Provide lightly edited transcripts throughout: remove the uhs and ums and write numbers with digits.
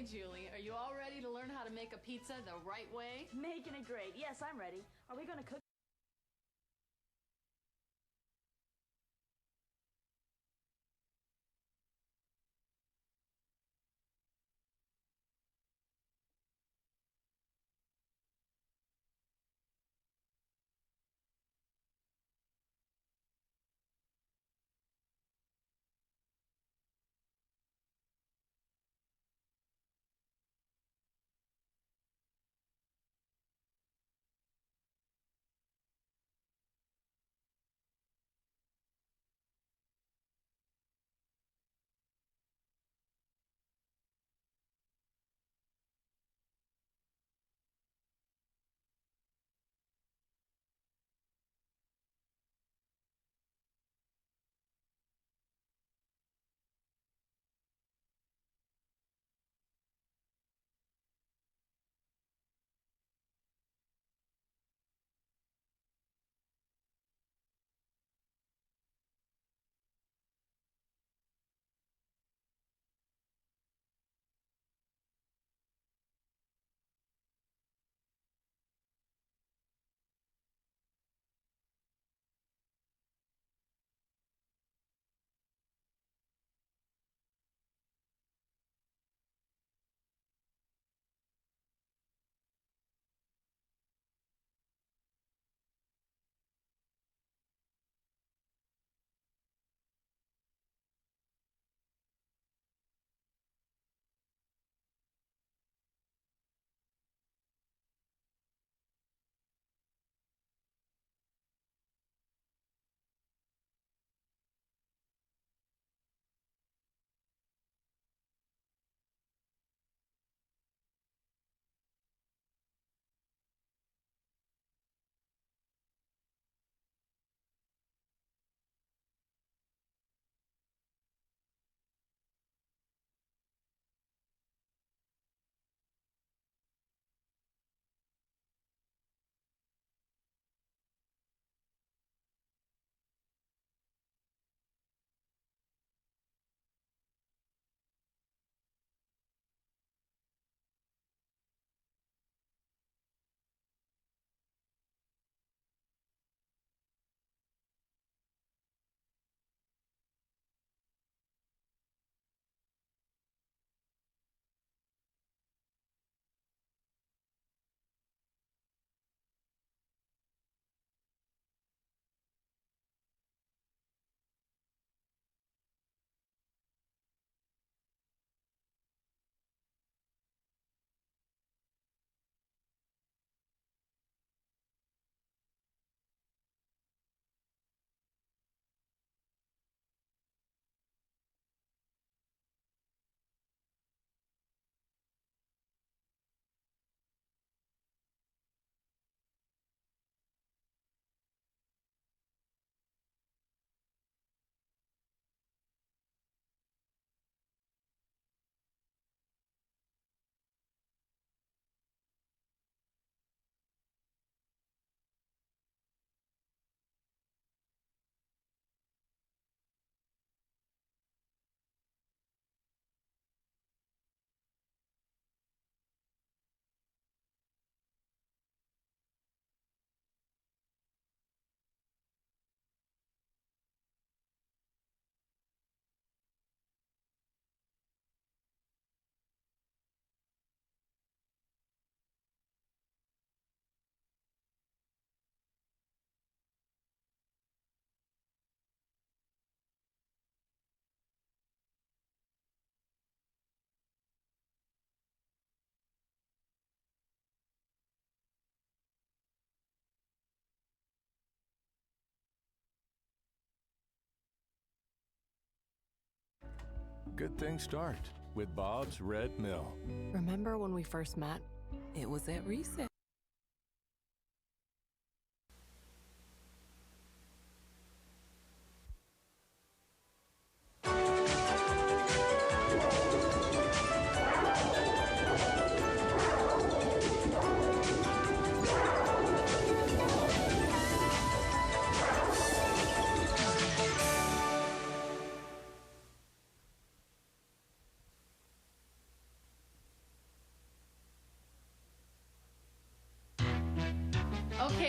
Julie. Are you all ready to learn how to make a pizza the right way? Making it great. Yes, I'm ready. Are we going to cook? Good things start with Bob's Red Mill. Remember when we first met? It was at recess.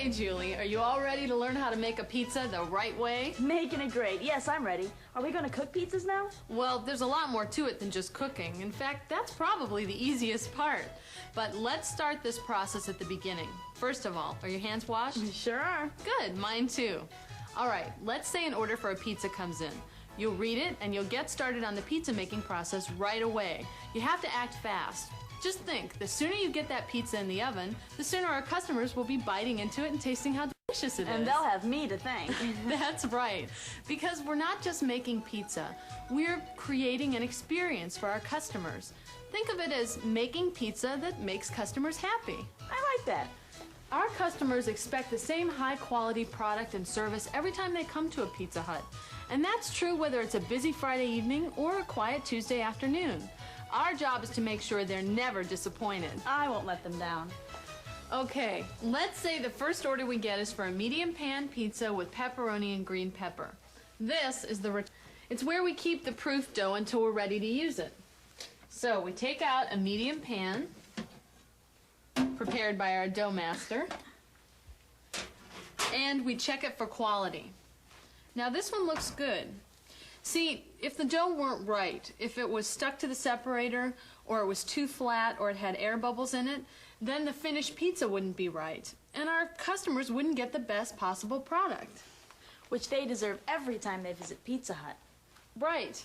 Okay, Julie, are you all ready to learn how to make a pizza the right way? Making it great. Yes, I'm ready. Are we gonna cook pizzas now? Well, there's a lot more to it than just cooking. In fact, that's probably the easiest part. But let's start this process at the beginning. First of all, are your hands washed? Sure are. Good, mine too. All right, let's say an order for a pizza comes in. You'll read it and you'll get started on the pizza making process right away. You have to act fast. Just think, the sooner you get that pizza in the oven, the sooner our customers will be biting into it and tasting how delicious it is. And they'll have me to thank. That's right. Because we're not just making pizza, we're creating an experience for our customers. Think of it as making pizza that makes customers happy. I like that. Our customers expect the same high-quality product and service every time they come to a Pizza Hut. And that's true whether it's a busy Friday evening or a quiet Tuesday afternoon. Our job is to make sure they're never disappointed. I won't let them down. Okay, let's say the first order we get is for a medium pan pizza with pepperoni and green pepper. This is it's where we keep the proof dough until we're ready to use it. So we take out a medium pan, prepared by our dough master, and we check it for quality. Now this one looks good. See, if the dough weren't right, if it was stuck to the separator, or it was too flat, or it had air bubbles in it, then the finished pizza wouldn't be right, and our customers wouldn't get the best possible product. Which they deserve every time they visit Pizza Hut. Right.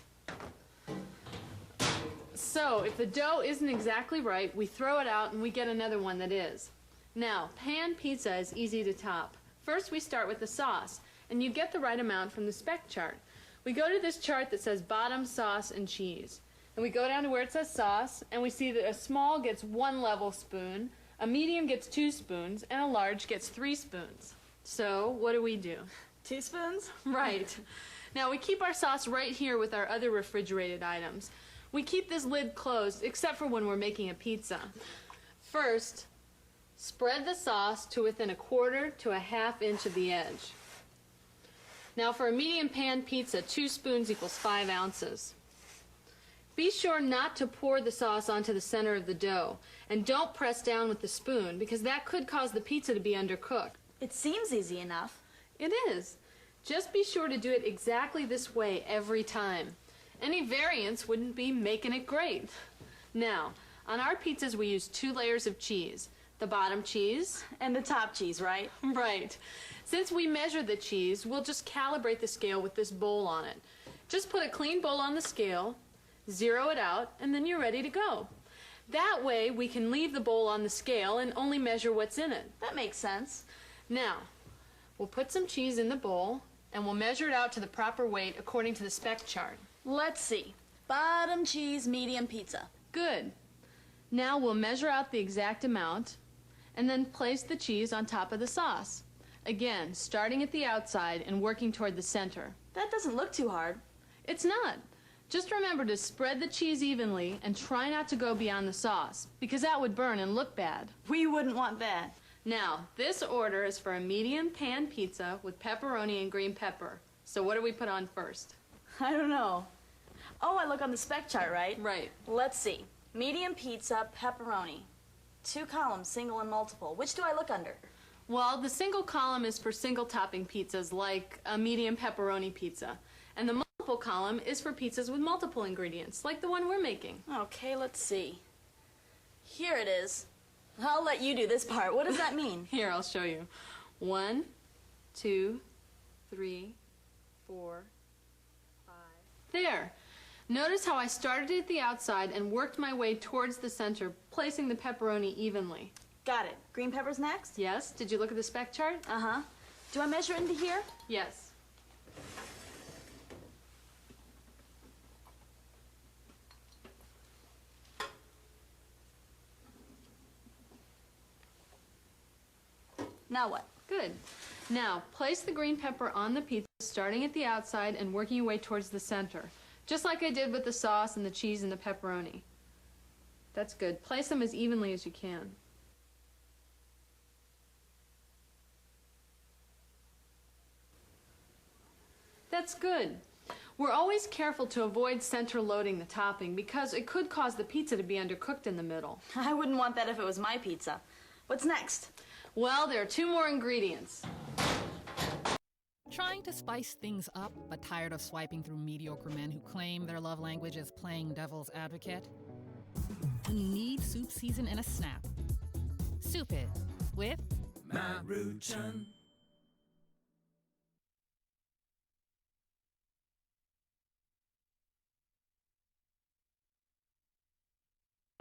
So, if the dough isn't exactly right, we throw it out and we get another one that is. Now, pan pizza is easy to top. First we start with the sauce, and you get the right amount from the spec chart. We go to this chart that says bottom, sauce, and cheese. And we go down to where it says sauce, and we see that a small gets 1 level spoon, a medium gets 2 spoons, and a large gets 3 spoons. So, what do? 2 spoons? Right. Now, we keep our sauce right here with our other refrigerated items. We keep this lid closed, except for when we're making a pizza. First, spread the sauce to within 1/4 to 1/2 inch of the edge. Now for a medium pan pizza, 2 spoons equals 5 ounces. Be sure not to pour the sauce onto the center of the dough, and don't press down with the spoon because that could cause the pizza to be undercooked. It seems easy enough. It is. Just be sure to do it exactly this way every time. Any variance wouldn't be making it great. Now, on our pizzas we use 2 layers of cheese. The bottom cheese. And the top cheese, right? Right. Since we measure the cheese, we'll just calibrate the scale with this bowl on it. Just put a clean bowl on the scale, zero it out, and then you're ready to go. That way we can leave the bowl on the scale and only measure what's in it. That makes sense. Now, we'll put some cheese in the bowl and we'll measure it out to the proper weight according to the spec chart. Let's see. Bottom cheese, medium pizza. Good. Now we'll measure out the exact amount and then place the cheese on top of the sauce. Again, starting at the outside and working toward the center. That doesn't look too hard. It's not. Just remember to spread the cheese evenly and try not to go beyond the sauce, because that would burn and look bad. We wouldn't want that. Now, this order is for a medium pan pizza with pepperoni and green pepper. So what do we put on first? I don't know. Oh, I look on the spec chart, right? Right. Let's see. Medium pizza, pepperoni. 2 columns, single and multiple. Which do I look under? Well, the single column is for single topping pizzas, like a medium pepperoni pizza. And the multiple column is for pizzas with multiple ingredients, like the one we're making. Okay, let's see. Here it is. I'll let you do this part. What does that mean? Here, I'll show you. 1, 2, 3, 4, 5. There. Notice how I started at the outside and worked my way towards the center, placing the pepperoni evenly. Got it. Green pepper's next? Yes? Did you look at the spec chart? Uh-huh. Do I measure into here? Yes. Now what? Good. Now, place the green pepper on the pizza, starting at the outside and working your way towards the center. Just like I did with the sauce and the cheese and the pepperoni. That's good. Place them as evenly as you can. That's good. We're always careful to avoid center loading the topping because it could cause the pizza to be undercooked in the middle. I wouldn't want that if it was my pizza. What's next? Well, there are 2 more ingredients. Trying to spice things up, but tired of swiping through mediocre men who claim their love language is playing devil's advocate? When you need soup season in a snap. Soup it with Maruchan.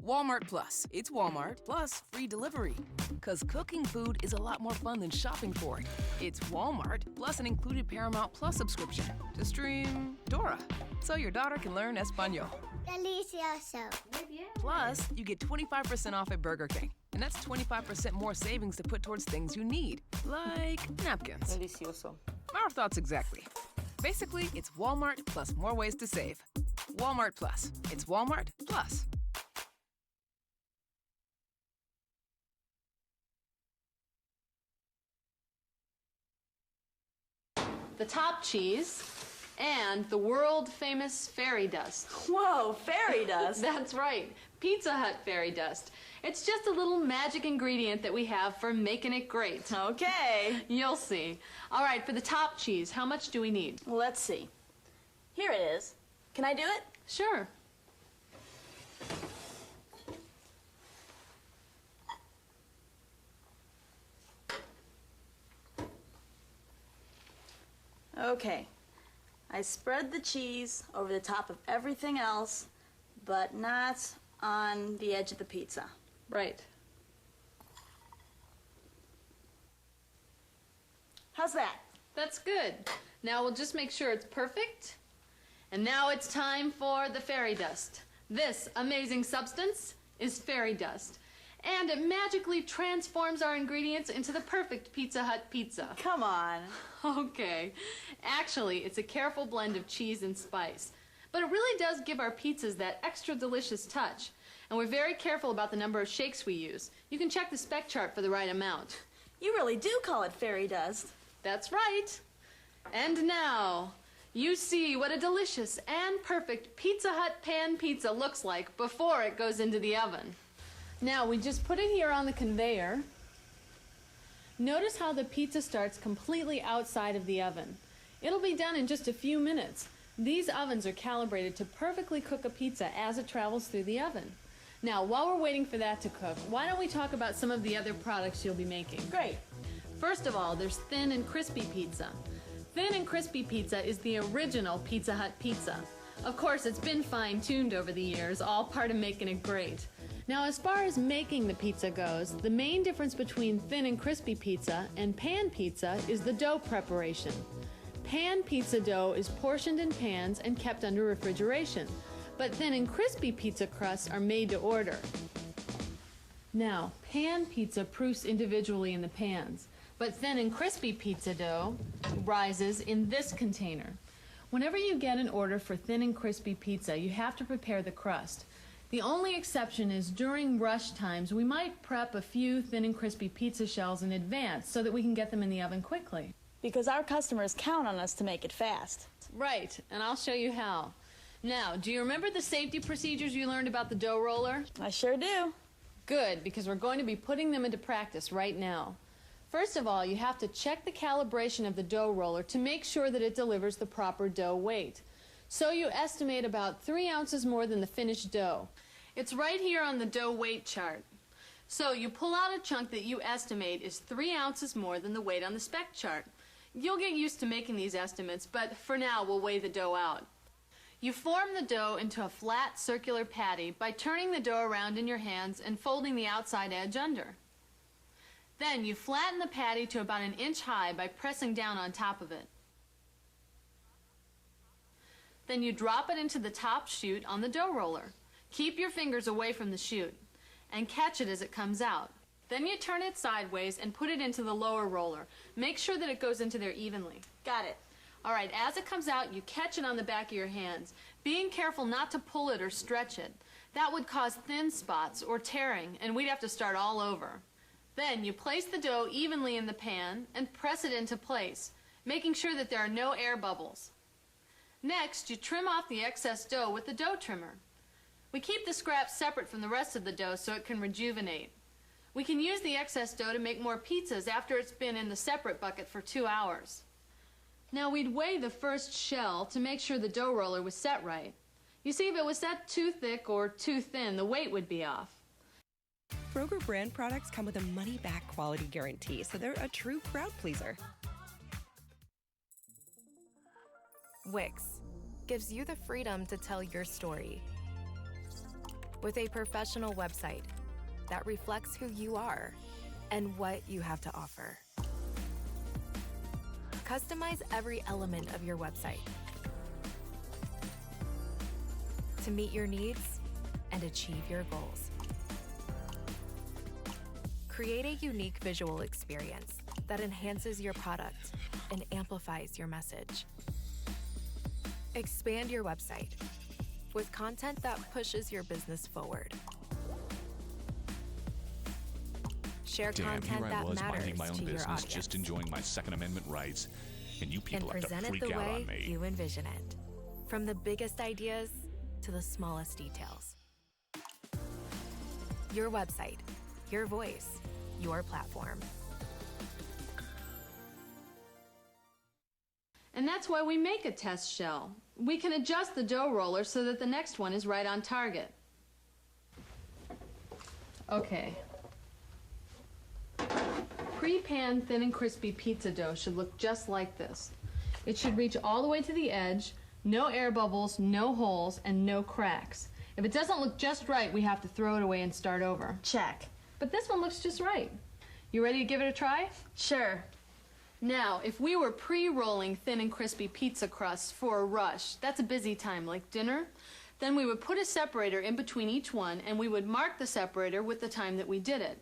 Walmart Plus. It's Walmart plus free delivery. Because cooking food is a lot more fun than shopping for it. It's Walmart plus an included Paramount Plus subscription to stream Dora, so your daughter can learn Espanol. Delicioso. Plus, you get 25% off at Burger King. And that's 25% more savings to put towards things you need, like napkins. Delicioso. Our thoughts exactly. Basically, it's Walmart plus more ways to save. Walmart Plus. It's Walmart Plus. The top cheese, and the world-famous fairy dust. Whoa, fairy dust. That's right, Pizza Hut fairy dust. It's just a little magic ingredient that we have for making it great. Okay. You'll see. All right, for the top cheese, how much do we need? Well, let's see. Here it is. Can I do it? Sure. Okay. I spread the cheese over the top of everything else, but not on the edge of the pizza. Right. How's that? That's good. Now we'll just make sure it's perfect. And now it's time for the fairy dust. This amazing substance is fairy dust. And it magically transforms our ingredients into the perfect Pizza Hut pizza. Come on. Okay. Actually, it's a careful blend of cheese and spice. But it really does give our pizzas that extra delicious touch. And we're very careful about the number of shakes we use. You can check the spec chart for the right amount. You really do call it fairy dust. That's right. And now, you see what a delicious and perfect Pizza Hut pan pizza looks like before it goes into the oven. Now, we just put it here on the conveyor. Notice how the pizza starts completely outside of the oven. It'll be done in just a few minutes. These ovens are calibrated to perfectly cook a pizza as it travels through the oven. Now, while we're waiting for that to cook, why don't we talk about some of the other products you'll be making? Great. First of all, there's thin and crispy pizza. Thin and crispy pizza is the original Pizza Hut pizza. Of course, it's been fine-tuned over the years, all part of making it great. Now, as far as making the pizza goes, the main difference between thin and crispy pizza and pan pizza is the dough preparation. Pan pizza dough is portioned in pans and kept under refrigeration, but thin and crispy pizza crusts are made to order. Now, pan pizza proofs individually in the pans, but thin and crispy pizza dough rises in this container. Whenever you get an order for thin and crispy pizza, you have to prepare the crust. The only exception is during rush times, we might prep a few thin and crispy pizza shells in advance so that we can get them in the oven quickly. Because our customers count on us to make it fast. Right, and I'll show you how. Now, do you remember the safety procedures you learned about the dough roller? I sure do. Good, because we're going to be putting them into practice right now. First of all, you have to check the calibration of the dough roller to make sure that it delivers the proper dough weight. So you estimate about 3 ounces more than the finished dough. It's right here on the dough weight chart. So you pull out a chunk that you estimate is 3 ounces more than the weight on the spec chart. You'll get used to making these estimates, but for now we'll weigh the dough out. You form the dough into a flat circular patty by turning the dough around in your hands and folding the outside edge under. Then you flatten the patty to about 1 inch high by pressing down on top of it. Then you drop it into the top chute on the dough roller. Keep your fingers away from the chute and catch it as it comes out. Then you turn it sideways and put it into the lower roller. Make sure that it goes into there evenly. Got it. All right, as it comes out, you catch it on the back of your hands, being careful not to pull it or stretch it. That would cause thin spots or tearing, and we'd have to start all over. Then you place the dough evenly in the pan and press it into place, making sure that there are no air bubbles. Next, you trim off the excess dough with the dough trimmer. We keep the scraps separate from the rest of the dough so it can rejuvenate. We can use the excess dough to make more pizzas after it's been in the separate bucket for 2 hours. Now we'd weigh the first shell to make sure the dough roller was set right. You see, if it was set too thick or too thin, the weight would be off. Kroger brand products come with a money-back quality guarantee, so they're a true crowd pleaser. Wix gives you the freedom to tell your story with a professional website that reflects who you are and what you have to offer. Customize every element of your website to meet your needs and achieve your goals. Create a unique visual experience that enhances your product and amplifies your message. Expand your website with content that pushes your business forward. Share content here I that was matters minding my own to your business, audience, just enjoying my Second Amendment rights, and you and people have to present it freak the out way on me. you envision it, from the biggest ideas to the smallest details. Your website, your voice, your platform. And that's why we make a test shell. We can adjust the dough roller so that the next one is right on target. Okay. Pre-pan thin and crispy pizza dough should look just like this. It should reach all the way to the edge, no air bubbles, no holes, and no cracks. If it doesn't look just right, we have to throw it away and start over. Check. But this one looks just right. You ready to give it a try? Sure. Now, if we were pre-rolling thin and crispy pizza crusts for a rush, that's a busy time, like dinner, then we would put a separator in between each one, and we would mark the separator with the time that we did it.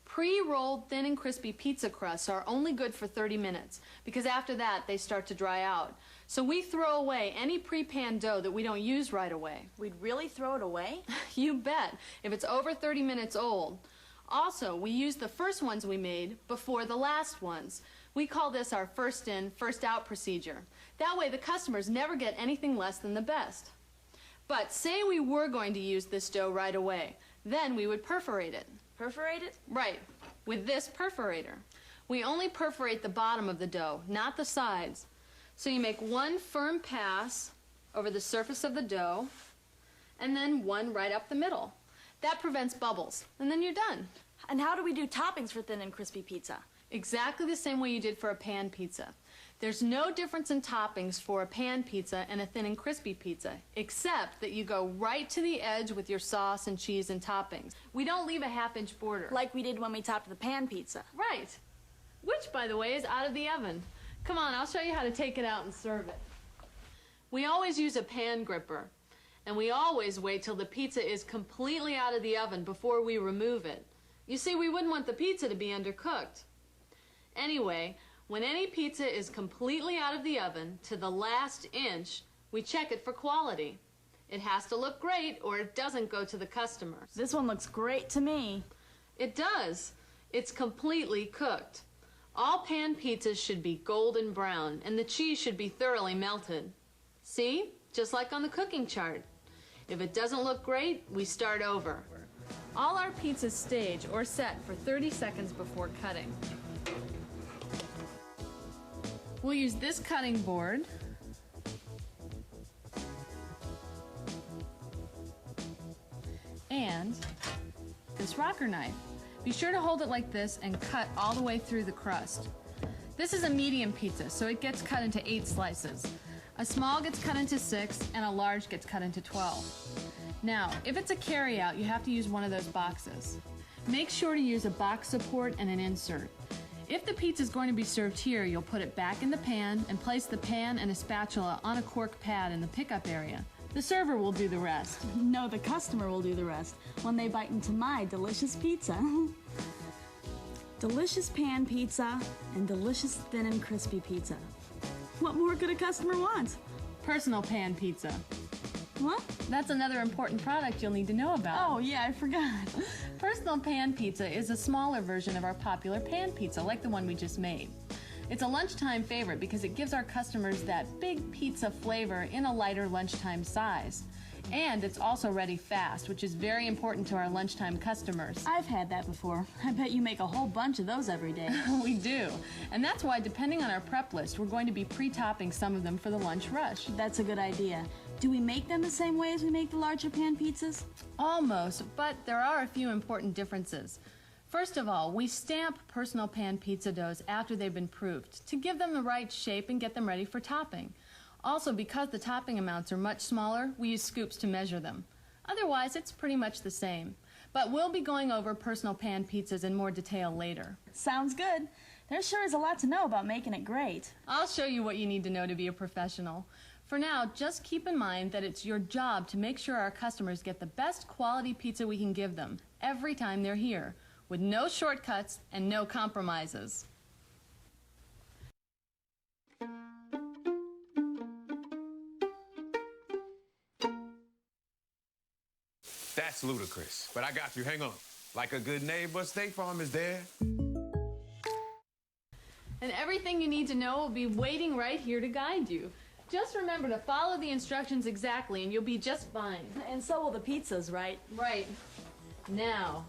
Pre-rolled thin and crispy pizza crusts are only good for 30 minutes, because after that, they start to dry out. So we throw away any pre-panned dough that we don't use right away. We'd really throw it away? You bet, if it's over 30 minutes old. Also, we use the first ones we made before the last ones. We call this our first in, first out procedure. That way the customers never get anything less than the best. But say we were going to use this dough right away, then we would perforate it. Perforate it? Right, with this perforator. We only perforate the bottom of the dough, not the sides. So you make one firm pass over the surface of the dough, and then one right up the middle. That prevents bubbles, and then you're done. And how do we do toppings for thin and crispy pizza? Exactly the same way you did for a pan pizza. There's no difference in toppings for a pan pizza and a thin and crispy pizza, except that you go right to the edge with your sauce and cheese and toppings. We don't leave a half-inch border. Like we did when we topped the pan pizza. Right. Which, by the way, is out of the oven. Come on, I'll show you how to take it out and serve it. We always use a pan gripper, and we always wait till the pizza is completely out of the oven before we remove it. You see, we wouldn't want the pizza to be undercooked. Anyway, when any pizza is completely out of the oven to the last inch, we check it for quality. It has to look great or it doesn't go to the customers. This one looks great to me. It does. It's completely cooked. All pan pizzas should be golden brown and the cheese should be thoroughly melted. See? Just like on the cooking chart. If it doesn't look great, we start over. All our pizzas stage or set for 30 seconds before cutting. We'll use this cutting board and this rocker knife. Be sure to hold it like this and cut all the way through the crust. This is a medium pizza, so it gets cut into 8 slices. A small gets cut into 6 and a large gets cut into 12. Now, if it's a carry-out, you have to use one of those boxes. Make sure to use a box support and an insert. If the pizza is going to be served here, you'll put it back in the pan and place the pan and a spatula on a cork pad in the pickup area. The server will do the rest. No, the customer will do the rest when they bite into my delicious pizza. Delicious pan pizza and delicious thin and crispy pizza. What more could a customer want? Personal pan pizza. What? That's another important product you'll need to know about. Oh, yeah, I forgot. Personal pan pizza is a smaller version of our popular pan pizza, like the one we just made. It's a lunchtime favorite because it gives our customers that big pizza flavor in a lighter lunchtime size. And it's also ready fast, which is very important to our lunchtime customers. I've had that before. I bet you make a whole bunch of those every day. We do. And that's why, depending on our prep list, we're going to be pre-topping some of them for the lunch rush. That's a good idea. Do we make them the same way as we make the larger pan pizzas? Almost, but there are a few important differences. First of all, we stamp personal pan pizza doughs after they've been proofed to give them the right shape and get them ready for topping. Also, because the topping amounts are much smaller, we use scoops to measure them. Otherwise, it's pretty much the same. But we'll be going over personal pan pizzas in more detail later. Sounds good. There sure is a lot to know about making it great. I'll show you what you need to know to be a professional. For now, just keep in mind that it's your job to make sure our customers get the best quality pizza we can give them every time they're here, with no shortcuts and no compromises. That's ludicrous, but I got you. Hang on. Like a good neighbor, State Farm is there. And everything you need to know will be waiting right here to guide you. Just remember to follow the instructions exactly and you'll be just fine. And so will the pizzas, right? Right. Now,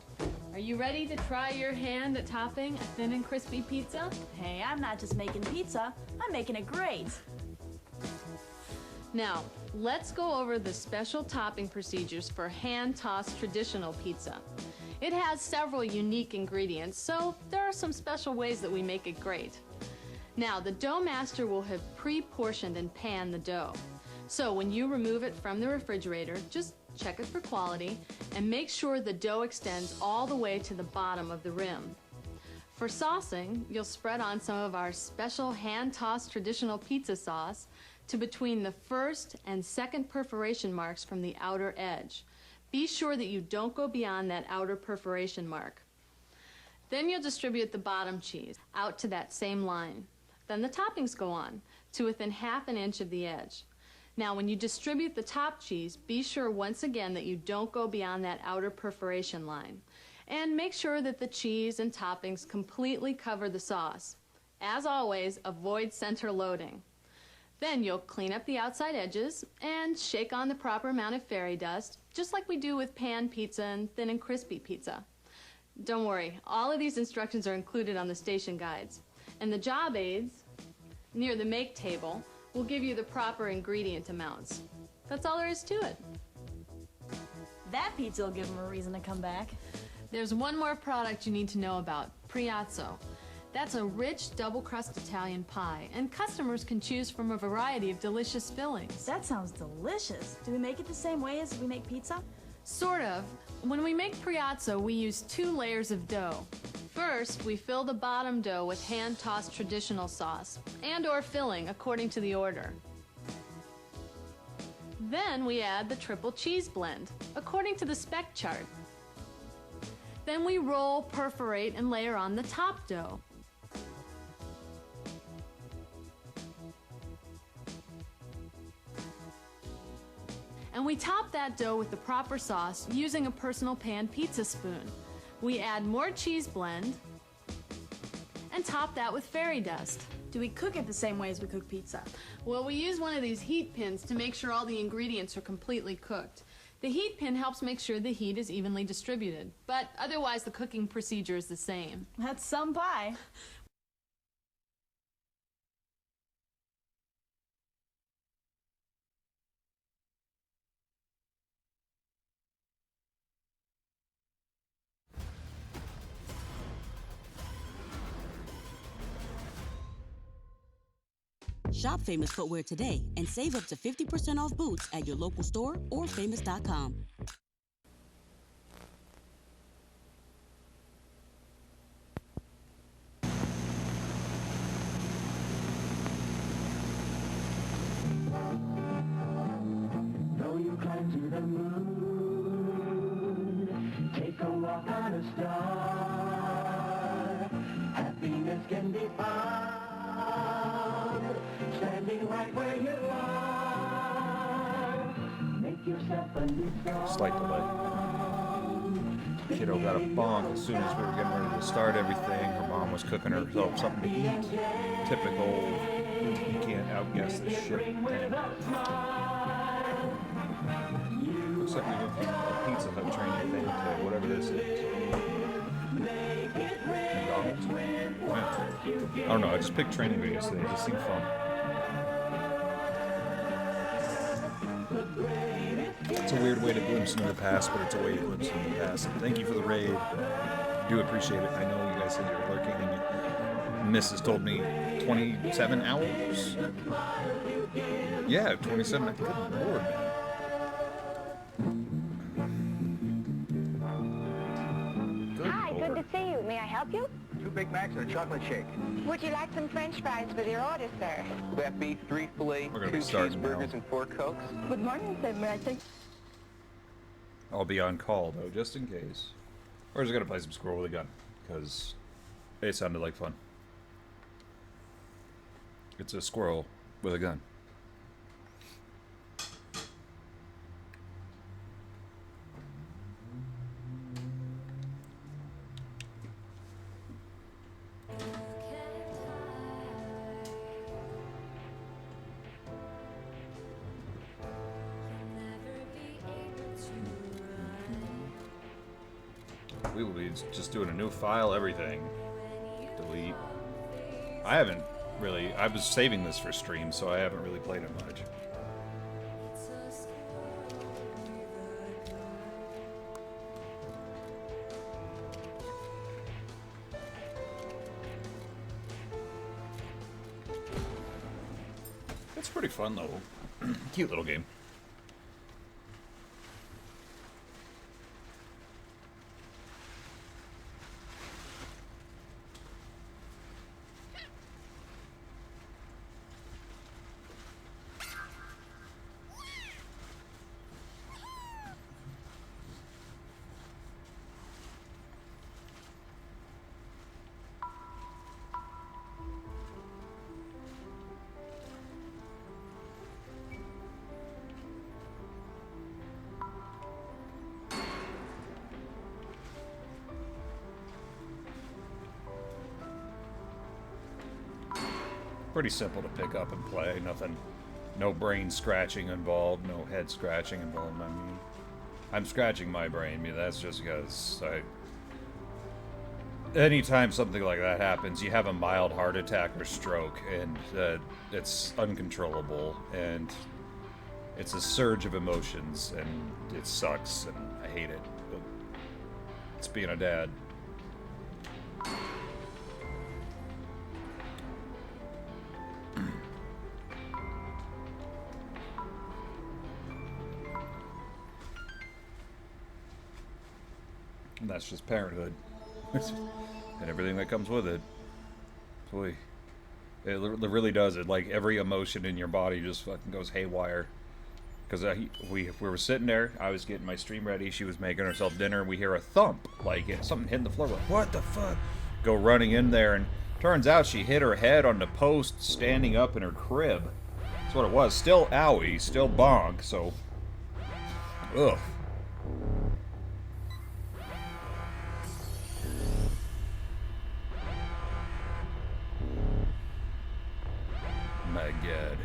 are you ready to try your hand at topping a thin and crispy pizza? Hey, I'm not just making pizza, I'm making it great. Now, let's go over the special topping procedures for hand-tossed traditional pizza. It has several unique ingredients, so there are some special ways that we make it great. Now, the dough master will have pre-portioned and panned the dough. So when you remove it from the refrigerator, just check it for quality and make sure the dough extends all the way to the bottom of the rim. For saucing, you'll spread on some of our special hand-tossed traditional pizza sauce to between the first and second perforation marks from the outer edge. Be sure that you don't go beyond that outer perforation mark. Then you'll distribute the bottom cheese out to that same line. Then the toppings go on to within ½ an inch of the edge. Now when you distribute the top cheese, be sure once again that you don't go beyond that outer perforation line. And make sure that the cheese and toppings completely cover the sauce. As always, avoid center loading. Then you'll clean up the outside edges and shake on the proper amount of fairy dust, just like we do with pan pizza and thin and crispy pizza. Don't worry, all of these instructions are included on the station guides. And the job aids near the make table will give you the proper ingredient amounts. That's all there is to it. That pizza will give them a reason to come back. There's one more product you need to know about, Priazzo. That's a rich double-crust Italian pie, and customers can choose from a variety of delicious fillings. That sounds delicious. Do we make it the same way as we make pizza? Sort of. When we make Priazzo, we use 2 layers of dough. First, we fill the bottom dough with hand-tossed traditional sauce and/or filling according to the order. Then we add the triple cheese blend according to the spec chart. Then we roll, perforate, and layer on the top dough. And we top that dough with the proper sauce using a personal pan pizza spoon. We add more cheese blend and top that with fairy dust. Do we cook it the same way as we cook pizza? Well, we use one of these heat pins to make sure all the ingredients are completely cooked. The heat pin helps make sure the heat is evenly distributed, but otherwise the cooking procedure is the same. That's some pie. Shop Famous Footwear today and save up to 50% off boots at your local store or famous.com. Though you climb to the moon, take a walk on a star. Happiness can be found standing right where you are. Make yourself a new song. Slight delay. Kiddo got a bonk as soon as we were getting ready to start everything. Her mom was cooking herself something to eat. Typical, you can't outguess this shit thing. looks like we went from a Pizza Hut training thing to whatever this is. McDonald's? Yeah. I don't know, I just picked training videos today. It just seemed fun. It's a weird way to glimpse into the past, but it's a way to glimpse into the past. And thank you for the raid. Do appreciate it. I know you guys said you were lurking, and Mrs. told me 27 hours? Yeah, 27. Good lord, man. Hi, good to see you. May I help you? 2 Big Macs and a chocolate shake. Would you like some French fries with your order, sir? Will that be 3 filet, We're gonna 2 be starting cheeseburgers, now. and 4 Cokes? Good morning, sir. May I take... I'll be on call, though, just in case. Or just gonna play some Squirrel with a gun, because it sounded like fun. It's a squirrel with a gun. We will be just doing a new file, everything. Delete. I haven't really, I was saving this for stream, so I haven't really played it much. It's pretty fun though. Cute little game. Pretty simple to pick up and play. Nothing, no brain scratching involved, no head scratching involved. I mean, I'm scratching my brain. I mean, that's just because anytime something like that happens, you have a mild heart attack or stroke, and it's uncontrollable, and it's a surge of emotions, and it sucks, and I hate it. But it's being a dad. And that's just parenthood. And everything that comes with it. Boy. It really does it. Like, every emotion in your body just fucking goes haywire. Because we were sitting there, I was getting my stream ready, she was making herself dinner, and we hear a thump. Like, something hitting the floor. We're like, what the fuck? Go running in there, and turns out she hit her head on the post standing up in her crib. That's what it was. Still owie, still bonk, so... Ugh. My God.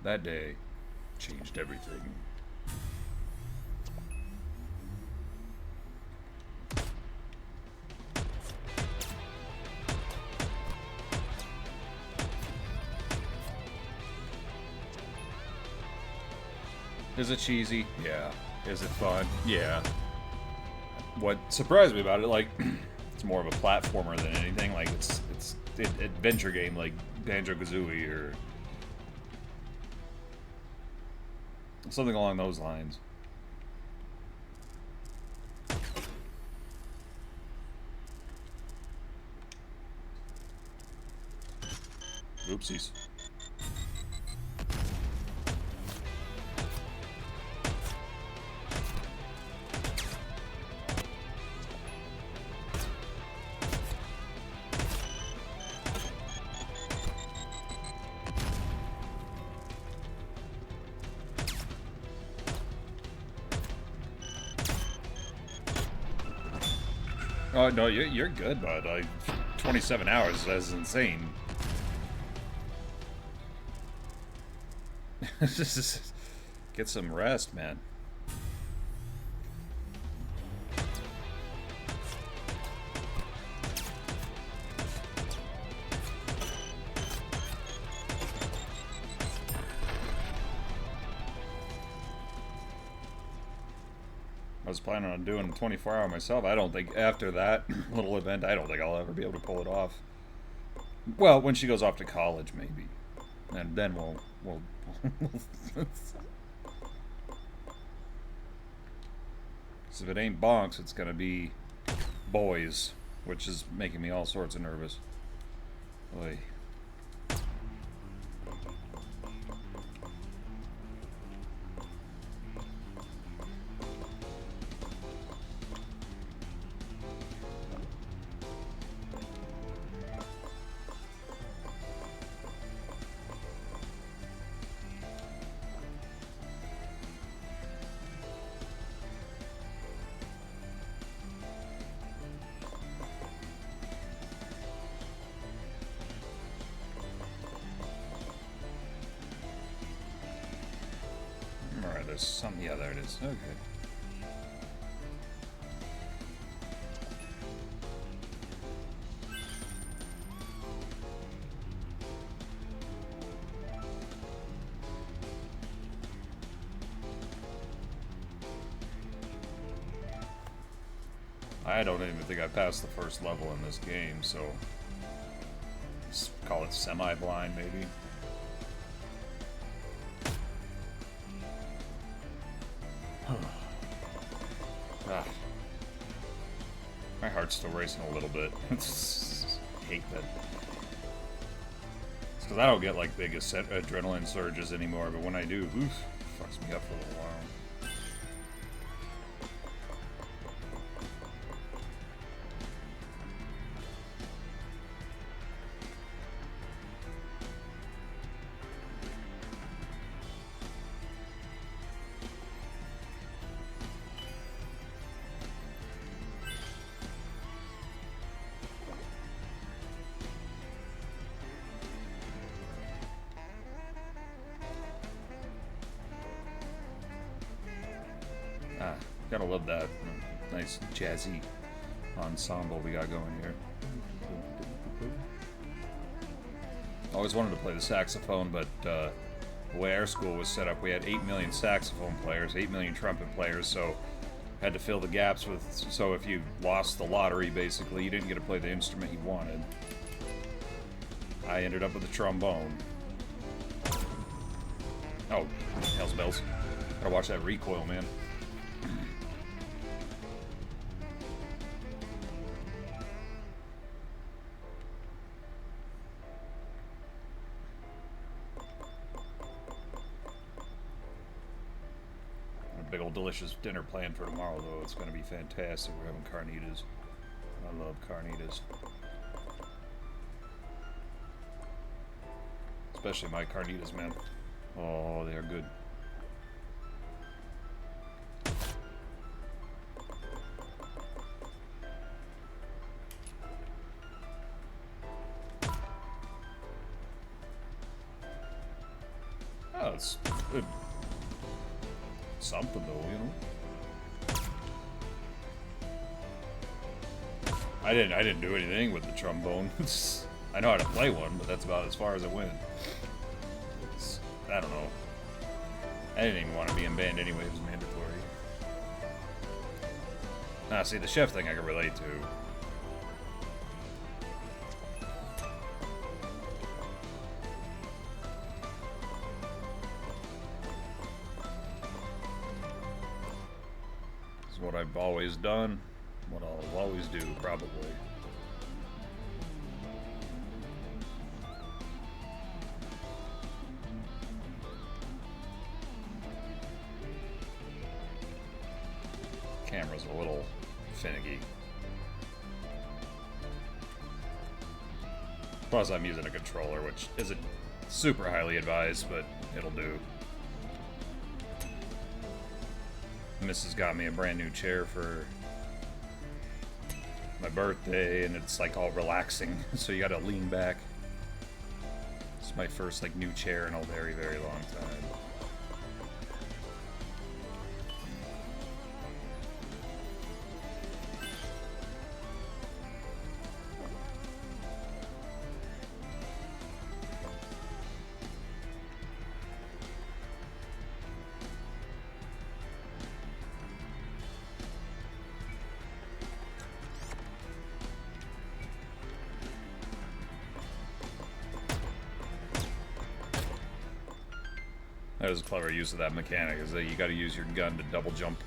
That day changed everything. Is it cheesy? Yeah. Is it fun? Yeah. What surprised me about it, like, it's more of a platformer than anything. Like, it's an adventure game like Banjo-Kazooie or something along those lines. Oopsies. Oh, no, you're good, bud. Like, 27 hours, that's insane. Just get some rest, man. I was planning on doing 24-hour myself. I don't think after that little event, I don't think I'll ever be able to pull it off. Well, when she goes off to college, maybe, and then we'll. So if it ain't bonks, it's gonna be boys, which is making me all sorts of nervous. Oy. There's some, yeah, there it is. Okay. I don't even think I passed the first level in this game, so let's call it semi-blind, maybe. My heart's still racing a little bit. Hate that. It's because I don't get like big adrenaline surges anymore, but when I do, oof, fucks me up for a little while. Gotta love that nice jazzy ensemble we got going here. Always wanted to play the saxophone, but the way our school was set up, we had 8 million saxophone players, 8 million trumpet players, so had to fill the gaps with, so if you lost the lottery, basically, you didn't get to play the instrument you wanted. I ended up with a trombone. Oh, hell's bells. Gotta watch that recoil, man. Big old delicious dinner planned for tomorrow, though. It's going to be fantastic. We're having carnitas. I love carnitas. Especially my carnitas, man. Oh, they are good. Oh, it's good. Something though, you know. I didn't do anything with the trombone. I know how to play one, but that's about as far as it went. I don't know. I didn't even want to be in band anyway. It was mandatory. Ah, see, the chef thing I can relate to. What I've always done, what I'll always do, probably. camera's a little finicky. Plus, I'm using a controller, which isn't super highly advised, but it'll do. Mrs. got me a brand new chair for my birthday, and it's like all relaxing, so you gotta lean back. It's my first like new chair in a very, very long time. That was a clever use of that mechanic, is that you gotta use your gun to double jump.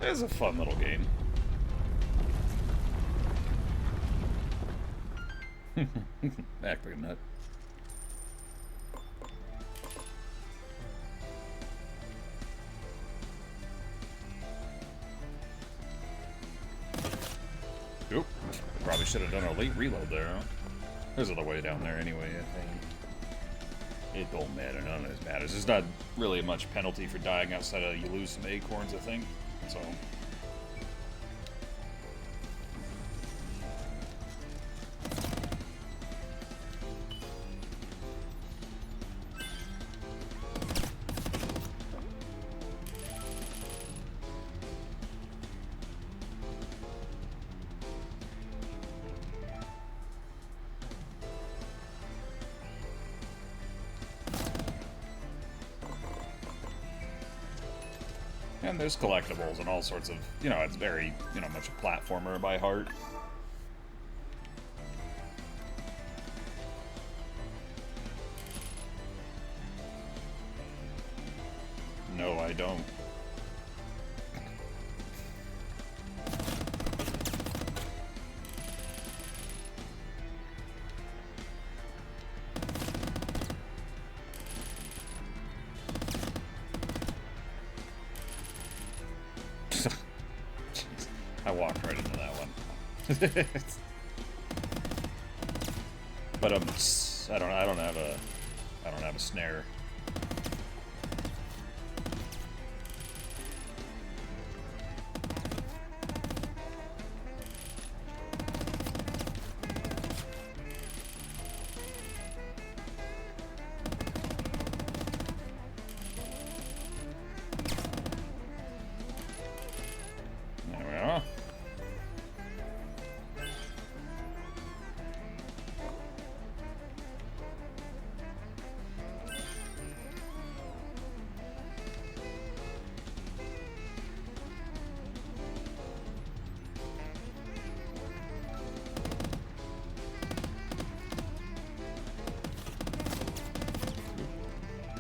It's a fun little game. Act like a nut. Oop. Probably should have done a late reload there, huh? There's another way down there anyway, I think. It don't matter, none of this matters. There's not really much penalty for dying outside of you lose some acorns, I think. So. And there's collectibles and all sorts of, you know, it's very, you know, much a platformer by heart. No, I don't. I walked right into that one. But I don't have a snare. There we are.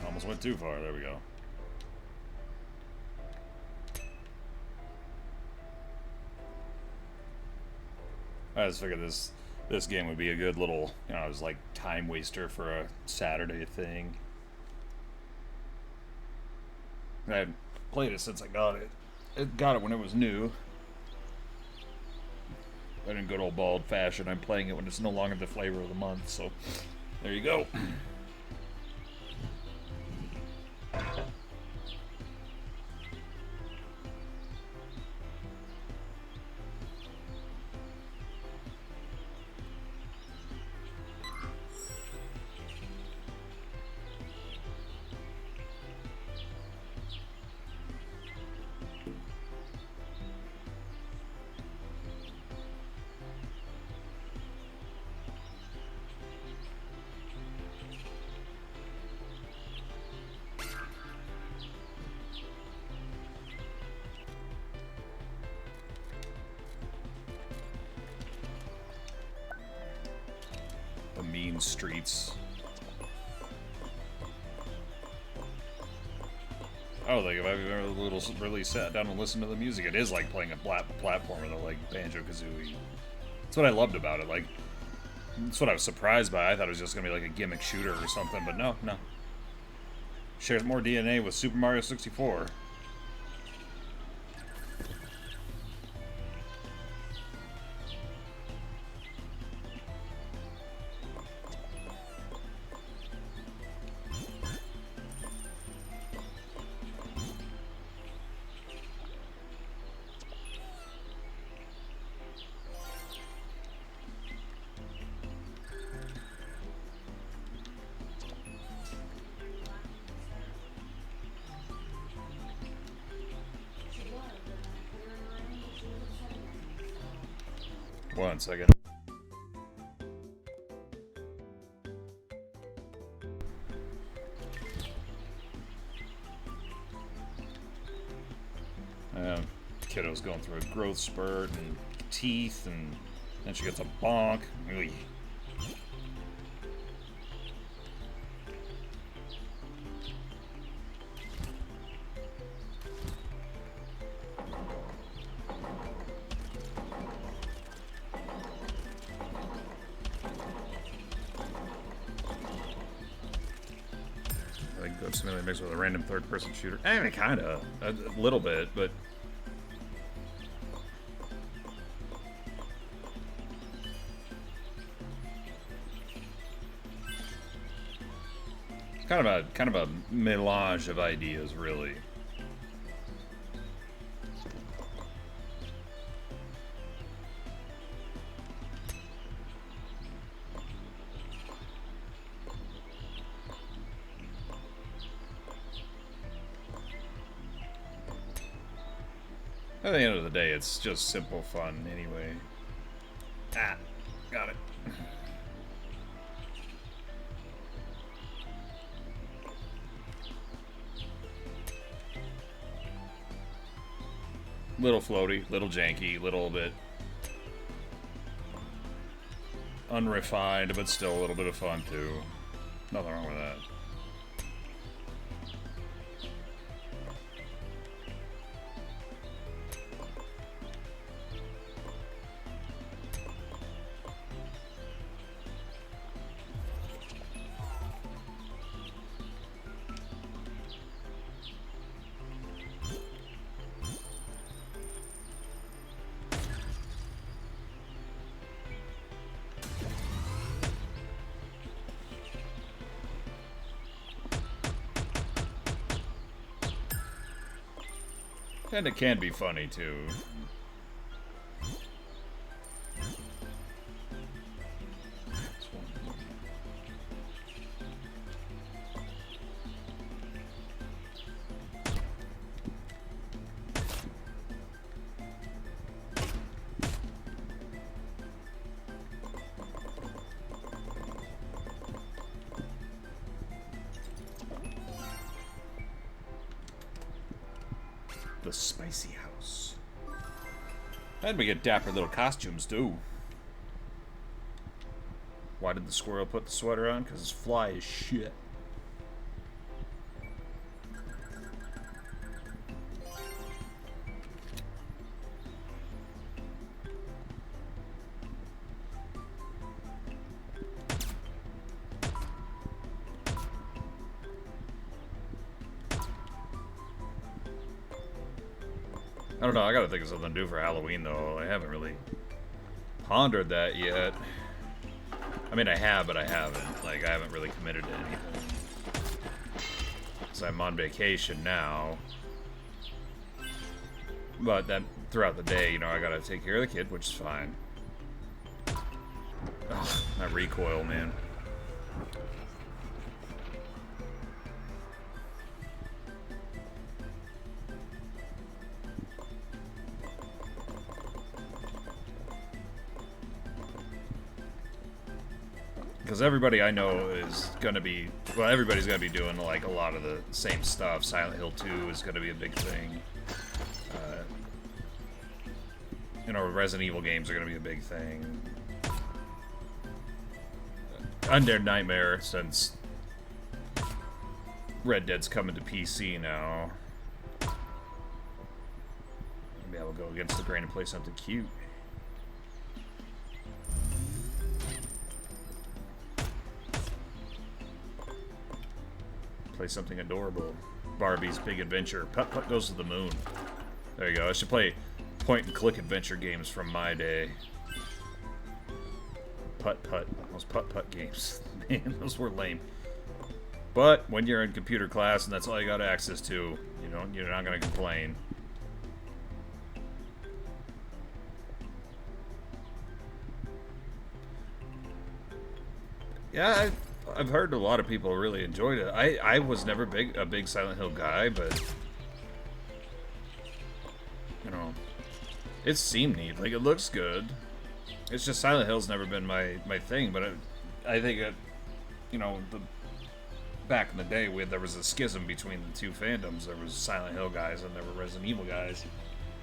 Almost went too far. There we go. I just figured this game would be a good little, you know, it was like time waster for a Saturday thing. I haven't played it since I got it. I got it when it was new. But in good old bald fashion, I'm playing it when it's no longer the flavor of the month, so there you go. streets. I don't think if I've ever really sat down and listened to the music, it is like playing a platformer though, like Banjo-Kazooie. That's what I loved about it. Like, that's what I was surprised by. I thought it was just gonna be like a gimmick shooter or something, but no. Shares more DNA with Super Mario 64. One second. Kiddo's going through a growth spurt and teeth, and then she gets a bonk. Oy. Simulator mixed with a random third-person shooter. I mean, kind of. A little bit, but... It's kind of a melange of ideas, really. At the end of the day, it's just simple fun anyway. Ah, got it. Little floaty, little janky, little bit unrefined, but still a little bit of fun too. Nothing wrong with that. And it can be funny, too. The spicy house. And we get dapper little costumes too. Why did the squirrel put the sweater on? Because his fly is shit. I don't know, I gotta think of something to do for Halloween, though. I haven't really pondered that yet. I mean, I have, but I haven't. Like, I haven't really committed to anything. So I'm on vacation now. But then, throughout the day, you know, I gotta take care of the kid, which is fine. Ugh, that recoil, man. Because everybody I know is going to be, well, everybody's going to be doing, like, a lot of the same stuff. Silent Hill 2 is going to be a big thing. You know, Resident Evil games are going to be a big thing. Undead Nightmare, since Red Dead's coming to PC now. Maybe I will go against the grain and play something cute. Play something adorable. Barbie's Big Adventure. Putt Putt Goes to the Moon. There you go. I should play point-and-click adventure games from my day. Putt Putt. Those Putt Putt games. Man, those were lame. But when you're in computer class and that's all you got access to, you're not gonna complain. Yeah, I've heard a lot of people really enjoyed it. I was never a big Silent Hill guy, but it seemed neat. Like, it looks good. It's just Silent Hill's never been my thing, but I think it, back in the day, there was a schism between the two fandoms. There was Silent Hill guys and there were Resident Evil guys,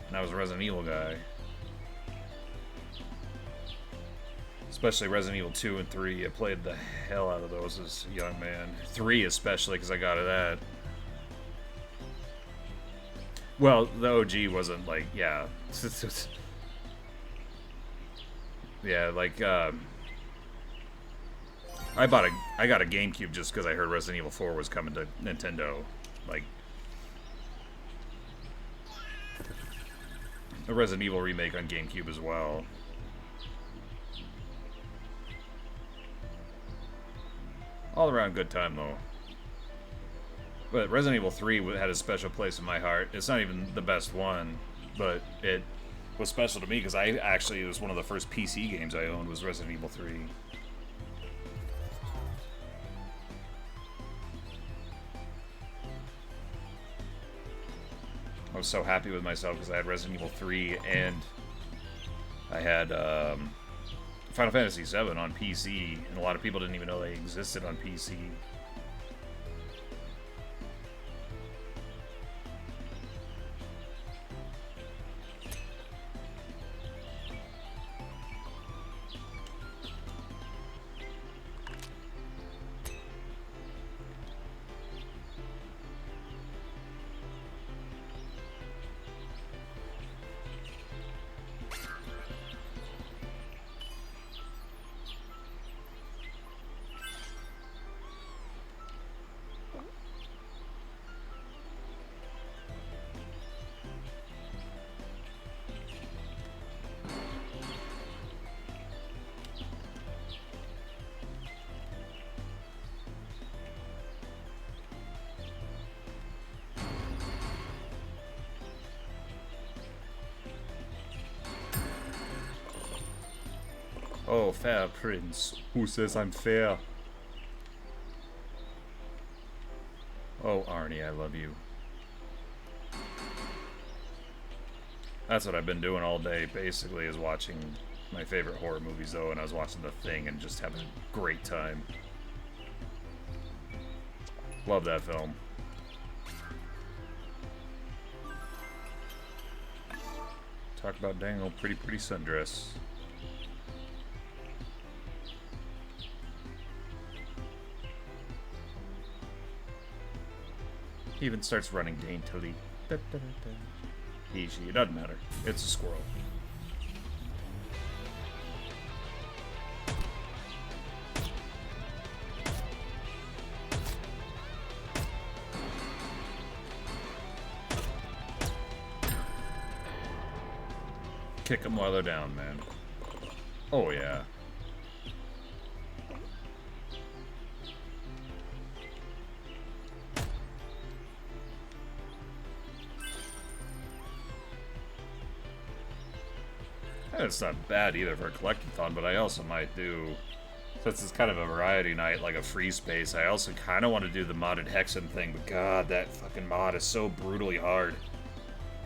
and I was a Resident Evil guy. Especially Resident Evil 2 and 3. I played the hell out of those as a young man. 3 especially, because I got it at... Well, the OG wasn't like, yeah. Yeah, like, I got a GameCube just because I heard Resident Evil 4 was coming to Nintendo. Like, a Resident Evil remake on GameCube as well. All around good time, though. But Resident Evil 3 had a special place in my heart. It's not even the best one, but it was special to me because it was one of the first PC games I owned was Resident Evil 3. I was so happy with myself because I had Resident Evil 3 and I had Final Fantasy VII on PC, and a lot of people didn't even know they existed on PC. Oh, fair prince. Who says I'm fair? Oh, Arnie, I love you. That's what I've been doing all day, basically, is watching my favorite horror movies, though, and I was watching The Thing and just having a great time. Love that film. Talk about dang old pretty sundress. He even starts running daintily. Easy, it doesn't matter. It's a squirrel. Kick them while they're down, man. Oh, yeah. It's not bad either for a collectathon, but I also might do, since it's kind of a variety night, like a free space, I also kind of want to do the modded Hexen thing, but god, that fucking mod is so brutally hard.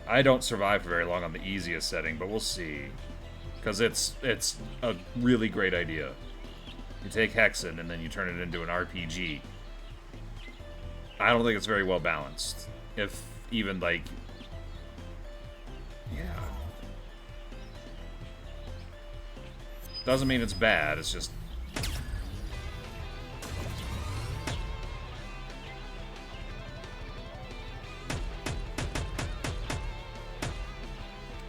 I don't survive for very long on the easiest setting, but we'll see. Because it's a really great idea. You take Hexen and then you turn it into an RPG. I don't think it's very well balanced. If even, like... Yeah. Doesn't mean it's bad, it's just...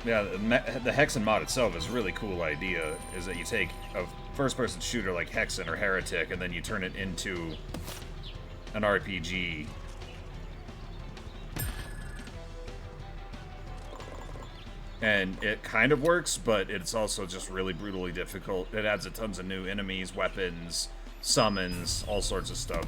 Yeah, the Hexen mod itself is a really cool idea, is that you take a first-person shooter like Hexen or Heretic, and then you turn it into an RPG. And it kind of works, but it's also just really brutally difficult. It adds a tons of new enemies, weapons, summons, all sorts of stuff.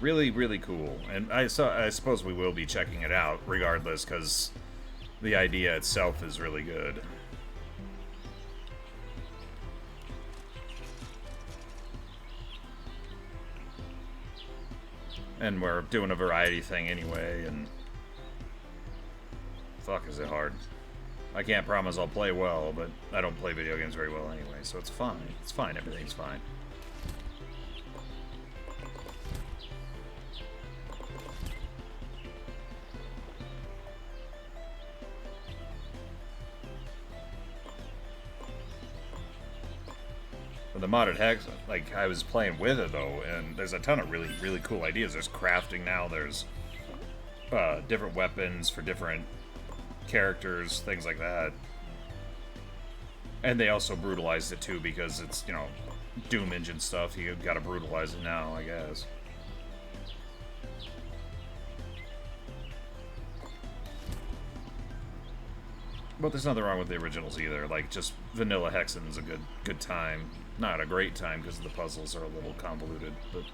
Really, really cool. And I suppose we will be checking it out regardless, because the idea itself is really good. And we're doing a variety thing anyway, and fuck, is it hard. I can't promise I'll play well, but I don't play video games very well anyway, so it's fine. It's fine, everything's fine. The modded Hex, like, I was playing with it though, and there's a ton of really, really cool ideas. There's crafting now, there's different weapons for different characters, things like that. And they also brutalized it too, because it's, you know, Doom engine stuff. You gotta brutalize it now, I guess. But there's nothing wrong with the originals either. Like, just vanilla Hexen's a good time. Not a great time because the puzzles are a little convoluted, but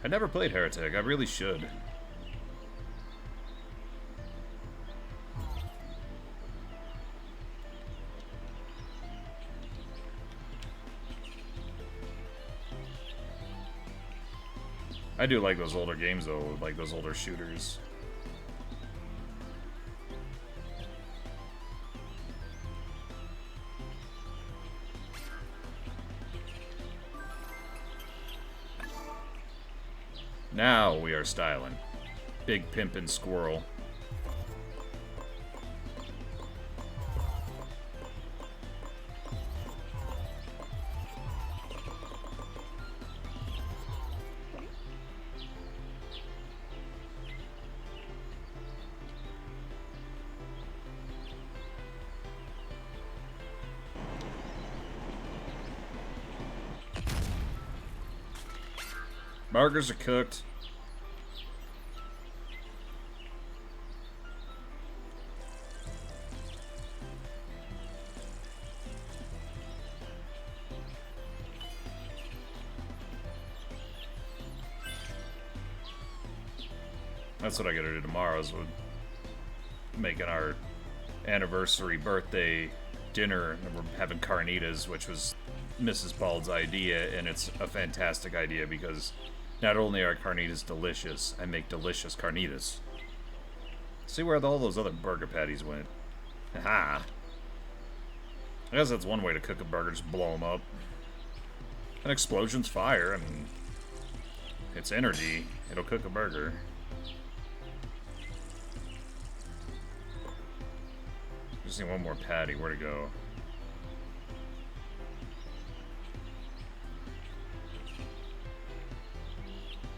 I never played Heretic. I really should. I do like those older games though, like those older shooters. Now we are styling. Big pimpin' squirrel. Burgers are cooked. That's what I gotta do tomorrow, is we're making our anniversary birthday dinner, and we're having carnitas, which was Mrs. Bald's idea, and it's a fantastic idea because not only are carnitas delicious, I make delicious carnitas. See where all those other burger patties went. Aha! I guess that's one way to cook a burger, just blow them up. An explosion's fire, I mean, it's energy, it'll cook a burger. Just need one more patty. Where'd it go?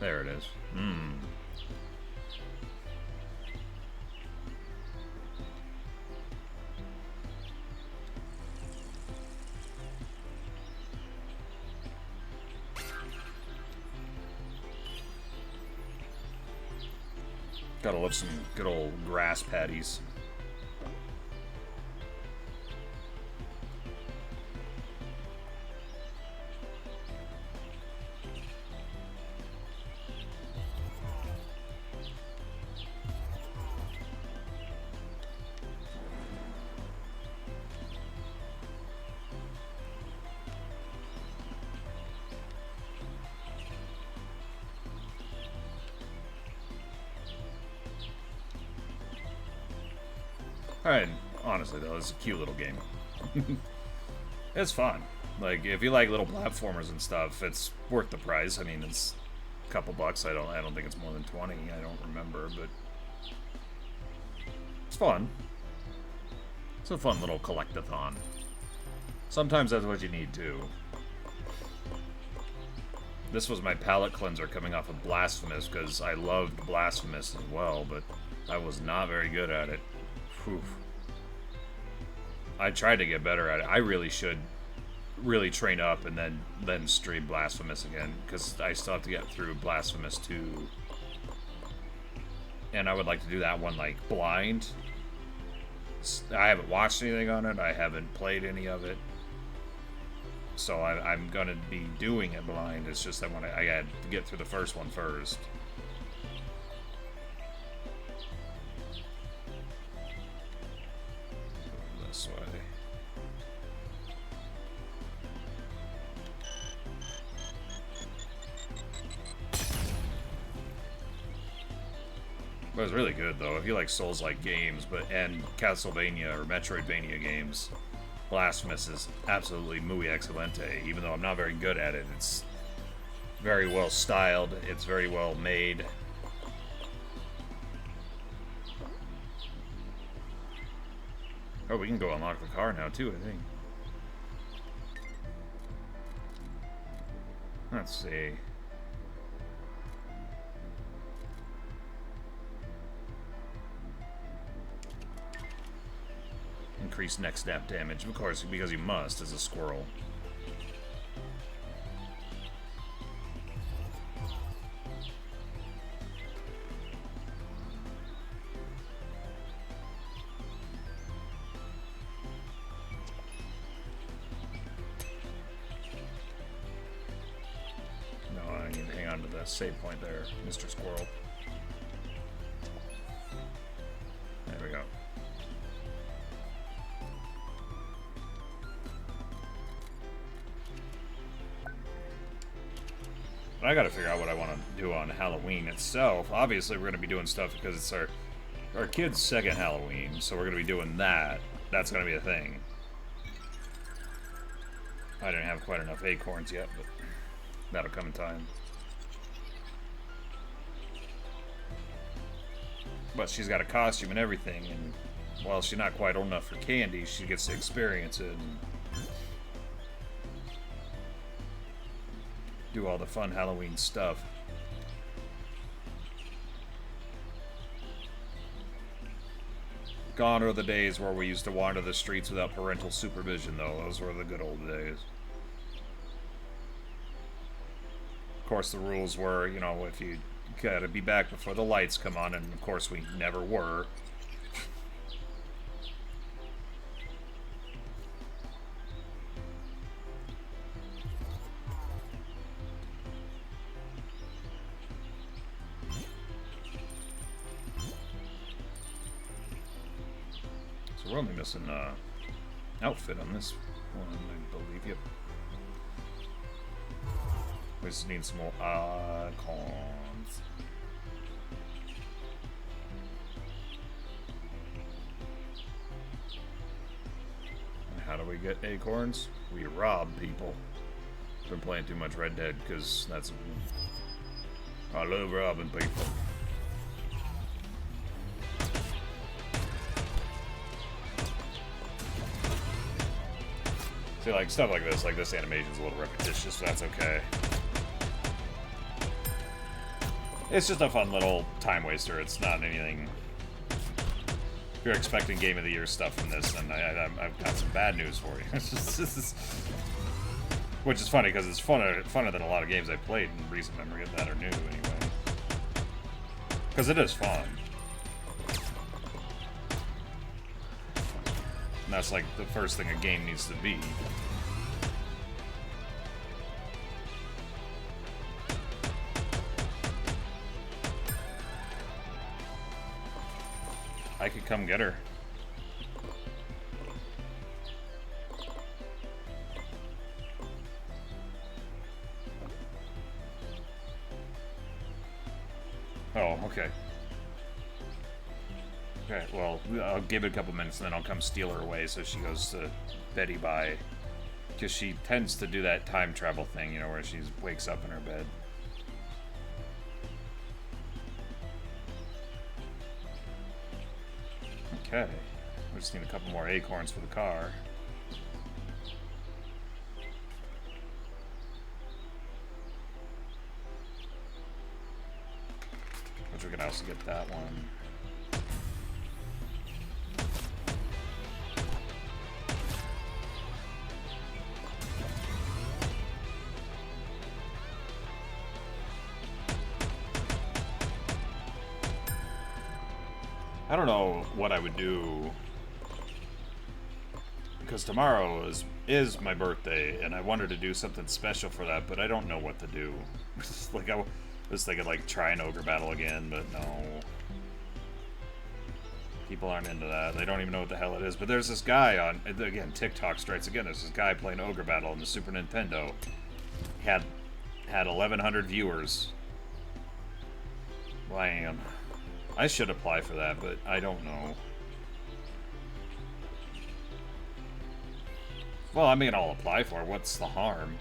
There it is. Mmm. Gotta love some good old grass patties. Alright, honestly though, it's a cute little game. It's fun. Like, if you like little platformers and stuff, it's worth the price. I mean, it's a couple bucks. I don't think it's more than 20. I don't remember, but fun. It's a fun little collectathon. Sometimes that's what you need too. This was my palate cleanser coming off of Blasphemous, because I loved Blasphemous as well, but I was not very good at it. Whew. I tried to get better at it. I really should really train up and then stream Blasphemous again, because I still have to get through Blasphemous 2. And I would like to do that one, like, blind. I haven't watched anything on it. I haven't played any of it. So I'm going to be doing it blind. It's just that I had to get through the first one first. This way. But it's really good, though. If you like Souls-like games, and Castlevania or Metroidvania games, Blasphemous is absolutely muy excelente. Even though I'm not very good at it, it's very well styled. It's very well made. Oh, we can go unlock the car now, too, I think. Let's see. Increase next snap damage, of course, because you must as a squirrel. No, I need to hang on to that save point there, Mr. Squirrel. There we go. I gotta figure out what I want to do on Halloween itself. Obviously, we're gonna be doing stuff because it's our kid's second Halloween, so we're gonna be doing that. That's gonna be a thing. I didn't have quite enough acorns yet, but that'll come in time. But she's got a costume and everything, and while she's not quite old enough for candy, she gets to experience it and do all the fun Halloween stuff. Gone are the days where we used to wander the streets without parental supervision, though. Those were the good old days. Of course, the rules were, you know, if you gotta be back before the lights come on, and of course we never were. We're only missing outfit on this one, I believe. Yep. We just need some more icons. And how do we get acorns? We rob people. Been playing too much Red Dead because that's. I love robbing people. See, like, stuff like this animation's a little repetitious, but that's okay. It's just a fun little time waster. It's not anything. If you're expecting Game of the Year stuff from this, then I've got some bad news for you. It's just, which is funny, because it's funner than a lot of games I've played in recent memory that are new, anyway. Because it is fun. And that's like the first thing a game needs to be. I could come get her. Oh, okay. Okay, well, I'll give it a couple minutes and then I'll come steal her away so she goes to Betty Bye. Because she tends to do that time travel thing, you know, where she wakes up in her bed. Okay. We just need a couple more acorns for the car. Which we can also get that one. I don't know what I would do, because tomorrow is my birthday, and I wanted to do something special for that, but I don't know what to do. Like, I was thinking, like, try an ogre battle again, but no. People aren't into that. They don't even know what the hell it is. But there's this guy on, again, TikTok strikes again. There's this guy playing ogre battle on the Super Nintendo. Had 1,100 viewers. Blam. I should apply for that, but I don't know. Well, I mean, I'll apply for it. What's the harm?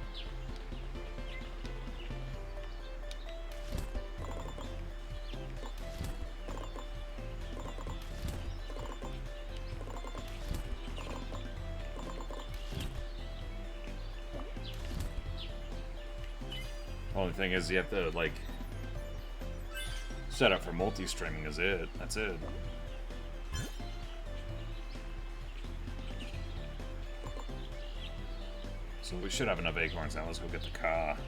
Only thing is you have to, like, set up for multi-streaming is it. That's it. So we should have enough acorns now. Let's go get the car.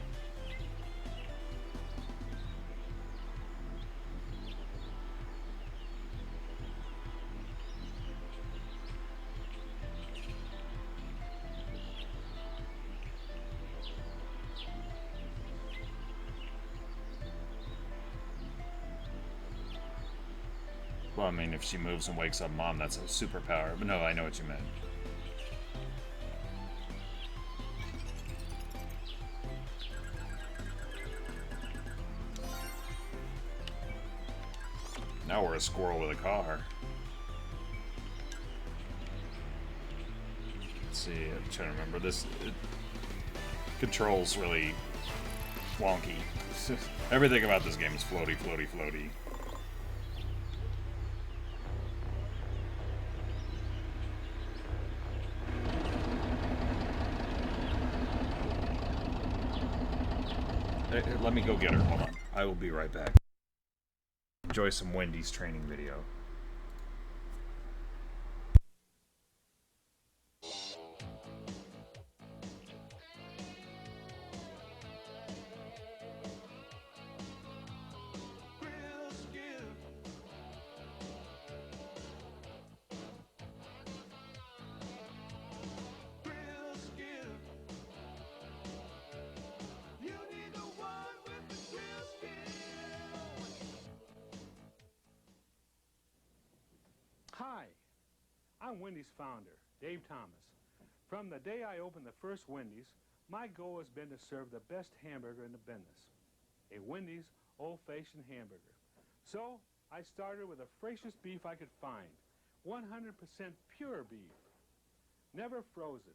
Well, I mean, if she moves and wakes up Mom, that's a superpower. But no, I know what you meant. Now we're a squirrel with a car. Let's see, I'm trying to remember this. Controls really wonky. Everything about this game is floaty, floaty, floaty. Let me go get her. Hold on. I will be right back. Enjoy some Wendy's training video. Hi, I'm Wendy's founder, Dave Thomas. From the day I opened the first Wendy's, my goal has been to serve the best hamburger in the business, a Wendy's old-fashioned hamburger. So I started with the freshest beef I could find, 100% pure beef, never frozen.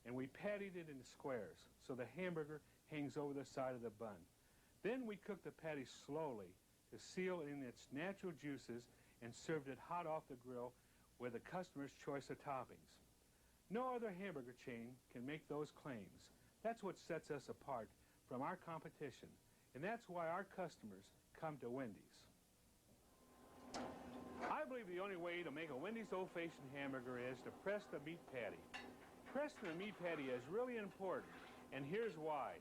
And we pattied it into squares so the hamburger hangs over the side of the bun. Then we cooked the patty slowly to seal in its natural juices and served it hot off the grill with a customer's choice of toppings. No other hamburger chain can make those claims. That's what sets us apart from our competition, and that's why our customers come to Wendy's. I believe the only way to make a Wendy's old-fashioned hamburger is to press the meat patty. Pressing the meat patty is really important, and here's why.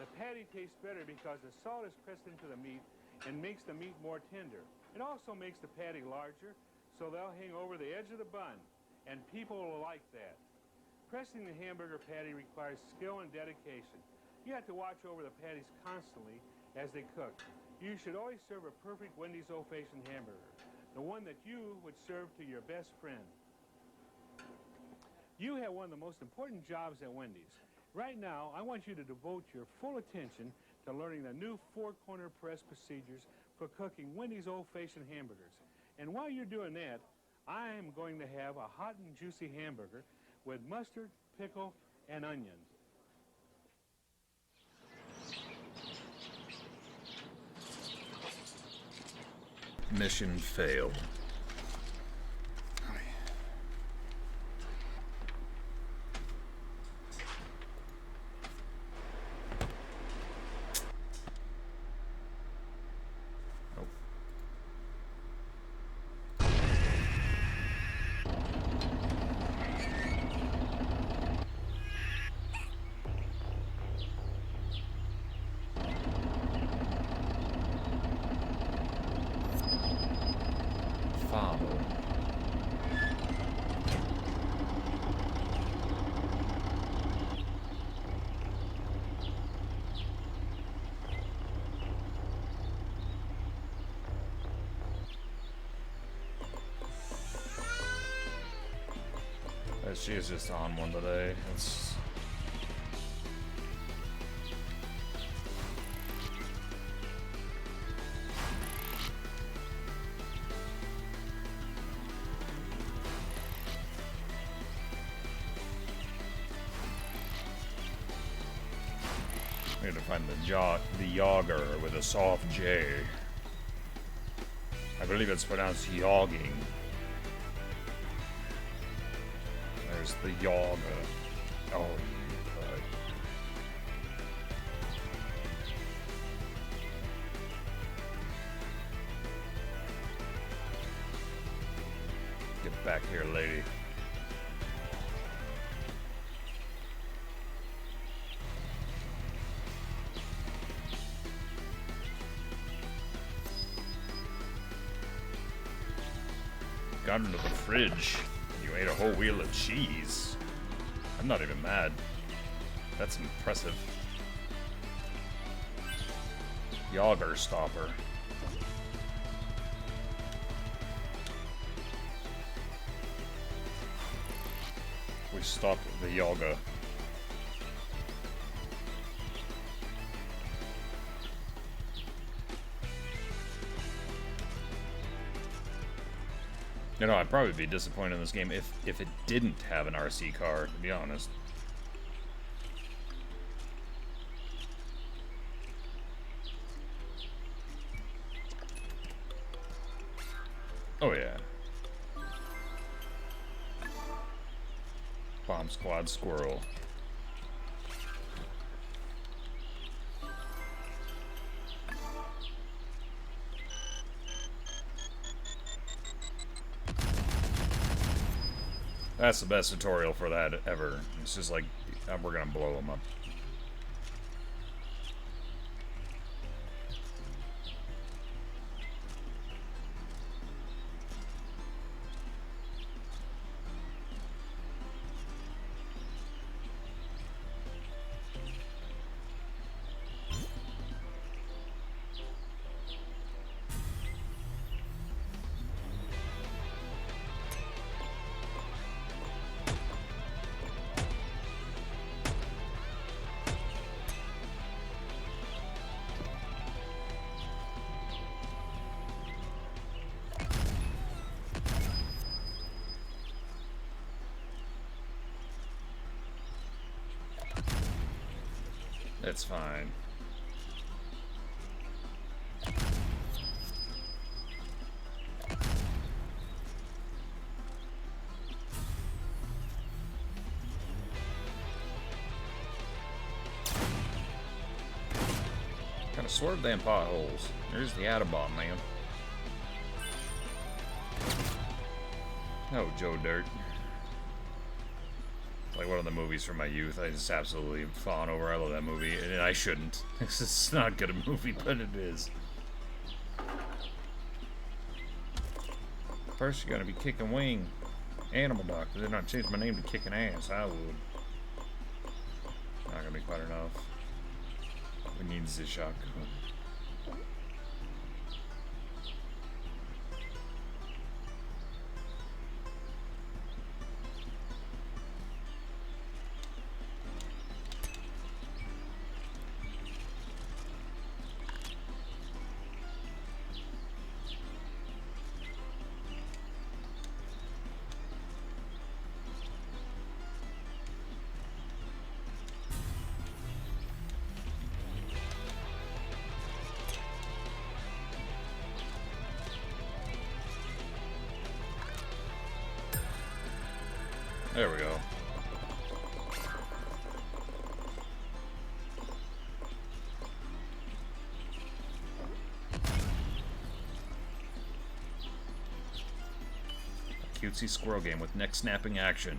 The patty tastes better because the salt is pressed into the meat and makes the meat more tender. It also makes the patty larger, so they'll hang over the edge of the bun, and people will like that. Pressing the hamburger patty requires skill and dedication. You have to watch over the patties constantly as they cook. You should always serve a perfect Wendy's old-fashioned hamburger, the one that you would serve to your best friend. You have one of the most important jobs at Wendy's. Right now, I want you to devote your full attention to learning the new four-corner press procedures for cooking Wendy's old-fashioned hamburgers. And while you're doing that, I am going to have a hot and juicy hamburger with mustard, pickle, and onion. Mission failed. bomb. She is just on one today. It's... I need to find the Yager with a soft J. I believe it's pronounced yogging. There's the Yaga. Oh, but... Get back here, lady. Got into the fridge. You ate a whole wheel of cheese. I'm not even mad. That's impressive. Yager stopper. We stopped the Yaga. You know, I'd probably be disappointed in this game if it didn't have an RC car, to be honest. Oh yeah. Bomb Squad Squirrel. That's the best tutorial for that ever. It's just like, we're gonna blow them up. It's fine. Gotta swerve them potholes. There's the Autobomb, man. Oh, Joe Dirt. Like one of the movies from my youth. I just absolutely fawn over. I love that movie, and I shouldn't. It's not good a movie, but it is. First, you gotta be kicking wing. Animal Doctor. They're not changed my name to kicking ass. I would. Not gonna be quite enough. We need the shotgun. There we go. A cutesy squirrel game with neck snapping action.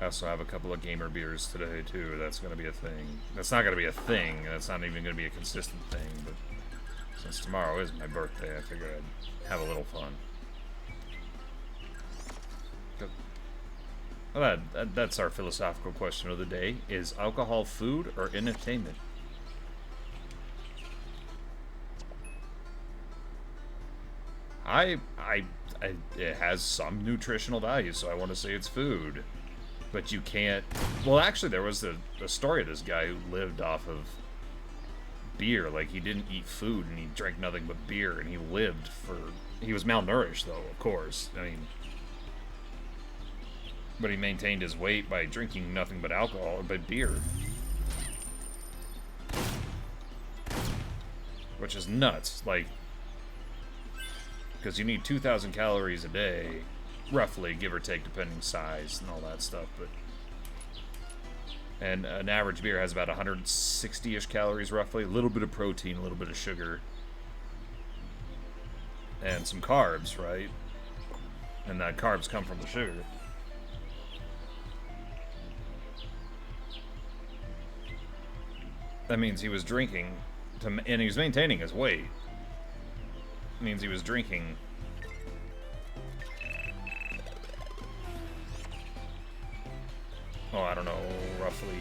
I also have a couple of gamer beers today, too. That's going to be a thing. That's not going to be a thing. That's not even going to be a consistent thing. But since tomorrow is my birthday, I figured I'd have a little fun. Well, that's our philosophical question of the day. Is alcohol food or entertainment? It has some nutritional value, so I want to say it's food. But you can't... Well, actually, there was a story of this guy who lived off of beer. Like, he didn't eat food, and he drank nothing but beer, and he lived for... He was malnourished, though, of course. I mean... But he maintained his weight by drinking nothing but alcohol, but beer. Which is nuts. Like... Because you need 2,000 calories a day, roughly, give or take, depending size and all that stuff. But and an average beer has about 160-ish calories, roughly. A little bit of protein, a little bit of sugar, and some carbs, right? And that carbs come from the sugar. That means he was drinking, and he was maintaining his weight. Means he was drinking I don't know, roughly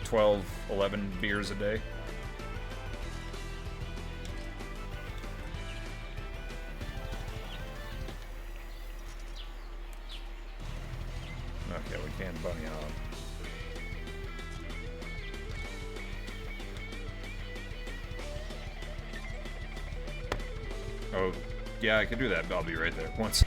12, 11 beers a day. Okay, we can't bunny hop. Oh, yeah, I can do that. I'll be right there. Once.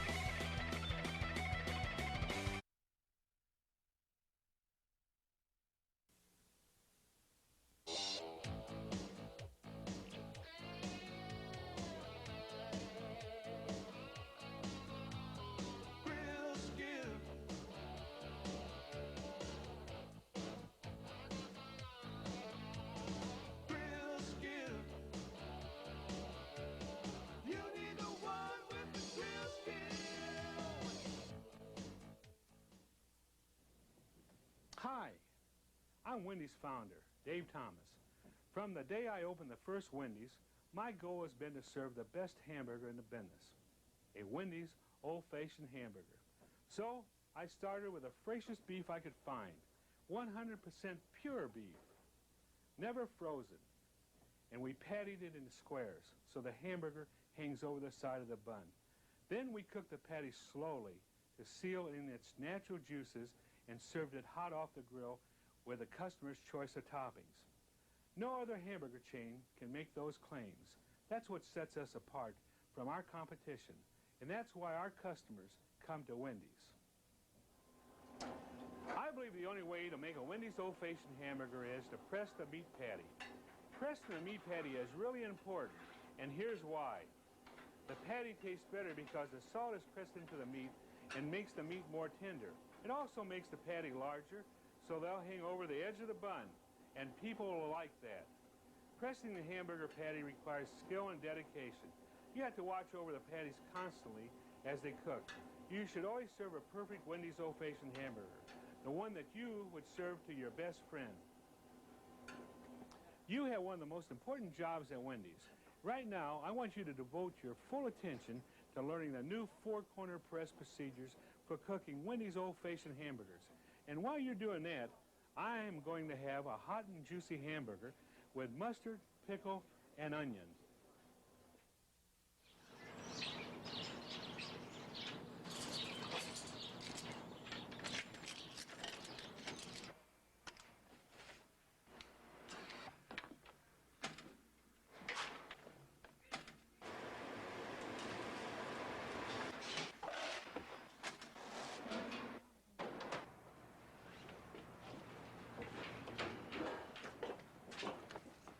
Hi, I'm Wendy's founder, Dave Thomas. From the day I opened the first Wendy's, my goal has been to serve the best hamburger in the business, a Wendy's old-fashioned hamburger. So I started with the freshest beef I could find, 100% pure beef, never frozen. And we pattied it into squares so the hamburger hangs over the side of the bun. Then we cooked the patty slowly to seal in its natural juices and served it hot off the grill with the customer's choice of toppings. No other hamburger chain can make those claims. That's what sets us apart from our competition, and that's why our customers come to Wendy's. I believe the only way to make a Wendy's old-fashioned hamburger is to press the meat patty. Pressing the meat patty is really important, and here's why. The patty tastes better because the salt is pressed into the meat and makes the meat more tender. It also makes the patty larger, so they'll hang over the edge of the bun, and people will like that. Pressing the hamburger patty requires skill and dedication. You have to watch over the patties constantly as they cook. You should always serve a perfect Wendy's old-fashioned hamburger, the one that you would serve to your best friend. You have one of the most important jobs at Wendy's. Right now, I want you to devote your full attention to learning the new four-corner press procedures for cooking Wendy's old-fashioned hamburgers. And while you're doing that, I am going to have a hot and juicy hamburger with mustard, pickle, and onion.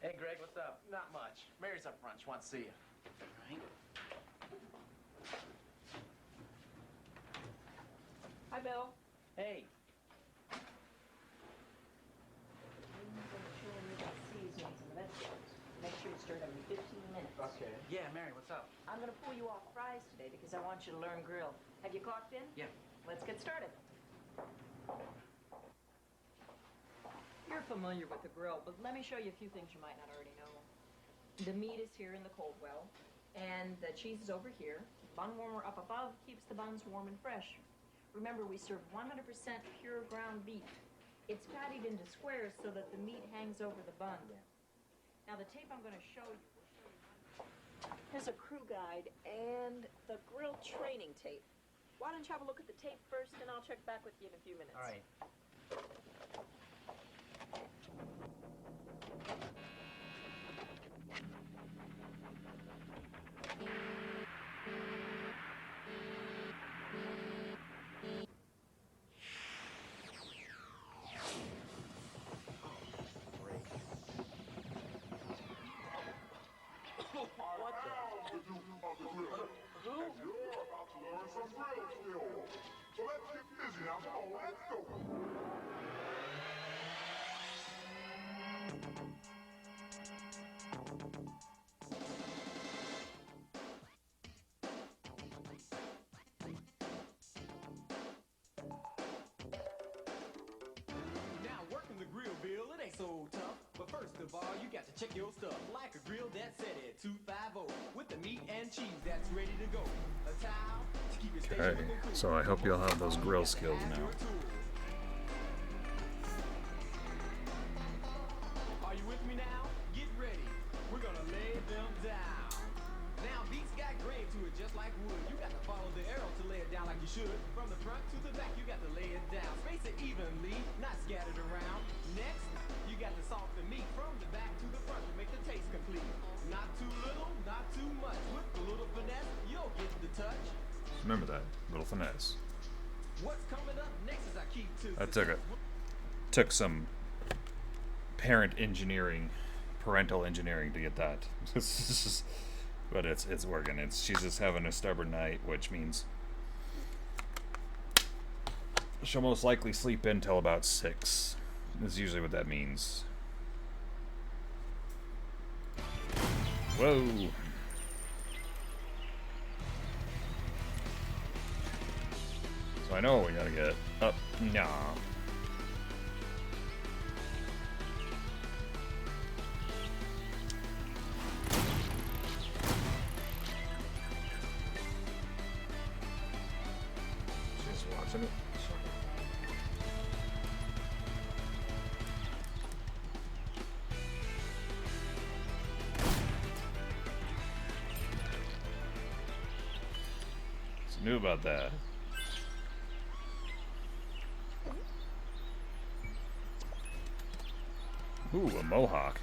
Hey, Greg, what's up? Not much. Mary's up front. She wants to see you. Right? Hi, Bill. Hey. Make sure you stir it every 15 minutes. Okay. Yeah, Mary, what's up? I'm gonna pull you off fries today because I want you to learn grill. Have you clocked in? Yeah. Let's get started. You're familiar with the grill, but let me show you a few things you might not already know. The meat is here in the cold well, and the cheese is over here. Bun warmer up above keeps the buns warm and fresh. Remember, we serve 100% pure ground beef. It's patted into squares so that the meat hangs over the bun. Now, the tape I'm going to show you will show you. Here's a crew guide and the grill training tape. Why don't you have a look at the tape first, and I'll check back with you in a few minutes. All right. Now, working the grill, Bill, it ain't so tough. But first of all, you got to check your stuff. Like a grill that's set at 250 with the meat and cheese that's ready to go. A towel to keep your station Okay, looking cool. so I hope you'll have those grill skills now. Are you with me now? Get ready. We're gonna lay them down. Now, beats got grain to it just like wood. You got to follow the arrow to lay it down like you should. From the front to the back, you got to lay it down. Space it evenly, not scattered around. Next, you got to salt the meat from the back to the front to make the taste complete. Not too little, not too much. With a little finesse, you'll get the touch. Remember that little finesse. What's coming up next is I keep to That took some parental engineering to get that. But it's working. She's just having a stubborn night, which means she'll most likely sleep in till about 6. That's usually what that means. Whoa. So I know we gotta get up. Nah. She's watching it. She knew about that. Ooh, a mohawk.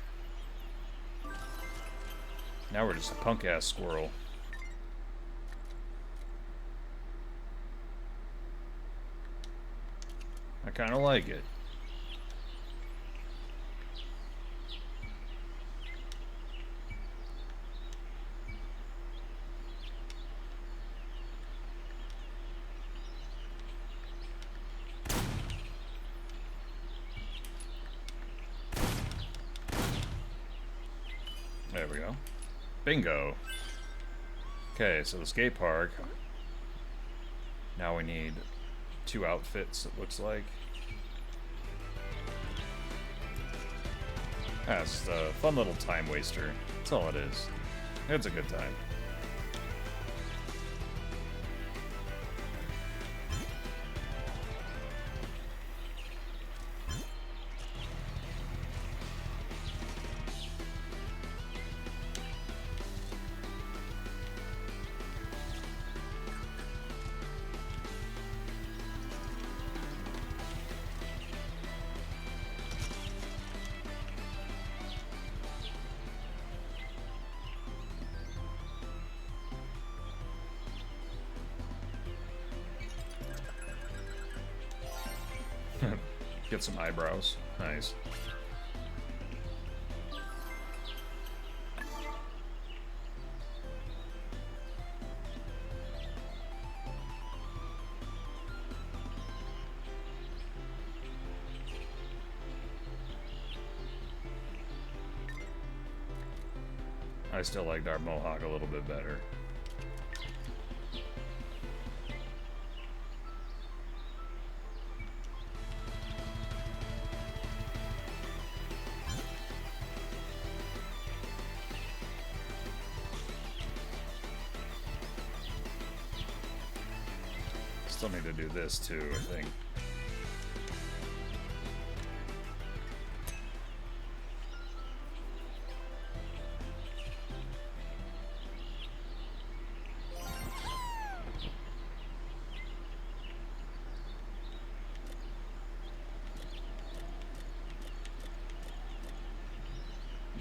Now we're just a punk-ass squirrel. I kind of like it. There we go. Bingo. Okay, so the skate park. Now we need 2 outfits, it looks like. That's a fun little time waster. That's all it is. It's a good time. Get some eyebrows. Nice. I still liked our mohawk a little bit better. still need to do this too, I think.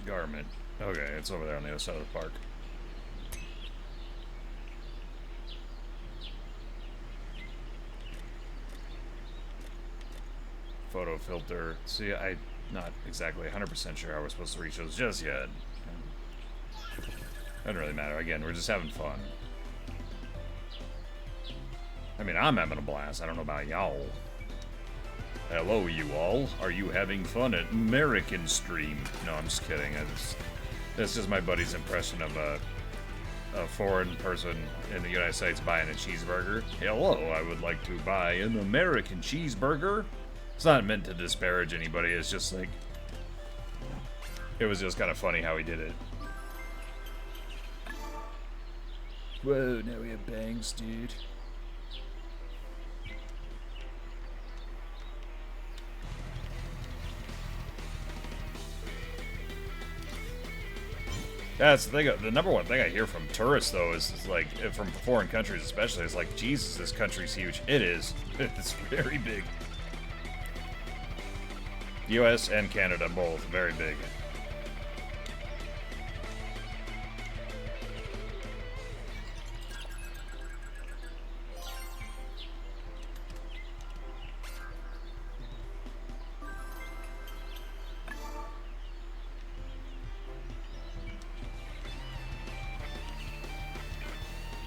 Garment. Okay, it's over there on the other side of the park. Photo filter. See, I'm not exactly 100% sure how we're supposed to reach those just yet. Doesn't really matter. Again, we're just having fun. I mean, I'm having a blast. I don't know about y'all. Hello, you all. Are you having fun at American Stream? No, I'm just kidding. That's just my buddy's impression of a foreign person in the United States buying a cheeseburger. Hello, I would like to buy an American cheeseburger. It's not meant to disparage anybody. It's just like, it was just kind of funny how he did it. Whoa, now we have bangs, dude. That's the thing. The number one thing I hear from tourists, though, is like, from foreign countries especially, is like, Jesus, this country's huge. It is. It's very big. U.S. and Canada both, very big.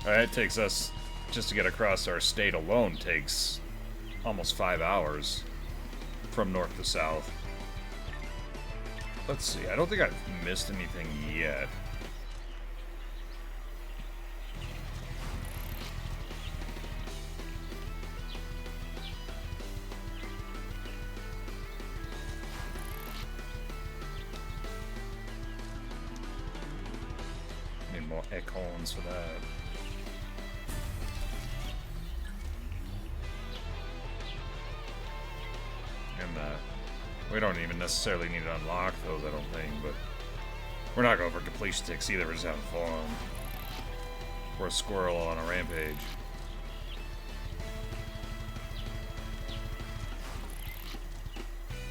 Alright, it takes us, just to get across our state alone, takes almost 5 hours from north to south. Let's see, I don't think I've missed anything yet. Need more acorns for that. We don't even necessarily need to unlock those, I don't think, but we're not going for completion ticks either, we're just having fun. We're a squirrel on a rampage.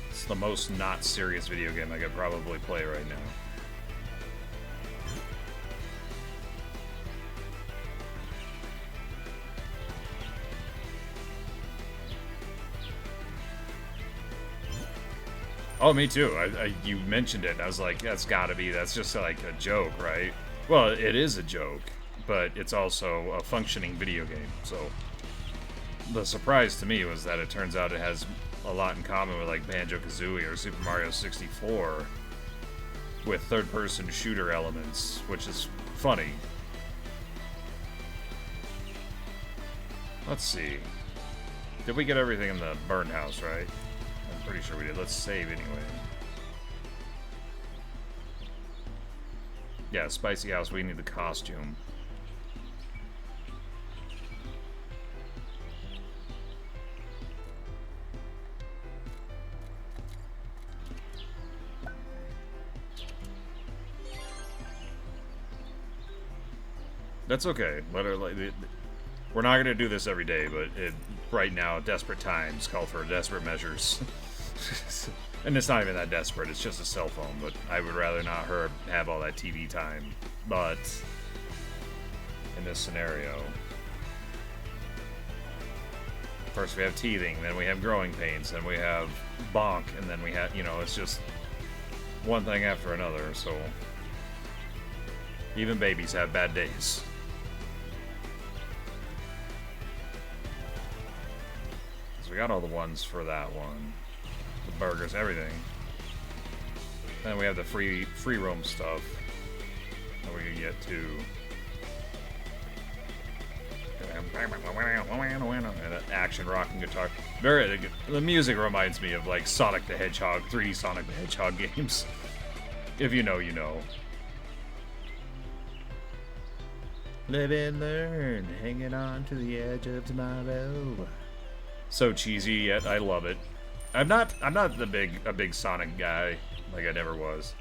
It's the most not serious video game I could probably play right now. Oh, me too. You mentioned it. I was like, that's just like a joke, right? Well, it is a joke, but it's also a functioning video game. So the surprise to me was that it turns out it has a lot in common with like Banjo-Kazooie or Super Mario 64 with third-person shooter elements, which is funny. Let's see. Did we get everything in the burn house, right? I'm pretty sure we did. Let's save anyway. Yeah, Spicy House, we need the costume. That's okay. Let her, like, we're not gonna do this every day, but right now, desperate times call for desperate measures. And it's not even that desperate, it's just a cell phone, but I would rather not her have all that TV time. But in this scenario, first we have teething, then we have growing pains, then we have bonk, and then we have, you know, it's just one thing after another, so even babies have bad days. So we got all the ones for that one. The burgers, everything. Then we have the free roam stuff that we can get to. And an action rocking guitar. The music reminds me of like Sonic the Hedgehog, 3D Sonic the Hedgehog games. If you know, you know. Live and learn, hanging on to the edge of tomorrow. So cheesy, yet I love it. I'm not a big Sonic guy, like I never was.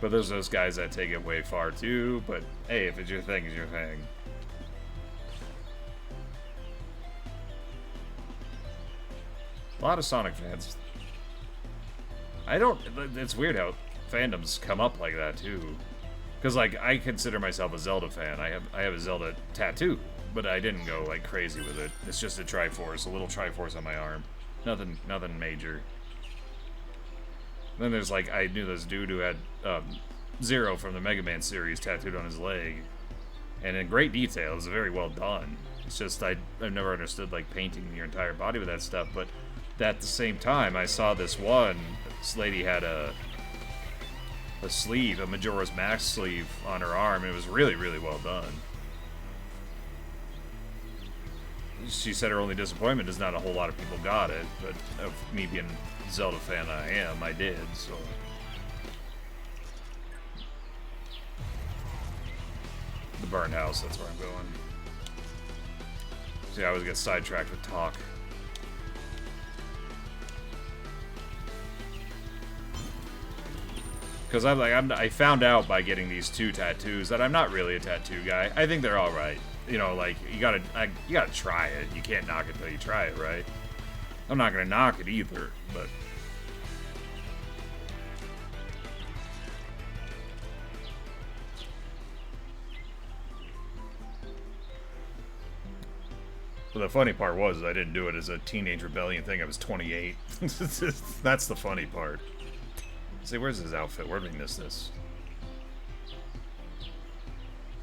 But there's those guys that take it way far too. But hey, if it's your thing, it's your thing. A lot of Sonic fans. It's weird how fandoms come up like that too. Because like I consider myself a Zelda fan. I have a Zelda tattoo, but I didn't go like crazy with it. It's just a Triforce, a little Triforce on my arm. Nothing major. Then there's like, I knew this dude who had Zero from the Mega Man series tattooed on his leg. And in great detail, it was very well done. It's just, I've never understood like painting your entire body with that stuff, but at the same time, I saw this lady had a sleeve, a Majora's Mask sleeve on her arm, and it was really, really well done. She said her only disappointment is not a whole lot of people got it, but of me being a Zelda fan I did, so. The burned house, that's where I'm going. See, I always get sidetracked with talk. Because I found out by getting these 2 tattoos that I'm not really a tattoo guy. I think they're all right. You know, like you gotta try it. You can't knock it till you try it, right? I'm not gonna knock it either, but the funny part was I didn't do it as a teenage rebellion thing. I was 28. That's the funny part. See, where's his outfit? Where did we miss this?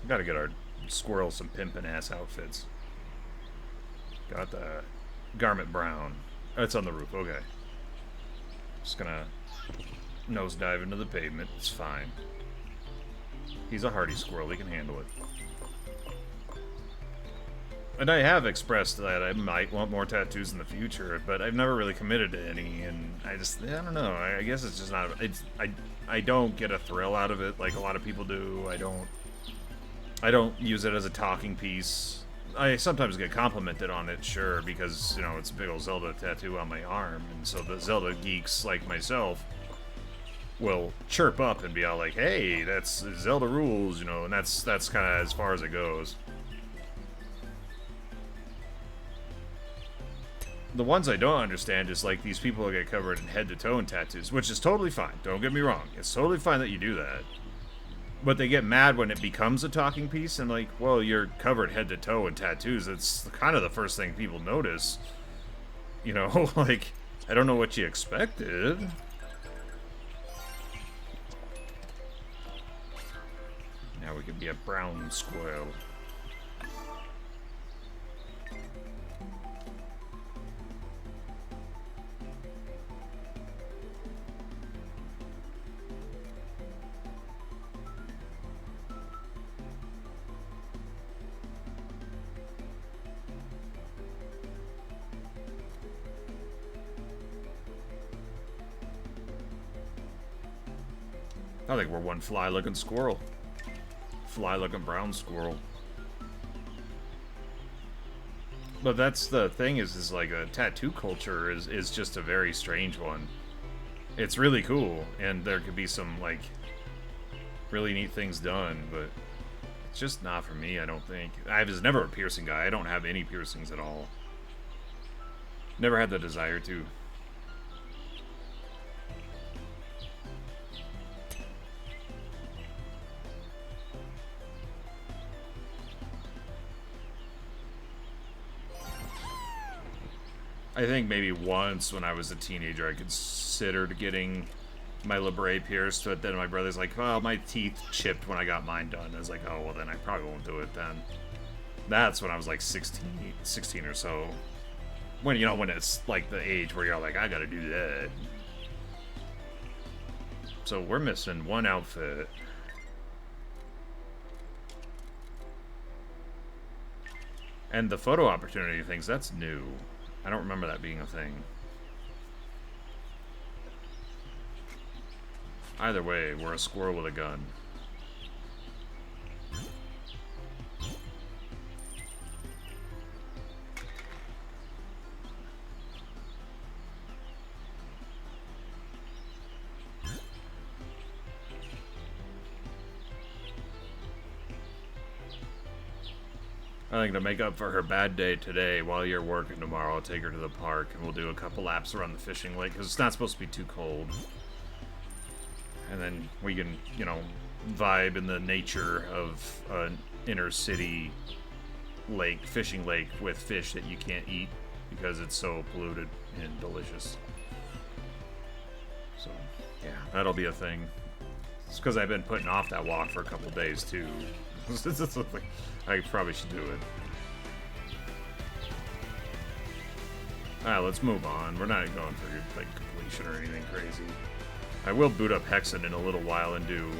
We gotta get our Squirrel some pimpin' ass outfits. Got the garment brown. Oh, it's on the roof. Okay. Just gonna nosedive into the pavement. It's fine. He's a hardy squirrel. He can handle it. And I have expressed that I might want more tattoos in the future, but I've never really committed to any, and I don't know. I guess it's just not. I don't get a thrill out of it like a lot of people do. I don't use it as a talking piece. I sometimes get complimented on it, sure, because, you know, it's a big old Zelda tattoo on my arm, and so the Zelda geeks like myself will chirp up and be all like, hey, that's Zelda rules, you know, and that's kind of as far as it goes. The ones I don't understand is, like, these people who get covered in head-to-toe in tattoos, which is totally fine, don't get me wrong. It's totally fine that you do that. But they get mad when it becomes a talking piece, and like, well, you're covered head to toe in tattoos. It's kind of the first thing people notice. You know, like, I don't know what you expected. Now we can be a brown squirrel. I think we're one fly-looking squirrel. Fly-looking brown squirrel. But that's the thing is like a tattoo culture is just a very strange one. It's really cool, and there could be some, like, really neat things done, but it's just not for me, I don't think. I was never a piercing guy. I don't have any piercings at all. Never had the desire to. I think maybe once when I was a teenager I considered getting my labret pierced, but then my brother's like, well, my teeth chipped when I got mine done. I was like, oh, well, then I probably won't do it then. That's when I was like 16 or so. When, you know, when it's like the age where you're like, I gotta do that. So we're missing one outfit. And the photo opportunity things, that's new. I don't remember that being a thing. Either way, we're a squirrel with a gun. I think to make up for her bad day today, while you're working tomorrow, I'll take her to the park and we'll do a couple laps around the fishing lake because it's not supposed to be too cold. And then we can, you know, vibe in the nature of an inner city lake, fishing lake with fish that you can't eat because it's so polluted and delicious. So, yeah, that'll be a thing. It's because I've been putting off that walk for a couple days, too. I probably should do it. Alright, let's move on. We're not going for, like, completion or anything crazy. I will boot up Hexen in a little while and do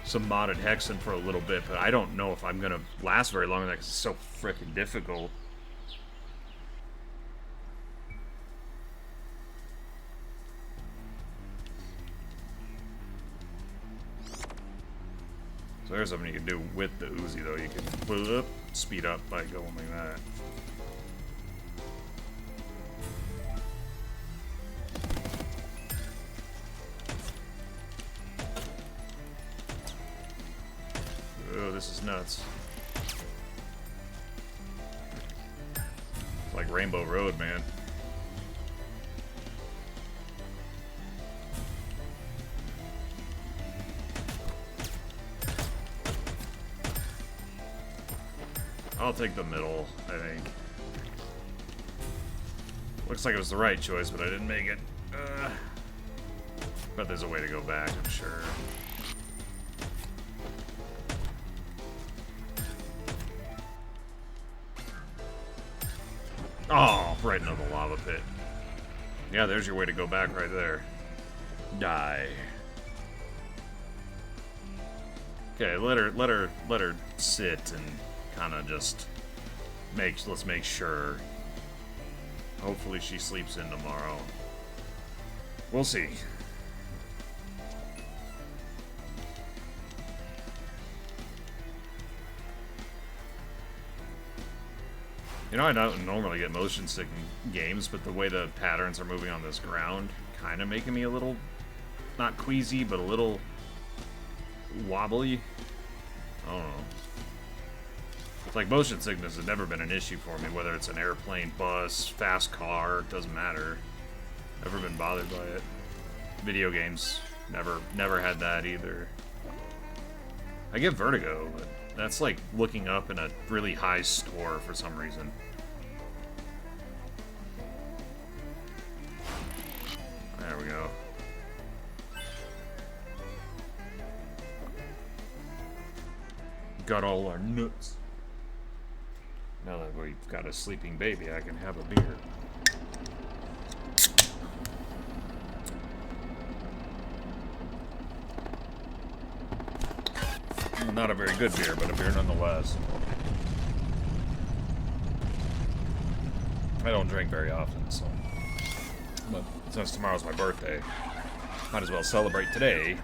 some modded Hexen for a little bit, but I don't know if I'm going to last very long because it's so freaking difficult. So there's something you can do with the Uzi, though. You can speed up by going like that. Oh, this is nuts. It's like Rainbow Road, man. I'll take the middle, I think. Looks like it was the right choice, but I didn't make it. But there's a way to go back, I'm sure. Oh, right into the lava pit. Yeah, there's your way to go back right there. Die. Okay, let her sit and kind of just let's make sure. Hopefully she sleeps in tomorrow. We'll see. You know, I don't normally get motion sick in games, but the way the patterns are moving on this ground kind of making me a little, not queasy, but a little wobbly. I don't know. It's like motion sickness has never been an issue for me, whether it's an airplane, bus, fast car, it doesn't matter. Never been bothered by it. Video games, never had that either. I get vertigo, but that's like looking up in a really high store for some reason. There we go. Got all our nuts. Now that we've got a sleeping baby, I can have a beer. Not a very good beer, but a beer nonetheless. I don't drink very often, so. But since tomorrow's my birthday, might as well celebrate today.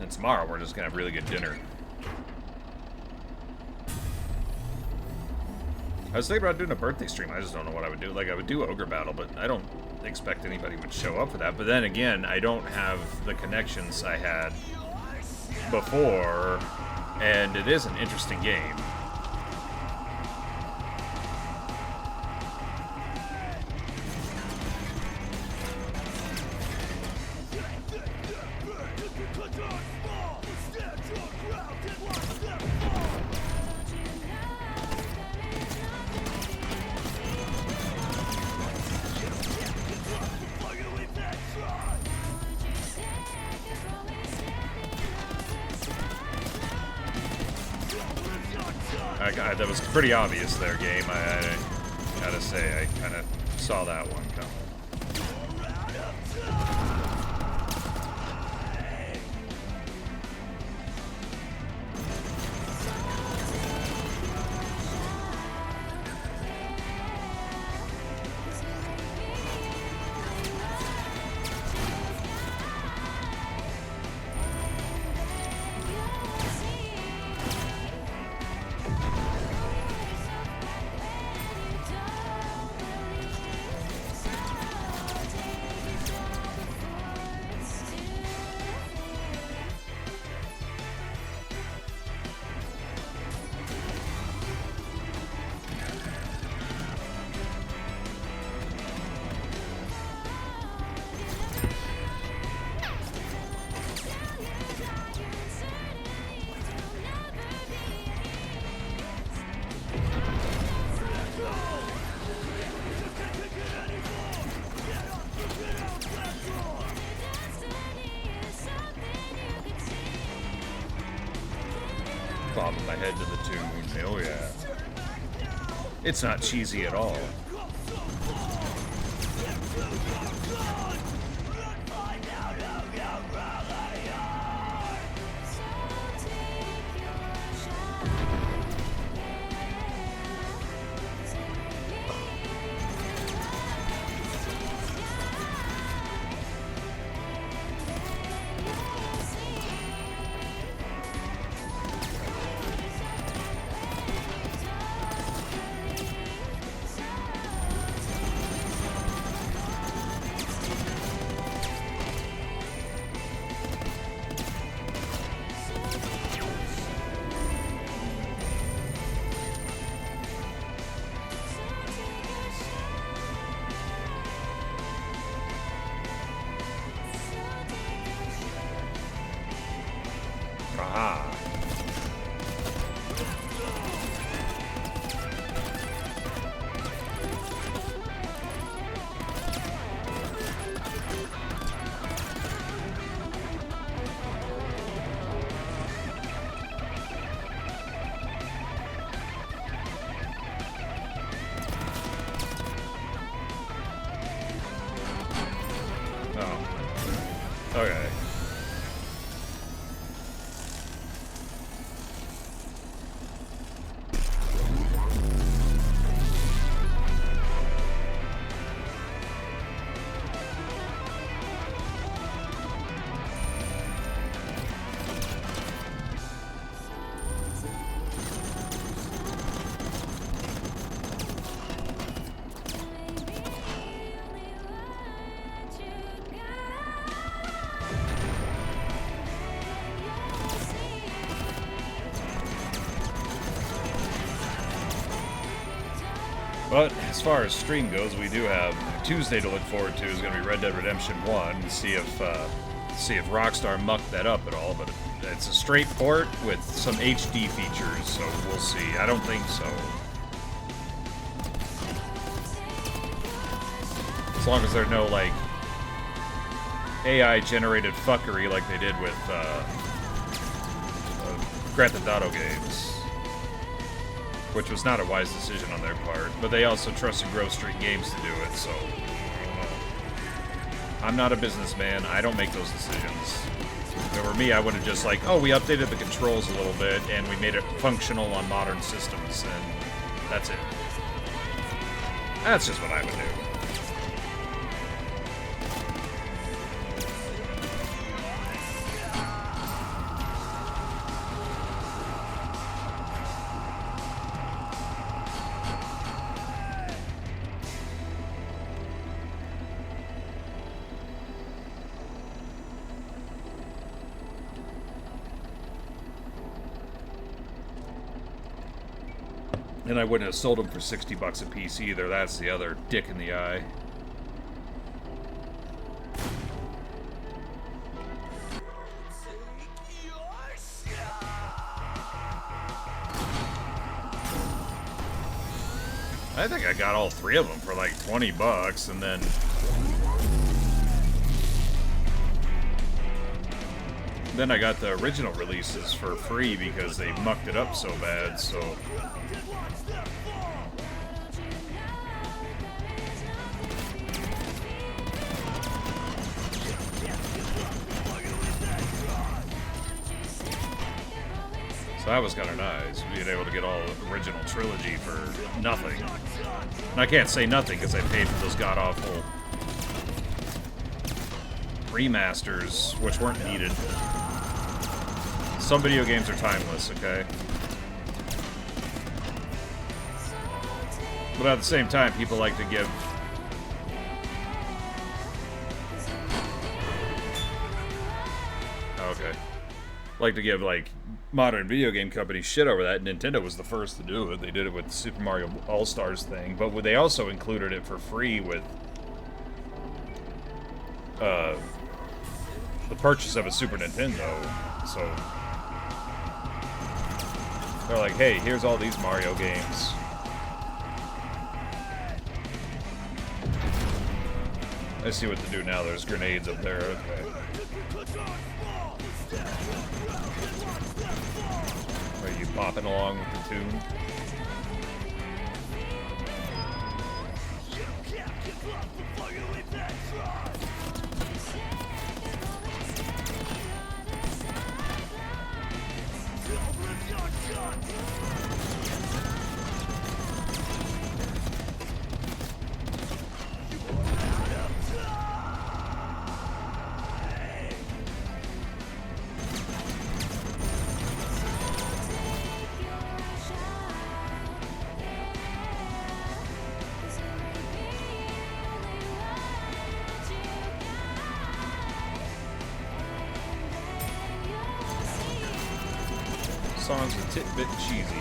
And tomorrow we're just gonna have really good dinner. I was thinking about doing a birthday stream. I just don't know what I would do. Like, I would do Ogre Battle, but I don't expect anybody would show up for that. But then again, I don't have the connections I had before, and it is an interesting game. That was pretty obvious there, game. I gotta say, I kind of saw that one coming. bobbing my head to the tune. Oh yeah. It's not cheesy at all. Aha. Oh. Okay. But as far as stream goes, we do have Tuesday to look forward to. Is going to be Red Dead Redemption 1 to see if Rockstar mucked that up at all. But it's a straight port with some HD features, so we'll see. I don't think so. As long as there's no like AI generated fuckery like they did with Grand Theft Auto games. Which was not a wise decision on their part, but they also trusted Grove Street Games to do it, so I don't know. I'm not a businessman, I don't make those decisions. If it were me, I would have just like, oh, we updated the controls a little bit, and we made it functional on modern systems, and that's it. That's just what I would do. And I wouldn't have sold them for $60 a piece either. That's the other dick in the eye. I think I got all three of them for like $20, and then I got the original releases for free because they mucked it up so bad, so... So that was kind of nice, being able to get all the original trilogy for nothing. And I can't say nothing because I paid for those god-awful remasters, which weren't needed. Some video games are timeless, okay? But at the same time, people like to give... Okay. Like to give, like, modern video game companies shit over that. Nintendo was the first to do it. They did it with the Super Mario All-Stars thing, but they also included it for free with the purchase of a Super Nintendo. So they're like, hey, here's all these Mario games. I see what to do now. There's grenades up there. Okay. Where you bopping along with the tune. Song's a bit cheesy,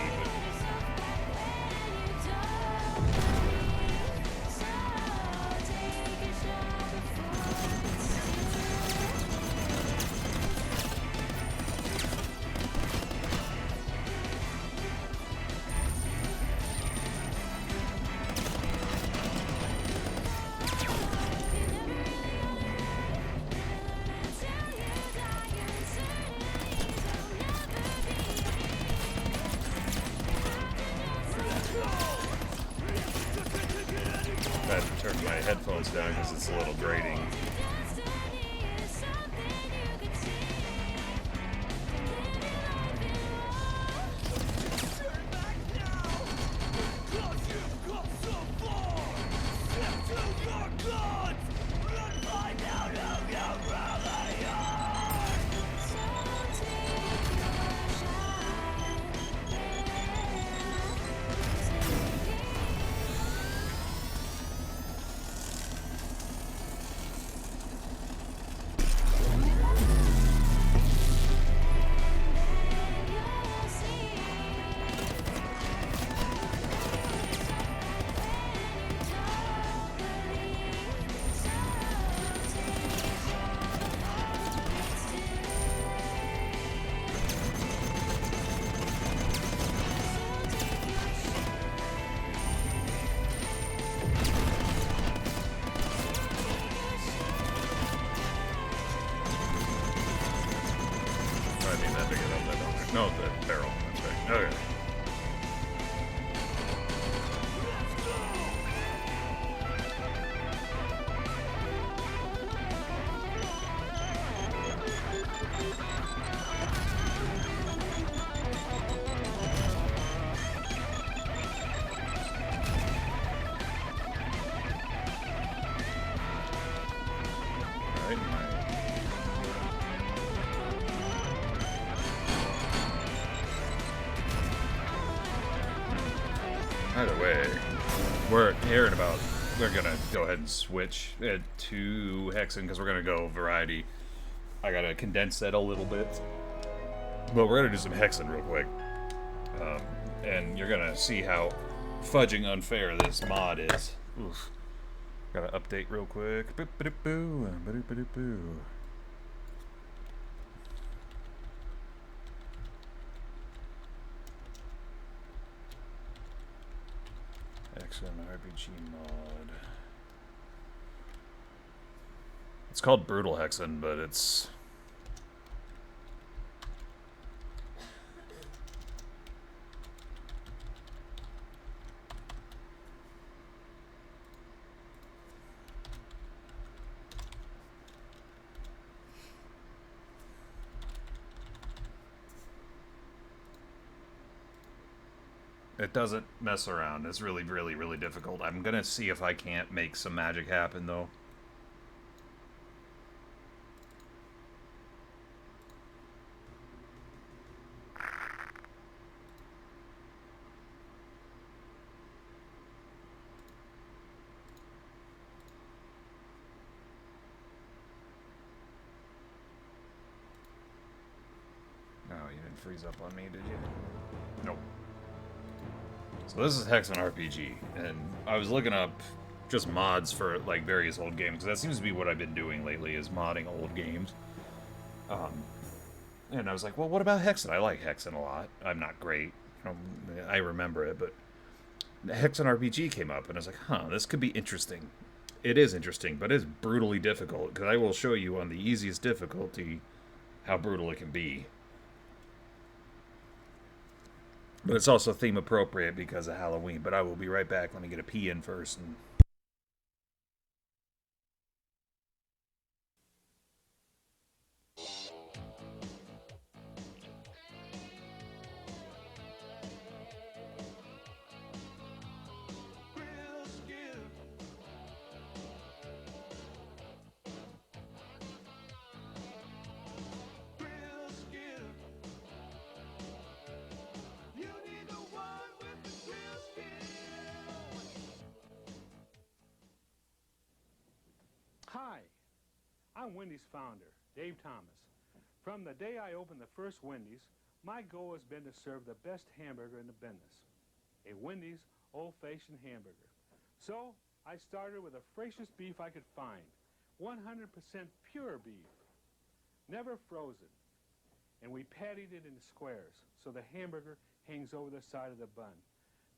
but I had to turn my headphones down because it's a little grating. No, the barrel. That's right. Okay. Either way, we're gonna go ahead and switch it to Hexen because we're gonna go variety. I gotta condense that a little bit, but we're gonna do some Hexen real quick, and you're gonna see how fudging unfair this mod is. Oof. Gotta update real quick. Boop-a-doop-boo, ba-doop-a-doop-boo. Hexen RPG mod. It's called Brutal Hexen, but it's... It doesn't mess around. It's really, really, really difficult. I'm gonna see if I can't make some magic happen, though. No, you didn't freeze up on me, did you? Nope. So this is Hexen RPG, and I was looking up just mods for like various old games, because that seems to be what I've been doing lately, is modding old games. And I was like, well, what about Hexen? I like Hexen a lot. I'm not great. I remember it, but Hexen RPG came up, and I was like, huh, this could be interesting. It is interesting, but it's brutally difficult, because I will show you on the easiest difficulty how brutal it can be. But it's also theme appropriate because of Halloween. But I will be right back. Let me get a pee in first. And Hi, I'm Wendy's founder, Dave Thomas. From the day I opened the first Wendy's, my goal has been to serve the best hamburger in the business, a Wendy's old-fashioned hamburger. So I started with the freshest beef I could find, 100% pure beef, never frozen. And we pattied it into squares so the hamburger hangs over the side of the bun.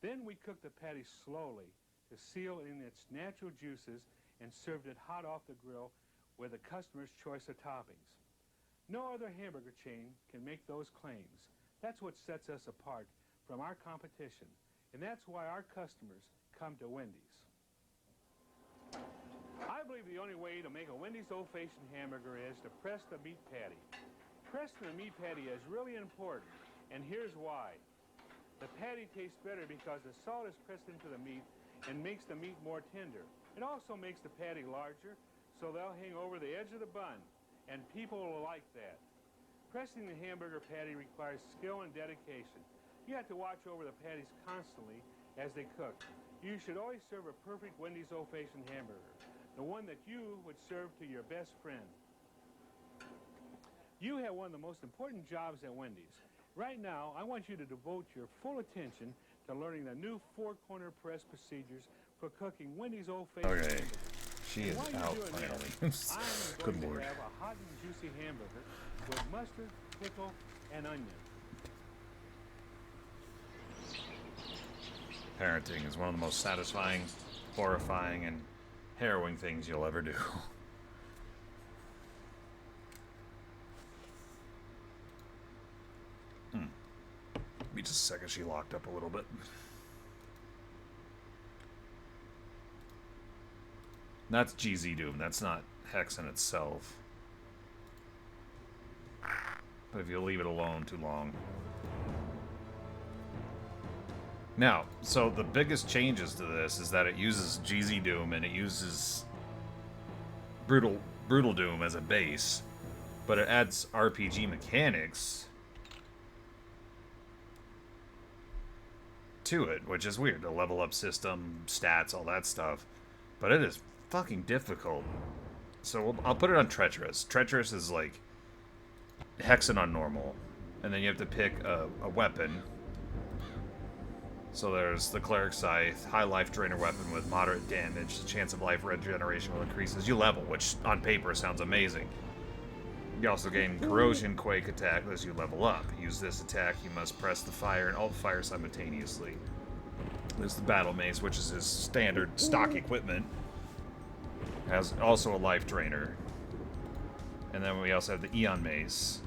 Then we cooked the patty slowly to seal in its natural juices and served it hot off the grill with a customer's choice of toppings. No other hamburger chain can make those claims. That's what sets us apart from our competition, and that's why our customers come to Wendy's. I believe the only way to make a Wendy's old-fashioned hamburger is to press the meat patty. Pressing the meat patty is really important, and here's why. The patty tastes better because the salt is pressed into the meat and makes the meat more tender. It also makes the patty larger, so they'll hang over the edge of the bun, and people will like that. Pressing the hamburger patty requires skill and dedication. You have to watch over the patties constantly as they cook. You should always serve a perfect Wendy's old-fashioned hamburger, the one that you would serve to your best friend. You have one of the most important jobs at Wendy's. Right now, I want you to devote your full attention to learning the new four-corner press procedures for cooking Wendy's old-fashioned okay, hamburger. she is out finally. Good lord. Have a hot and juicy hamburger with mustard, pickle, and onion. Parenting is one of the most satisfying, horrifying, and harrowing things you'll ever do. Give me just a second, she locked up a little bit. That's GZ Doom, that's not Hexen itself. But if you leave it alone too long. Now, so the biggest changes to this is that it uses GZ Doom and it uses Brutal Doom as a base, but it adds RPG mechanics to it, which is weird. The level up system, stats, all that stuff. But it is fucking difficult. So I'll put it on Treacherous. Treacherous is like Hexen on normal. And then you have to pick a weapon. So there's the Cleric Scythe, high life drainer weapon with moderate damage. The chance of life regeneration will increase as you level, which on paper sounds amazing. You also gain Corrosion Quake attack as you level up. Use this attack, you must press the fire and alt fire simultaneously. There's the Battle Mace, which is his standard stock equipment. Has also a life drainer. And then we also have the Eon Mace.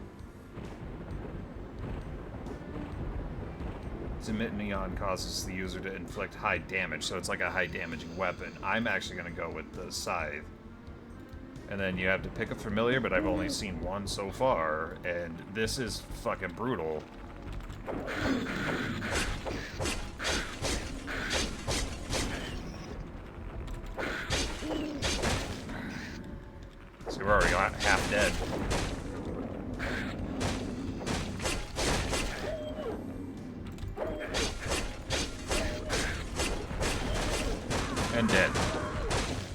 Its emitting Eon causes the user to inflict high damage, so it's like a high damaging weapon. I'm actually going to go with the Scythe. And then you have to pick a familiar, but I've only seen one so far, and this is fucking brutal. So we're already half dead. And dead.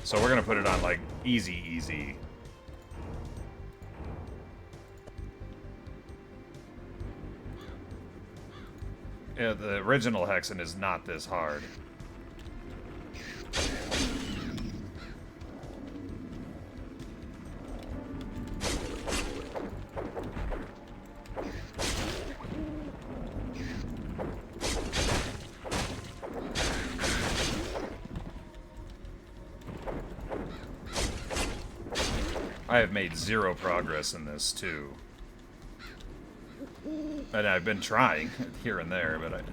So we're gonna put it on like easy. Yeah, the original Hexen is not this hard. I have made zero progress in this, too. And I've been trying here and there, but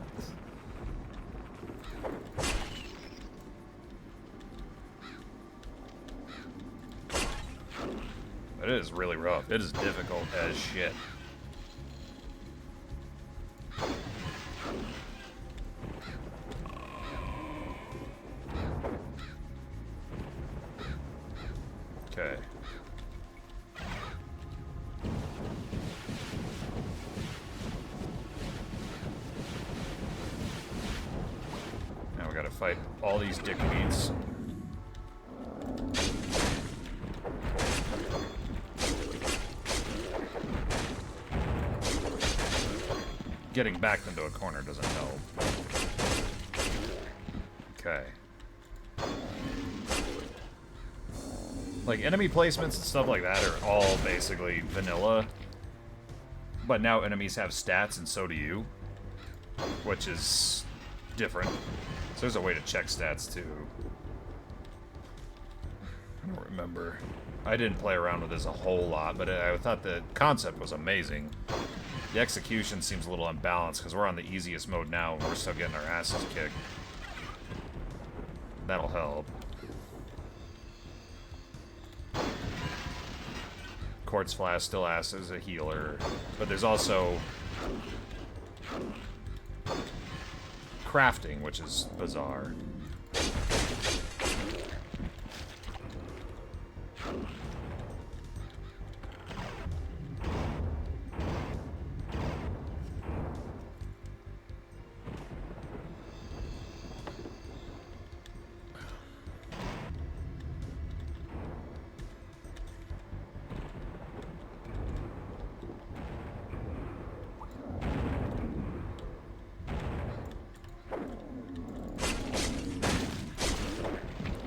it is really rough. It is difficult as shit. Okay. Now we gotta fight all these dickweeds. Getting backed into a corner doesn't help. Okay. Like, enemy placements and stuff like that are all basically vanilla. But now enemies have stats, and so do you. Which is different. So there's a way to check stats, too. I don't remember. I didn't play around with this a whole lot, but I thought the concept was amazing. The execution seems a little unbalanced, because we're on the easiest mode now, and we're still getting our asses kicked. That'll help. Quartz Flask still acts as a healer, but there's also crafting, which is bizarre.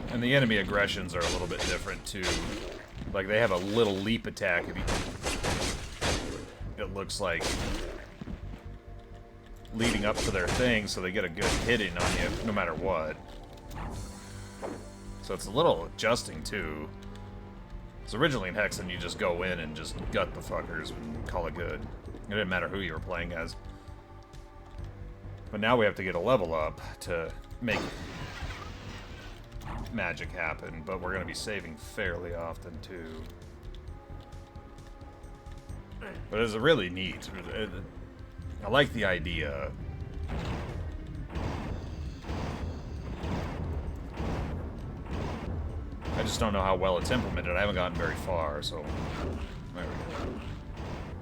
And the enemy aggressions are a little bit different, too. Like, they have a little leap attack. It looks like leading up to their thing, so they get a good hitting on you, no matter what. So it's a little adjusting, too. Because originally in Hexen, you just go in and just gut the fuckers and call it good. It didn't matter who you were playing as. But now we have to get a level up to make magic happen, but we're going to be saving fairly often, too. But it's really neat. I like the idea. I just don't know how well it's implemented. I haven't gotten very far, so... There we go.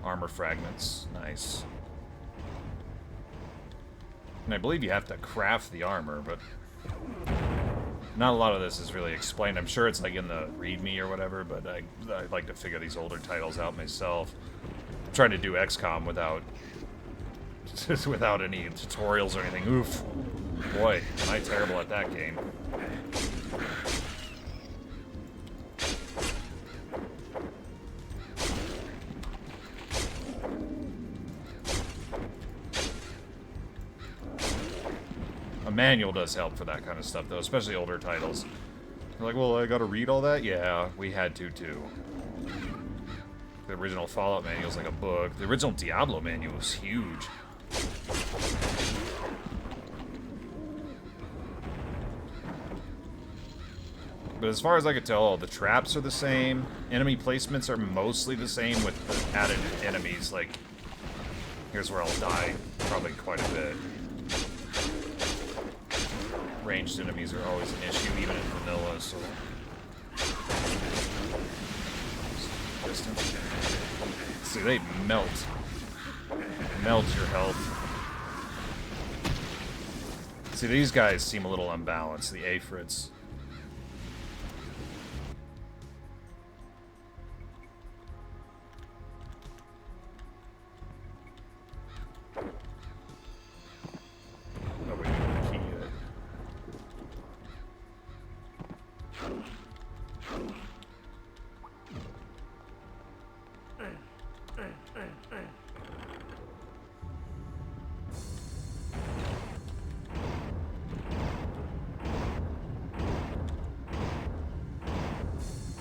Armor fragments. Nice. And I believe you have to craft the armor, but... Not a lot of this is really explained. I'm sure it's like in the README or whatever, but I'd like to figure these older titles out myself. I'm trying to do XCOM without any tutorials or anything. Oof. Boy, am I terrible at that game. A manual does help for that kind of stuff, though, especially older titles. You're like, well, I gotta read all that? Yeah, we had to, too. The original Fallout manual's like a book. The original Diablo manual was huge. But as far as I could tell, all the traps are the same. Enemy placements are mostly the same with the added enemies. Like, here's where I'll die probably quite a bit. Ranged enemies are always an issue, even in vanilla, so... Distance. See, they melt. Melt your health. See, these guys seem a little unbalanced, the Aphrits. Oh, we need the key yet.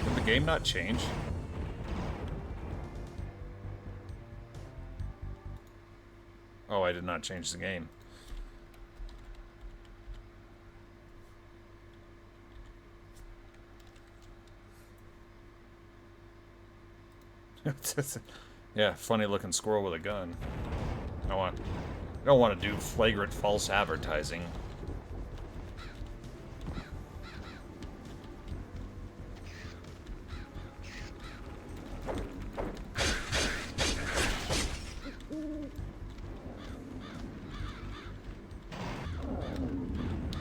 Did the game not change? Oh, I did not change the game. Yeah, funny looking squirrel with a gun. I don't want to do flagrant false advertising.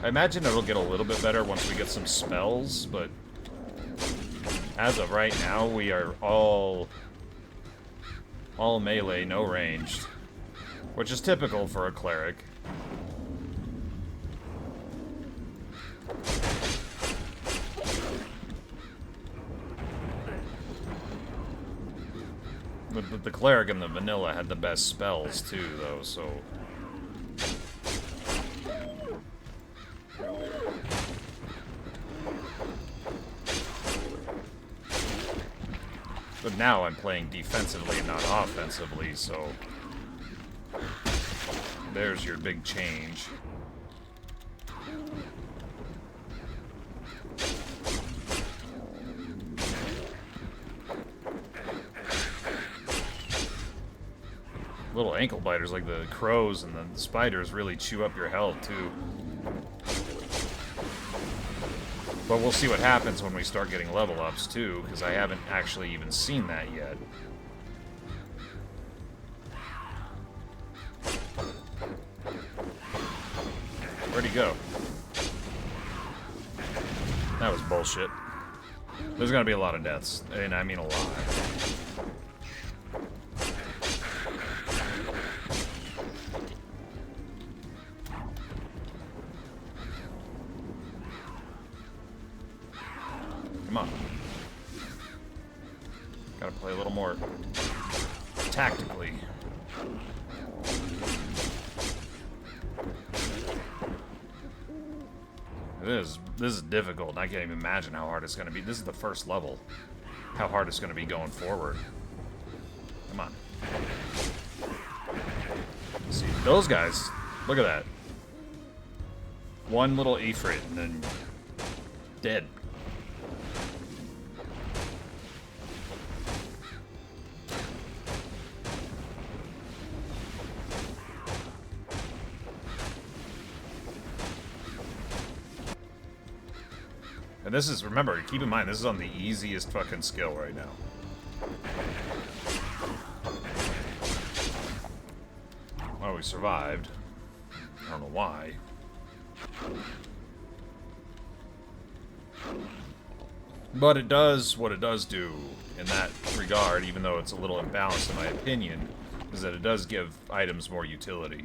I imagine it'll get a little bit better once we get some spells, but as of right now, we are all melee, no ranged, which is typical for a cleric. But the cleric in the vanilla had the best spells too, though, so... But now I'm playing defensively, not offensively, so... There's your big change. Little ankle biters like the crows and the spiders really chew up your health, too. But we'll see what happens when we start getting level ups, too, because I haven't actually even seen that yet. Where'd he go? That was bullshit. There's gonna be a lot of deaths, and I mean a lot. Come on. Gotta play a little more tactically. This is difficult, and I can't even imagine how hard it's gonna be. This is the first level. How hard it's gonna be going forward. Come on. See, those guys, look at that. One little Ifrit and then dead. And this is, remember, keep in mind, this is on the easiest fucking skill right now. Well, we survived. I don't know why. But it does what it does do in that regard, even though it's a little imbalanced in my opinion, is that it does give items more utility.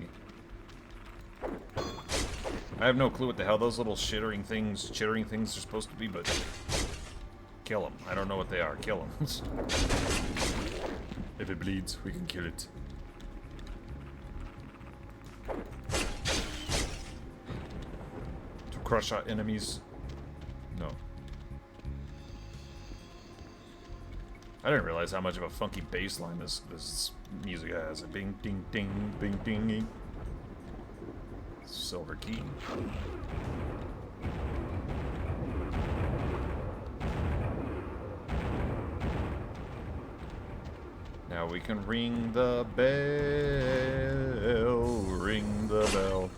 I have no clue what the hell those little chittering things are supposed to be, but kill them. I don't know what they are. Kill them. If it bleeds, we can kill it. To crush our enemies? No. I didn't realize how much of a funky bass line this music has. A bing, ding, ding, bing, ding, ding. Silver key. Now we can ring the bell, ring the bell.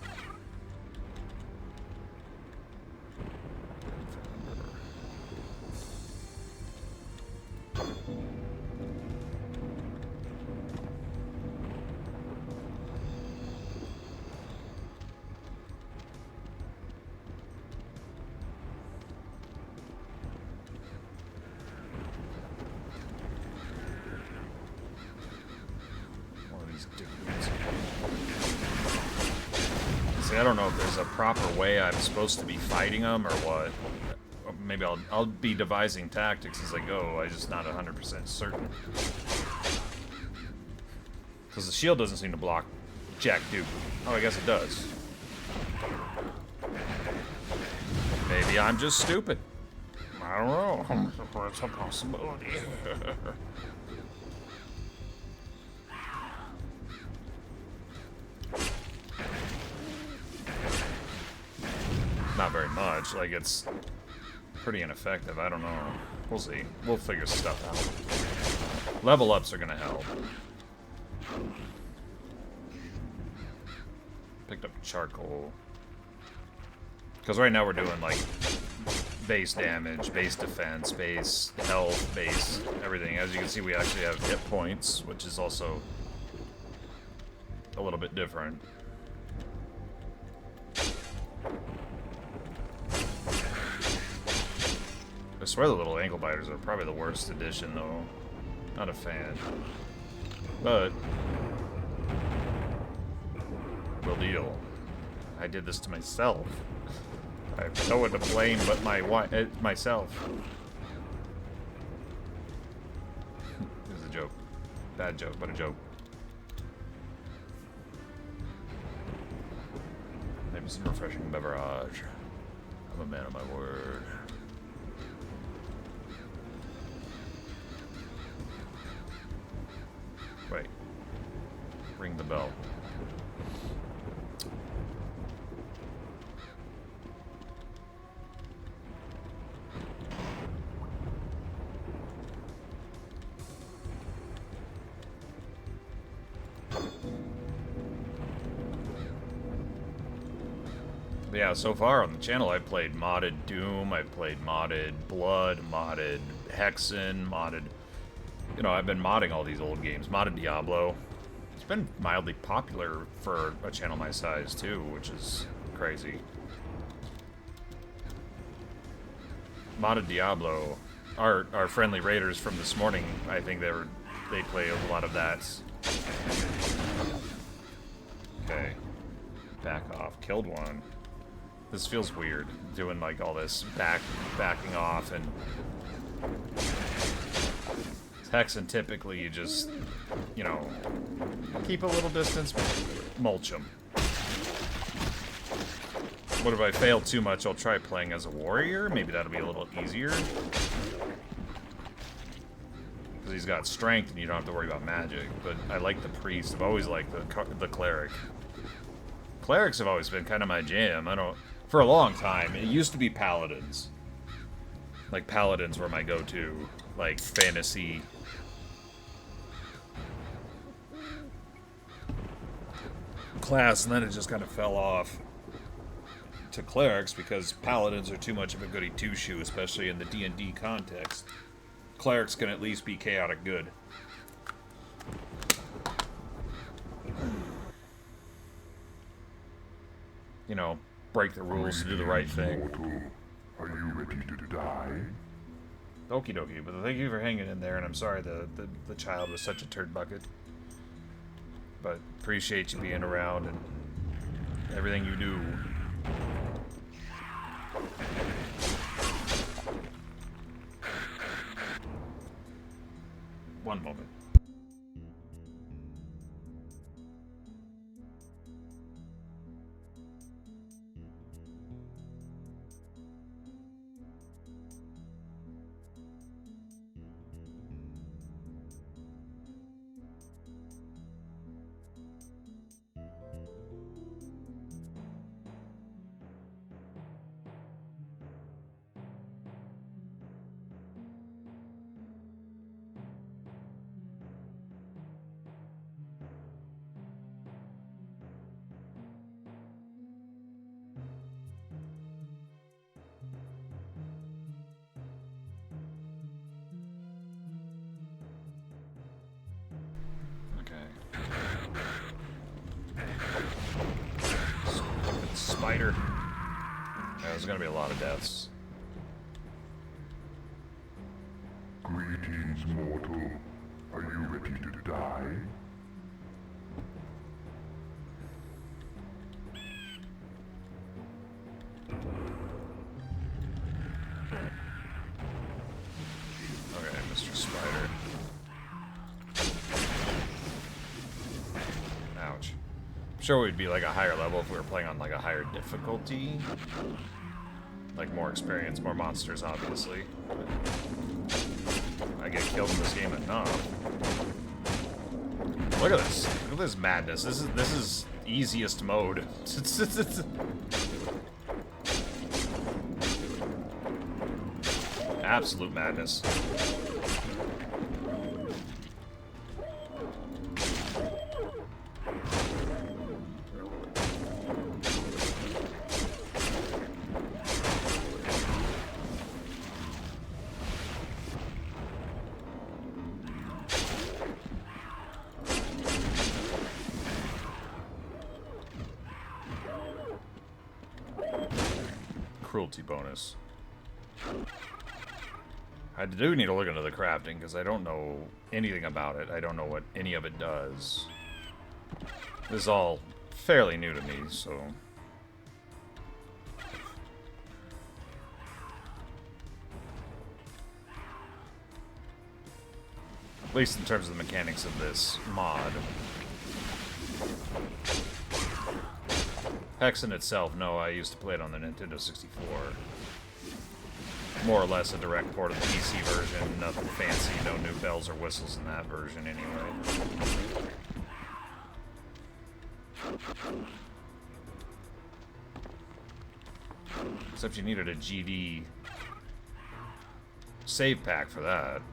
See, I don't know if there's a proper way I'm supposed to be fighting them or what. Maybe I'll be devising tactics as I go. I'm just not 100% certain. Because the shield doesn't seem to block Jack Duke. Oh, I guess it does. Maybe I'm just stupid. I don't know. It's a possibility. much. Like, it's pretty ineffective. I don't know. We'll see. We'll figure stuff out. Level ups are gonna help. Picked up charcoal. Because right now we're doing, like, base damage, base defense, base health, base everything. As you can see, we actually have hit points, which is also a little bit different. I swear the little ankle biters are probably the worst addition, though. Not a fan. But will deal. I did this to myself. I have no one to blame but myself. This is a joke. Bad joke, but a joke. Maybe some refreshing beverage. I'm a man of my word. Wait. Ring the bell. But yeah, so far on the channel I've played modded Doom, I've played modded Blood, modded Hexen, modded... You know, I've been modding all these old games. Modded Diablo. It's been mildly popular for a channel my size, too, which is crazy. Modded Diablo. Our friendly raiders from this morning, I think they play a lot of that. Okay. Back off. Killed one. This feels weird, doing like all this backing off and... Hexen, typically you just, you know, keep a little distance, mulch them. What if I fail too much? I'll try playing as a warrior. Maybe that'll be a little easier. Because he's got strength and you don't have to worry about magic. But I like the priest. I've always liked the cleric. Clerics have always been kind of my jam. For a long time, it used to be paladins. Like, paladins were my go-to, like, fantasy... class, and then it just kind of fell off to clerics because paladins are too much of a goody two-shoe, especially in the D&D context. Clerics can at least be chaotic good. You know, break the rules to do the right thing. Are you ready to die? Okie dokie, but thank you for hanging in there, and I'm sorry the child was such a turd bucket. But appreciate you being around and everything you do. One moment. Spider. Yeah, there's gonna be a lot of deaths. Greetings, mortal. Are you ready to die? Okay, Mr. Spider. Ouch. I'm sure we'd be like a higher level if we were playing on like a higher difficulty. Like more experience, more monsters, obviously. I get killed in this game enough. Look at this. Look at this madness. This is easiest mode. absolute madness. Cruelty bonus. I do need to look into the crafting, because I don't know anything about it. I don't know what any of it does. This is all fairly new to me, so... At least in terms of the mechanics of this mod. Hexen itself, no, I used to play it on the Nintendo 64. More or less a direct port of the PC version, nothing fancy, no new bells or whistles in that version anyway. Except you needed a GD save pack for that.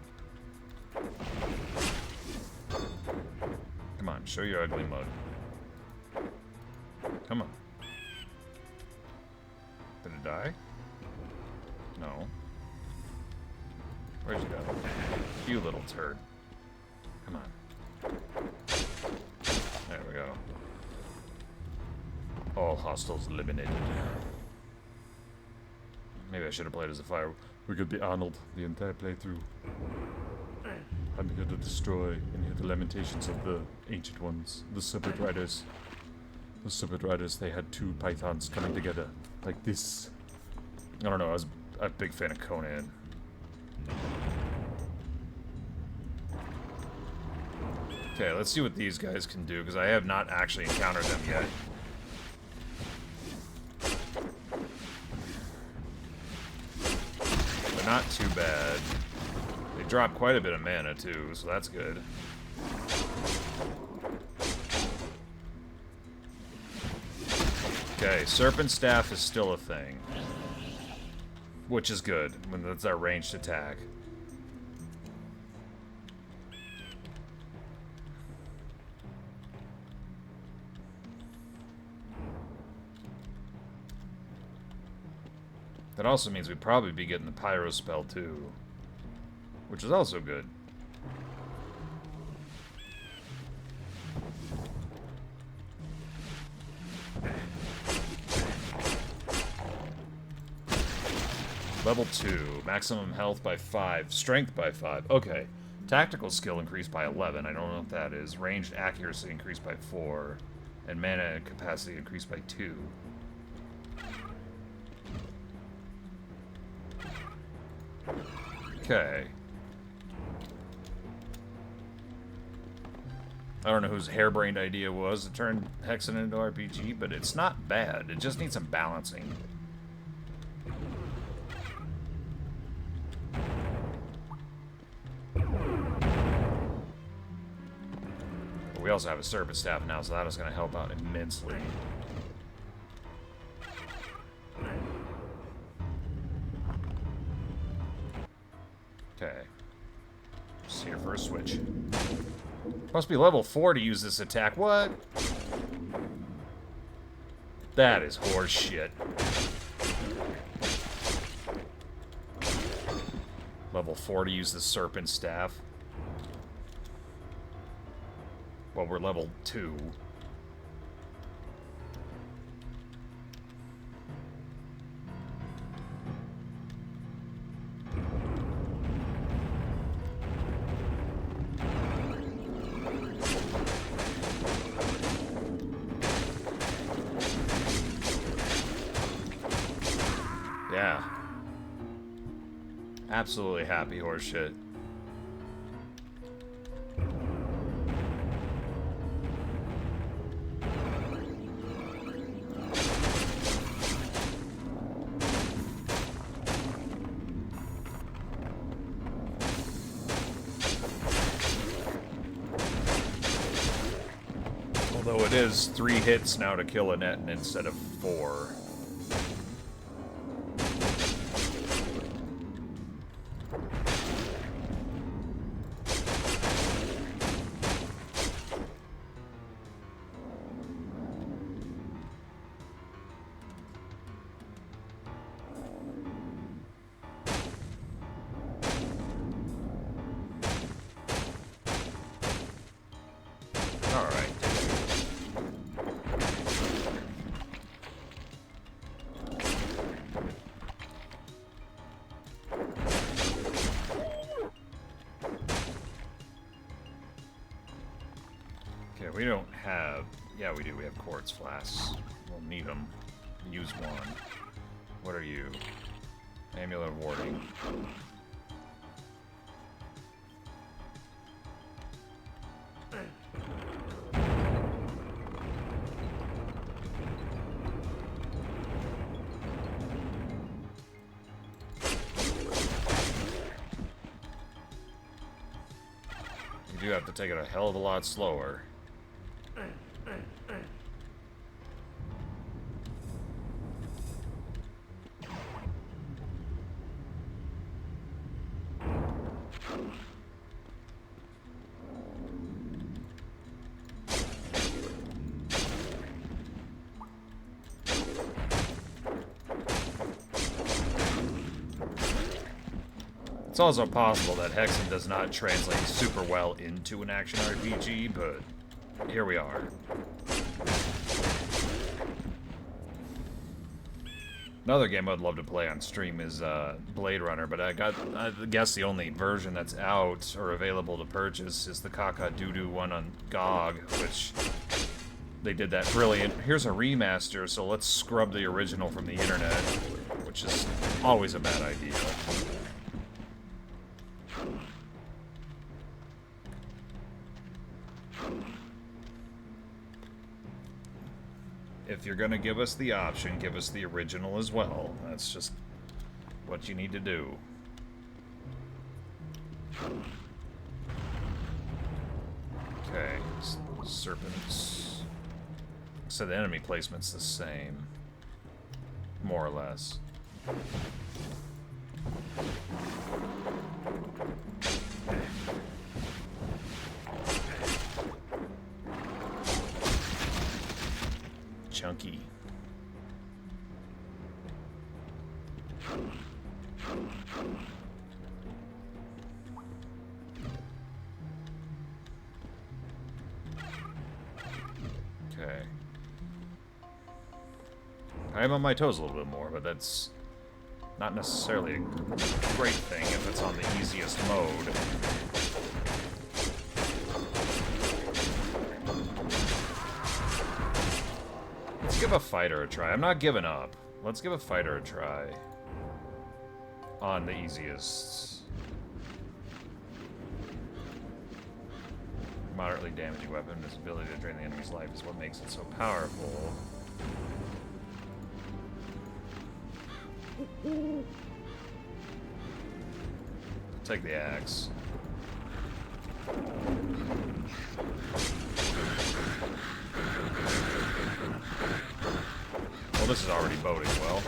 Come on, show your ugly mug. Come on. Did it die? No. Where'd you go? You little turd. Come on. There we go. All hostiles eliminated. Maybe I should have played as a fire. We could be Arnold the entire playthrough. I'm here to destroy and hear the lamentations of the ancient ones, the Serpent Riders. The Serpent Riders, they had two pythons coming together, like this. I don't know, I was a big fan of Conan. Okay, let's see what these guys can do, because I have not actually encountered them yet. But not too bad. They drop quite a bit of mana, too, so that's good. Okay, Serpent Staff is still a thing. Which is good, when that's our ranged attack. That also means we'd probably be getting the Pyro spell too. Which is also good. Level 2, maximum health by 5, strength by 5. Okay. Tactical skill increased by 11. I don't know what that is. Ranged accuracy increased by 4. And mana capacity increased by 2. Okay. I don't know whose harebrained idea was to turn Hexen into RPG, but it's not bad. It just needs some balancing. But we also have a Serpent Staff now, so that is going to help out immensely. Okay. Just here for a switch. Must be level 4 to use this attack. What? That is horse shit. Level 4 to use the Serpent Staff. Well, we're level 2. Yeah. Absolutely happy horseshit. Although it is 3 hits now to kill a Netin instead of 4. We don't have... Yeah, we do. We have quartz flasks. We'll need them. Use one. What are you? Amulet of warding. You do have to take it a hell of a lot slower. It's also possible that Hexen does not translate super well into an action RPG, but here we are. Another game I'd love to play on stream is Blade Runner, but I guess the only version that's out or available to purchase is the Caca-Doodoo one on GOG, which they did that brilliant. Here's a remaster, so let's scrub the original from the internet, which is always a bad idea. If you're gonna give us the option, give us the original as well. That's just what you need to do. Okay, serpents. So the enemy placement's the same, more or less. Chunky. Okay. I am on my toes a little bit more, but that's not necessarily a great thing if it's on the easiest mode. Let's give a fighter a try. I'm not giving up. Let's give a fighter a try. On the easiest. Moderately damaging weapon. Its ability to drain the enemy's life is what makes it so powerful. Take the axe. Well, this is already boding well.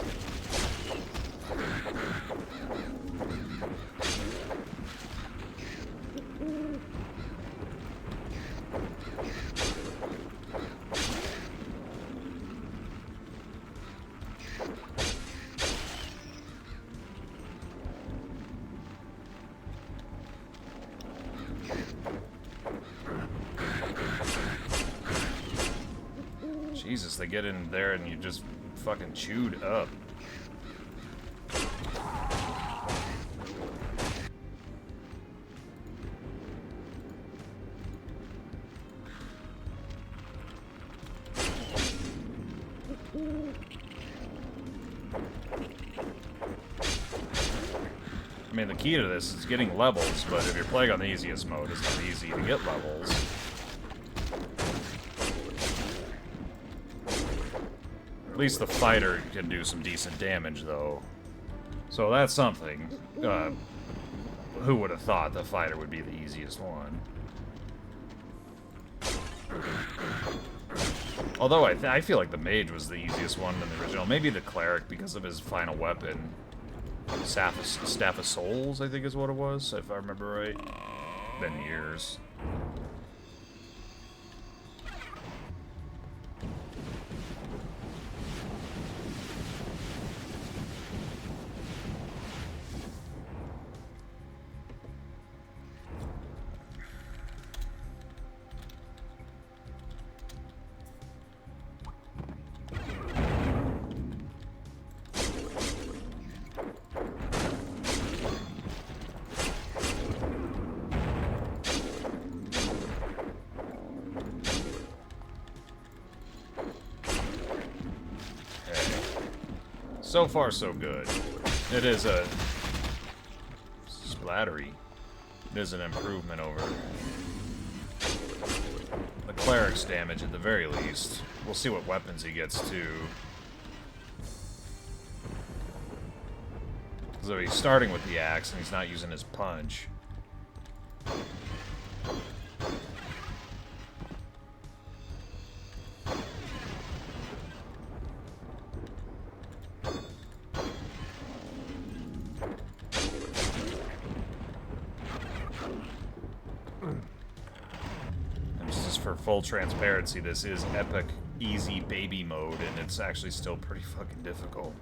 Jesus, they get in there and you just fucking chewed up. I mean, the key to this is getting levels, but if you're playing on the easiest mode, it's not easy to get levels. At least the fighter can do some decent damage, though. So that's something. Who would have thought the fighter would be the easiest one? Although I feel like the mage was the easiest one in the original. Maybe the cleric because of his final weapon. Staff of Souls, I think is what it was, if I remember right. Been years. So far, so good. It is a splattery. It is an improvement over the cleric's damage at the very least. We'll see what weapons he gets too. So he's starting with the axe and he's not using his punch. For full transparency, this is epic easy baby mode, and it's actually still pretty fucking difficult.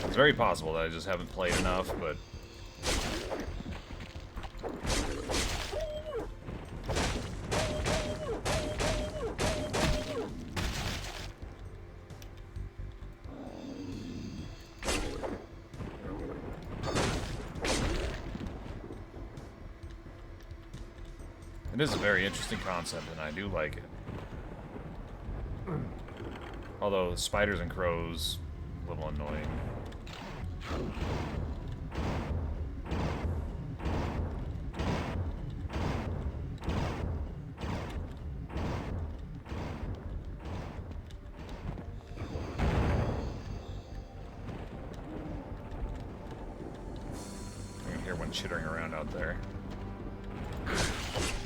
It's very possible that I just haven't played enough, but it is a very interesting concept, and I do like it. Although the spiders and crows, a little annoying. I can hear one chittering around out there.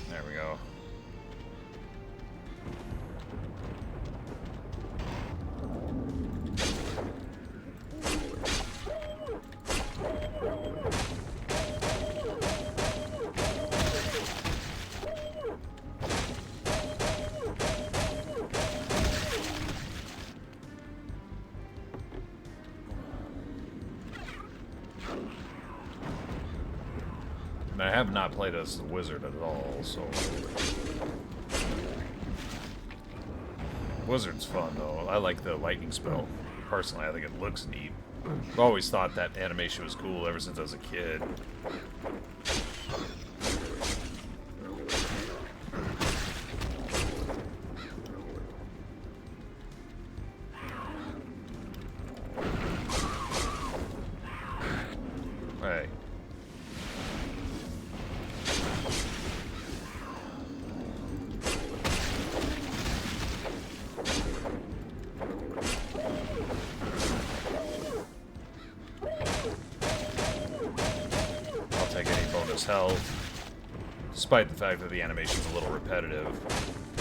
There we go. And I have not played as the wizard at all, so... Wizard's fun, though. I like the lightning spell. Personally, I think it looks neat. I've always thought that animation was cool ever since I was a kid. Hey. Health, despite the fact that the animation's a little repetitive.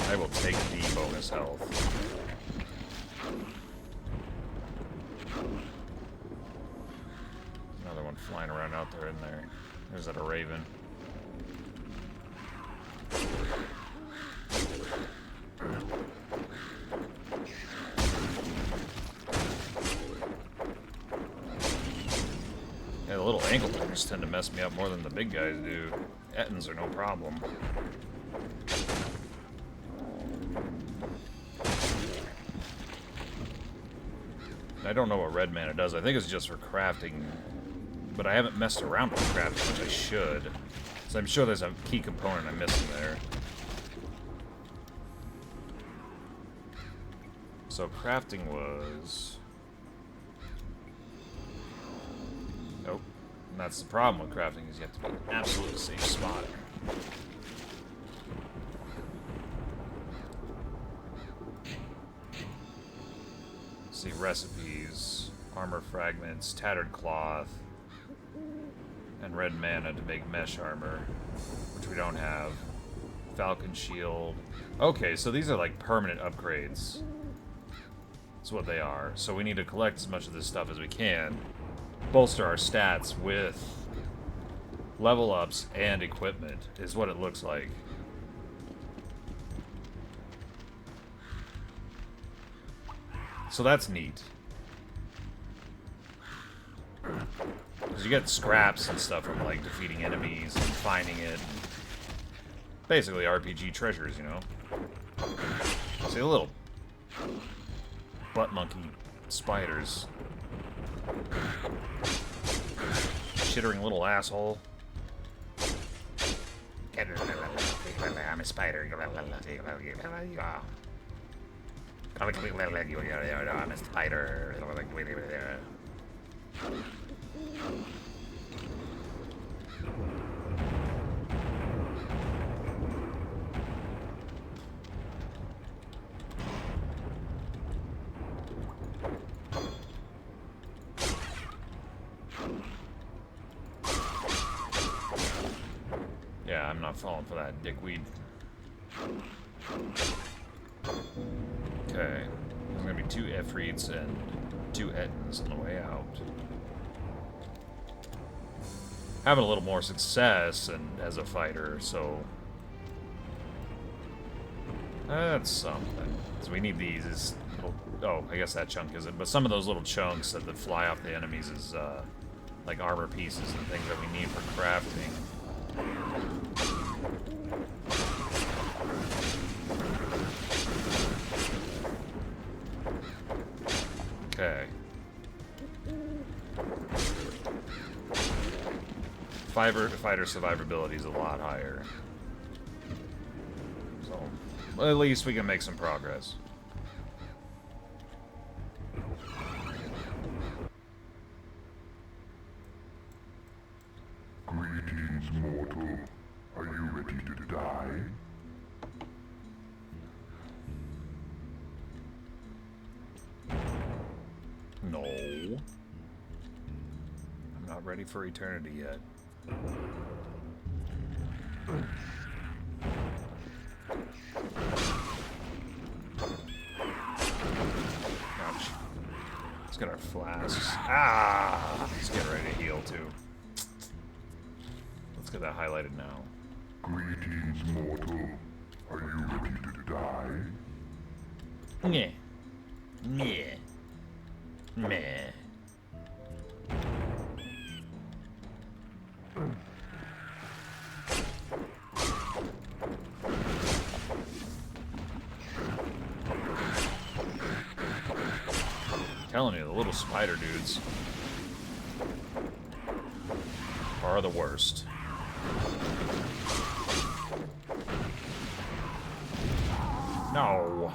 I will take the bonus health. Another one flying around out there in there. There's that a raven. Yeah, the little ankle biters tend to mess me up more than the big guys do. Ettins are no problem. I don't know what red mana does. I think it's just for crafting, but I haven't messed around with crafting, which I should. So I'm sure there's a key component I'm missing there. So crafting was... Nope. And that's the problem with crafting, is you have to be in an absolute safe spot. Let's see, recipes, armor fragments, tattered cloth, and red mana to make mesh armor, which we don't have. Falcon shield. Okay, so these are like permanent upgrades. That's what they are. So we need to collect as much of this stuff as we can. Bolster our stats with level ups and equipment, is what it looks like. So that's neat. Because you get scraps and stuff from like defeating enemies and finding it. Basically RPG treasures, you know. See, the little butt monkey spiders. Chittering little asshole. I'm a spider. I'm a spider. Yeah, I'm not falling for that dickweed. Okay. There's gonna be 2 Efreets and 2 Ettins on the way out. Having a little more success and as a fighter, so that's something. So we need these little, oh, I guess that chunk isn't, but some of those little chunks that fly off the enemies is like armor pieces and things that we need for crafting. Okay. Fighter survivability is a lot higher. So, well, at least we can make some progress. Greetings, mortal. Are you ready to die? No. I'm not ready for eternity yet. Ouch. Let's get our flasks. Ah! Let's get ready to heal, too. Let's get that highlighted now. Greetings, mortal. Are you ready to die? Meh. Meh. Meh. Telling you, the little spider dudes are the worst. No.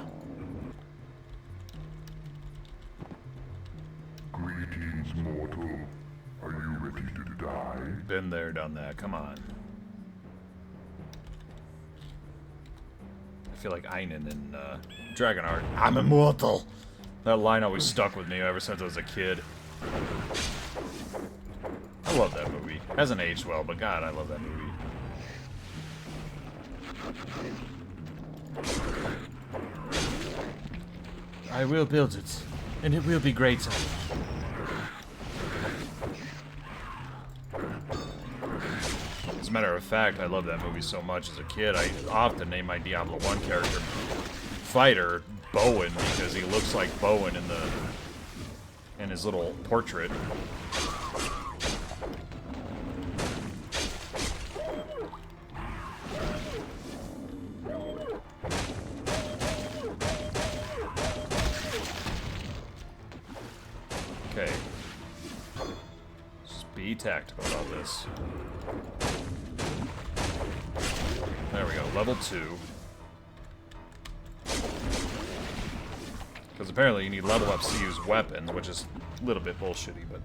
Greetings, mortal. Are you ready to die? Been there, done that. Come on. I feel like Einen in Dragonheart. I'm immortal. That line always stuck with me ever since I was a kid. I love that movie. Hasn't aged well, but God, I love that movie. I will build it, and it will be great. As a matter of fact, I love that movie so much as a kid. I often named my Diablo 1 character fighter Bowen because he looks like Bowen in his little portrait. Okay. Just be tactical about this. There we go, level 2. Because apparently you need level ups to use weapons, which is a little bit bullshitty, but...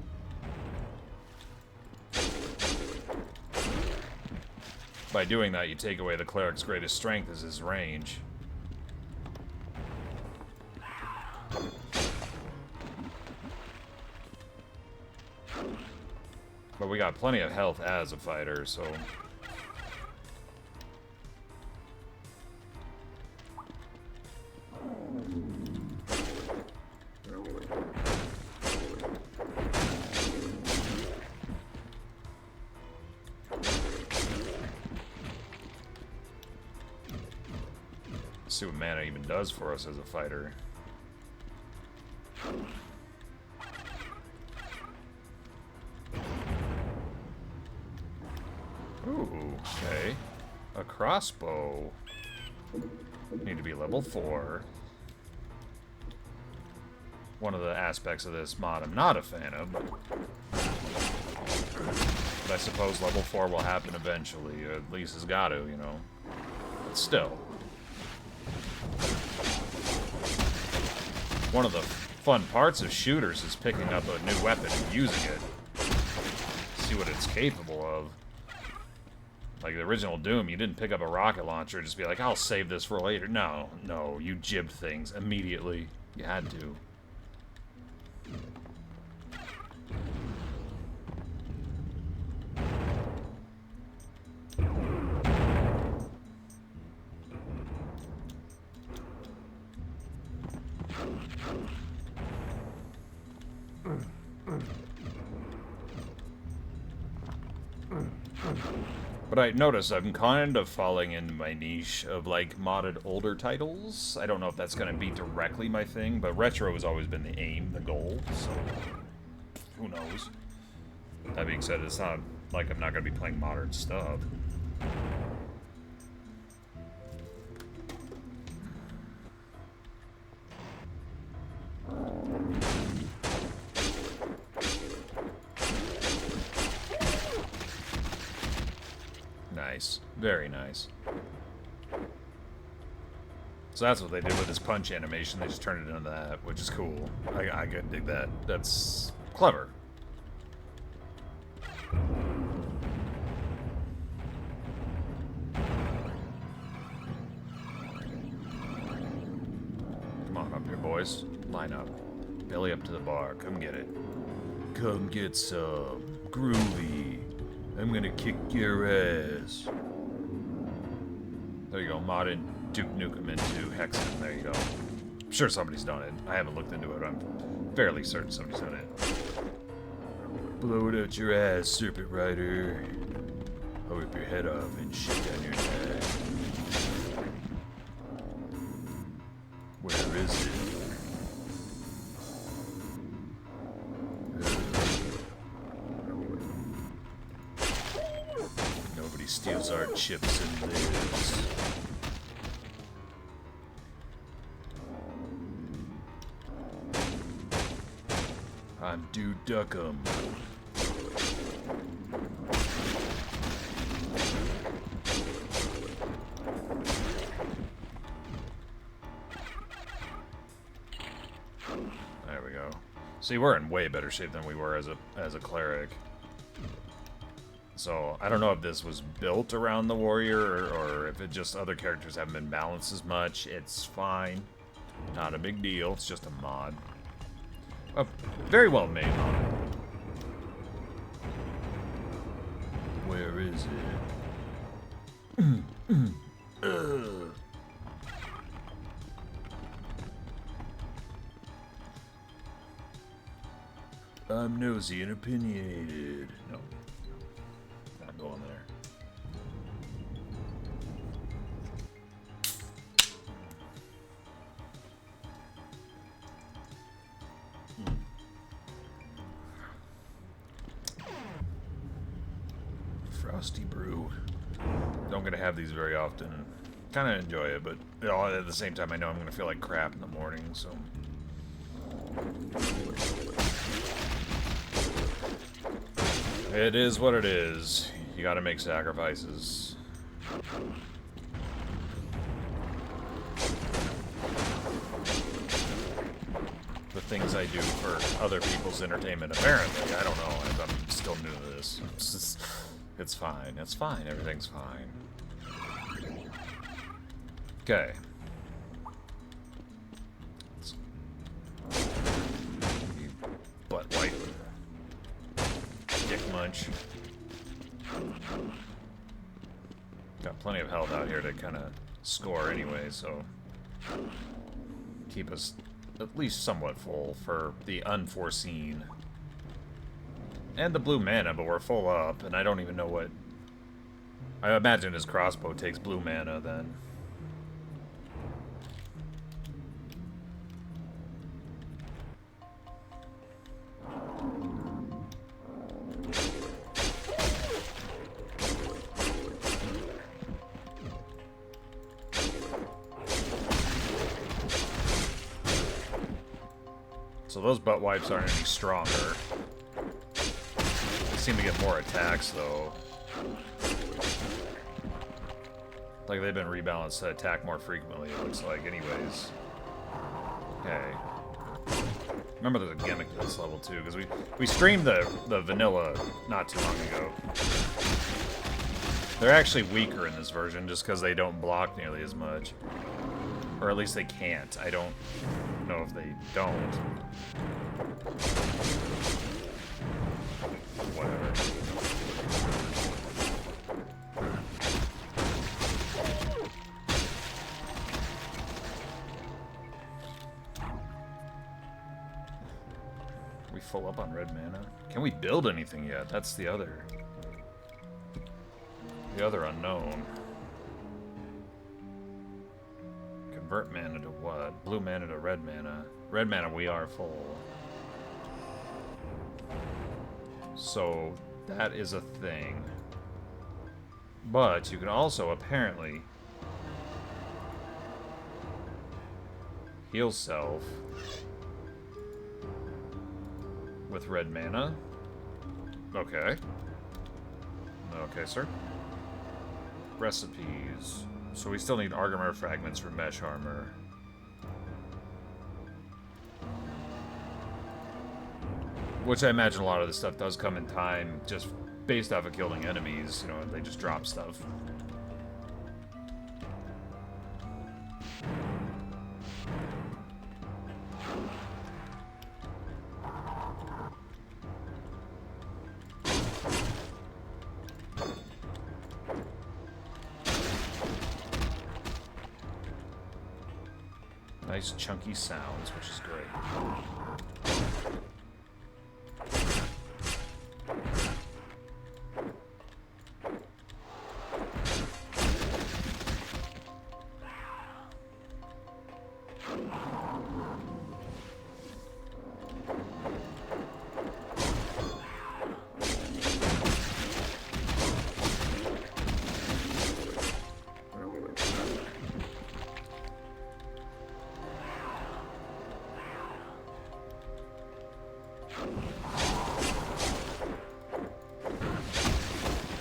by doing that, you take away the cleric's greatest strength as his range. But we got plenty of health as a fighter, so... see what mana even does for us as a fighter. Ooh, okay. A crossbow. Need to be level 4. One of the aspects of this mod I'm not a fan of, but... But I suppose level 4 will happen eventually, or at least it's got to, you know. But still. One of the fun parts of shooters is picking up a new weapon and using it. See what it's capable of. Like the original Doom, you didn't pick up a rocket launcher and just be like, I'll save this for later. No, no, you jibbed things immediately. You had to. But I notice I'm kind of falling into my niche of, like, modded older titles. I don't know if that's going to be directly my thing, but retro has always been the aim, the goal, so who knows. That being said, it's not like I'm not going to be playing modern stuff. Nice. Very nice. So that's what they did with this punch animation. They just turned it into that, which is cool. I could dig that. That's clever. Come on up here, boys. Line up. Belly up to the bar. Come get it. Come get some. Groovy. I'm gonna kick your ass. There you go, modded Duke Nukem into Hexen. There you go. I'm sure somebody's done it. I haven't looked into it. I'm fairly certain somebody's done it. Blow it out your ass, Serpent Rider. I'll rip your head off and shit down your neck. Where is it? Steals our chips and lives. I'm Dude Duckum. There we go. See, we're in way better shape than we were as a cleric. So, I don't know if this was built around the warrior or if it just other characters haven't been balanced as much. It's fine. Not a big deal. It's just a mod. A very well made mod. Where is it? I'm nosy and opinionated. No. Going there. Frosty brew. Don't get to have these very often. Kind of enjoy it, but you know, at the same time, I know I'm going to feel like crap in the morning, so. It is what it is. You gotta make sacrifices. The things I do for other people's entertainment, apparently. I don't know. I'm still new to this. It's fine. It's fine. Everything's fine. Okay. Butt wipe. Dick munch. Got plenty of health out here to kind of score anyway, so keep us at least somewhat full for the unforeseen. And the blue mana, but we're full up, and I don't even know what... I imagine his crossbow takes blue mana, then. So those butt wipes aren't any stronger. seem to get more attacks, though. Like, they've been rebalanced to attack more frequently, it looks like, anyways. Okay. Remember there's a gimmick to this level, too, because we streamed the vanilla not too long ago. They're actually weaker in this version, just because they don't block nearly as much. Or at least they can't. I don't know if they don't. Whatever. We full up on red mana? Can we build anything yet? That's the other unknown. Convert mana to what? Blue mana to red mana. Red mana we are full. So that is a thing. But you can also apparently heal self with red mana. Okay. Okay, sir. Recipes. So we still need Argamar fragments for mesh armor. Which I imagine a lot of this stuff does come in time, just based off of killing enemies, you know, they just drop stuff. Nice chunky sounds, which is great.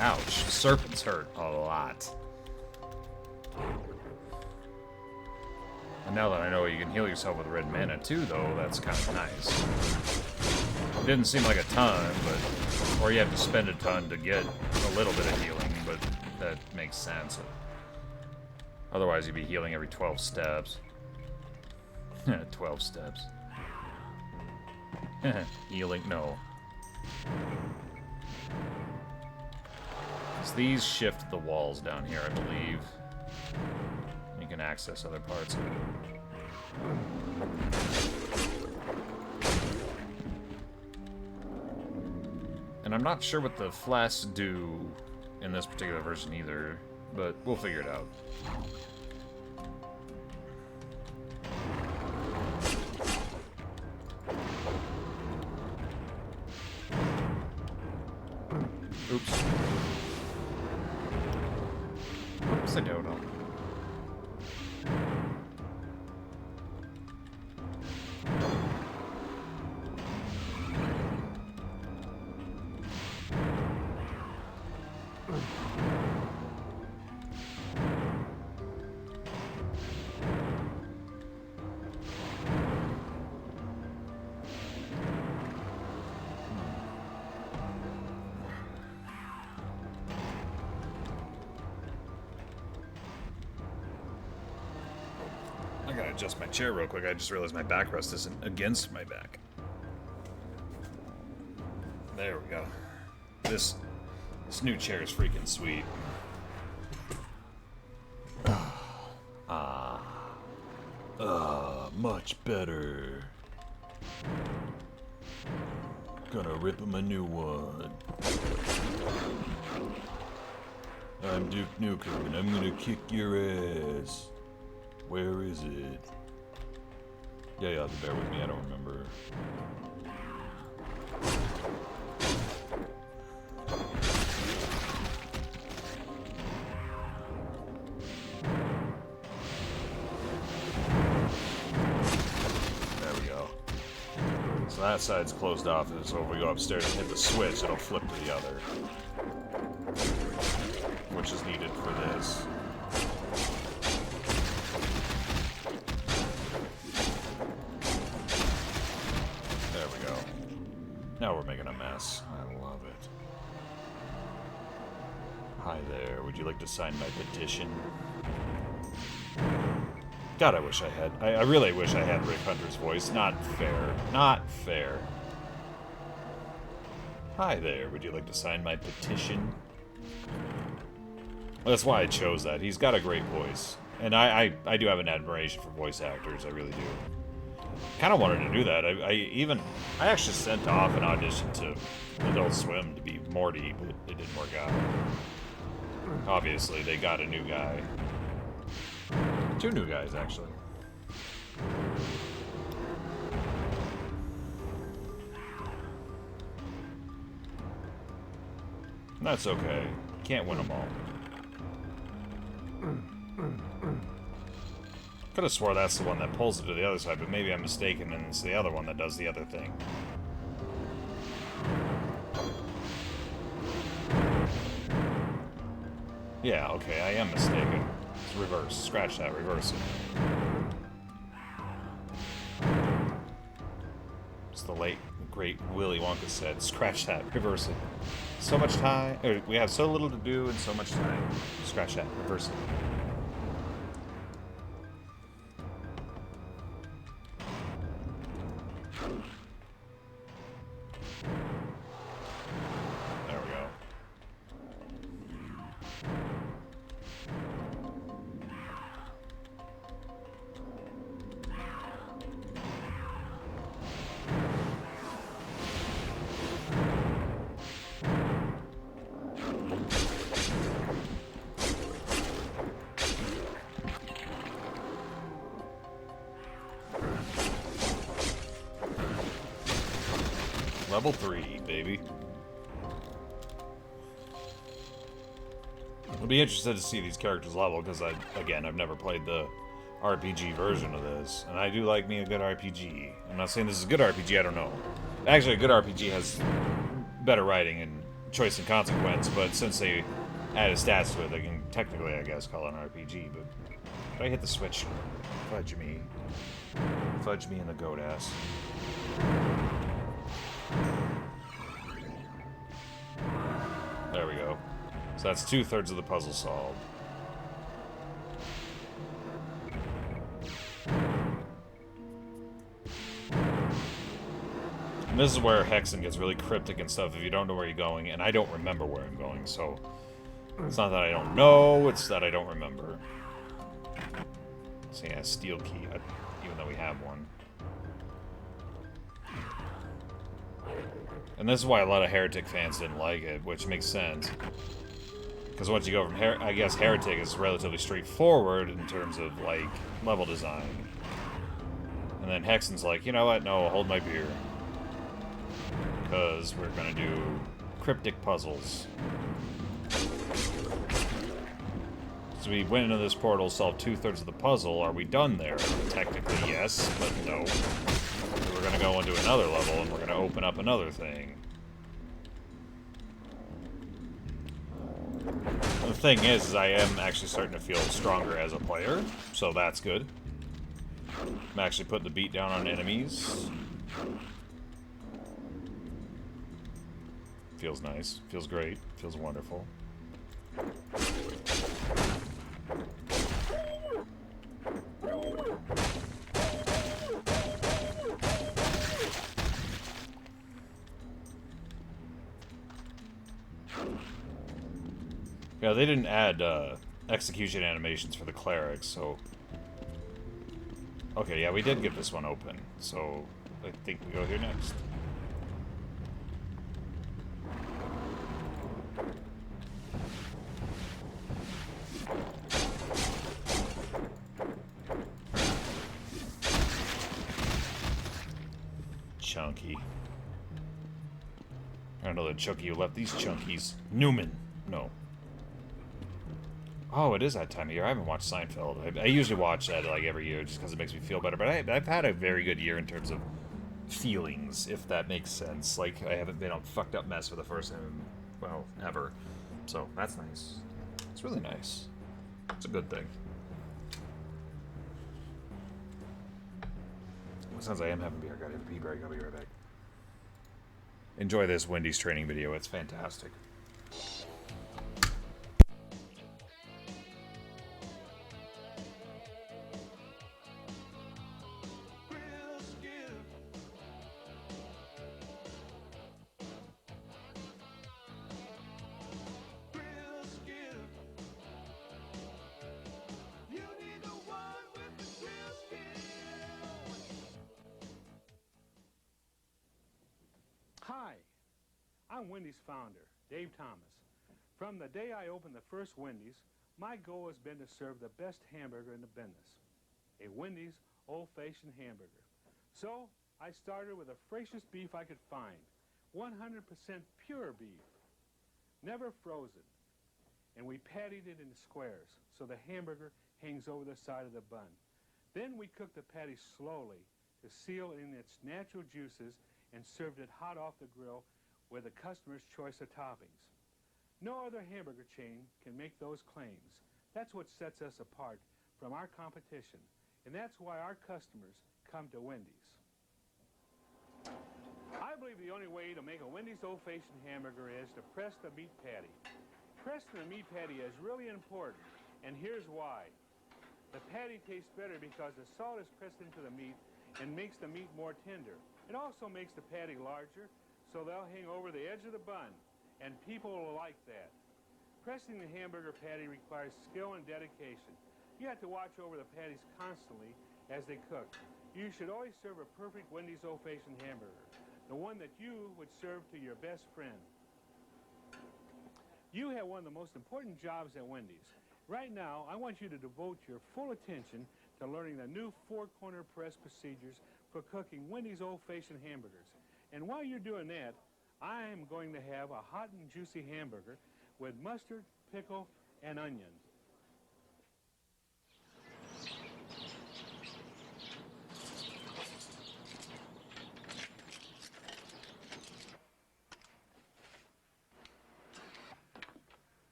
Ouch, serpents hurt a lot. And now that I know you can heal yourself with red mana too, though, that's kind of nice. It didn't seem like a ton, but... Or you have to spend a ton to get a little bit of healing, but that makes sense. Otherwise you'd be healing every 12 steps. 12 steps. Healing, no. These shift the walls down here, I believe. You can access other parts of it. And I'm not sure what the flasks do in this particular version either, but we'll figure it out. Oops. Oops, I don't know. I gotta adjust my chair real quick. I just realized my backrest isn't against my back. There we go. This new chair is freaking sweet. Much better. Gonna rip him a new one. I'm Duke Nukem and I'm gonna kick your ass. Where is it? Yeah, you'll have to bear with me, I don't remember. There we go. So that side's closed off, and so if we go upstairs and hit the switch, it'll flip to the other. Which is needed for this. There we go. Now we're making a mess. I love it. Hi there, would you like to sign my petition? God, I wish I had. I really wish I had Rick Hunter's voice. Not fair. Not fair. Hi there, would you like to sign my petition? That's why I chose that. He's got a great voice. And I do have an admiration for voice actors, I really do. Kind of wanted to do that. I actually sent off an audition to Adult Swim to be Morty, but it didn't work out. Obviously, they got a new guy. 2 new guys, actually. That's okay. Can't win them all. Could have swore that's the one that pulls it to the other side, but maybe I'm mistaken and it's the other one that does the other thing. Yeah, okay, I am mistaken. It's reverse. Scratch that, reverse it. It's the late, great Willy Wonka said, scratch that, reverse it. So much time, we have so little to do and so much time. Scratch that, reverse it. There we go. Level 3, baby. I'll be interested to see these characters level, because I've never played the RPG version of this. And I do like me a good RPG. I'm not saying this is a good RPG, I don't know. Actually, a good RPG has better writing and choice and consequence, but since they added stats to it, they can technically, I guess, call it an RPG, but if I hit the switch, fudge me. Fudge me in the goat ass. There we go. So that's 2/3 of the puzzle solved. And this is where Hexen gets really cryptic and stuff if you don't know where you're going, and I don't remember where I'm going, so it's not that I don't know, it's that I don't remember. So yeah, steel key, even though we have one. And this is why a lot of Heretic fans didn't like it, which makes sense. Because once you go from I guess Heretic is relatively straightforward in terms of, like, level design. And then Hexen's like, you know what, no, hold my beer. Because we're gonna do cryptic puzzles. So we went into this portal, solved 2/3 of the puzzle. Are we done there? Technically, yes, but no. We're gonna go into another level, and we're gonna open up another thing. The thing is I am actually starting to feel stronger as a player, so that's good. I'm actually putting the beat down on enemies. Feels nice. Feels great. Feels wonderful. Yeah, they didn't add execution animations for the clerics, so... Okay, yeah, we did get this one open, so I think we go here next. Chunky. I don't know the Chunky who left these Chunkies. Newman. No. Oh, it is that time of year. I haven't watched Seinfeld. I usually watch that like every year just because it makes me feel better. But I've had a very good year in terms of feelings, if that makes sense. Like, I haven't been a fucked up mess for the first time, well, ever. So, that's nice. It's really nice. It's a good thing. Since I am having beer, I gotta have a pee break. I'll be right back. Enjoy this Wendy's training video. It's fantastic. Hi, I'm Wendy's founder, Dave Thomas. From the day I opened the first Wendy's, my goal has been to serve the best hamburger in the business, a Wendy's old-fashioned hamburger. So I started with the freshest beef I could find, 100% pure beef, never frozen. And we pattied it in squares so the hamburger hangs over the side of the bun. Then we cooked the patty slowly to seal in its natural juices and served it hot off the grill with the customer's choice of toppings. No other hamburger chain can make those claims. That's what sets us apart from our competition, and that's why our customers come to Wendy's. I believe the only way to make a Wendy's old-fashioned hamburger is to press the meat patty. Pressing the meat patty is really important, and here's why. The patty tastes better because the salt is pressed into the meat and makes the meat more tender. It also makes the patty larger, so they'll hang over the edge of the bun, and people will like that. Pressing the hamburger patty requires skill and dedication. You have to watch over the patties constantly as they cook. You should always serve a perfect Wendy's old-fashioned hamburger, the one that you would serve to your best friend. You have one of the most important jobs at Wendy's. Right now, I want you to devote your full attention to learning the new four-corner press procedures for cooking Wendy's old-fashioned hamburgers. And while you're doing that, I am going to have a hot and juicy hamburger with mustard, pickle, and onion.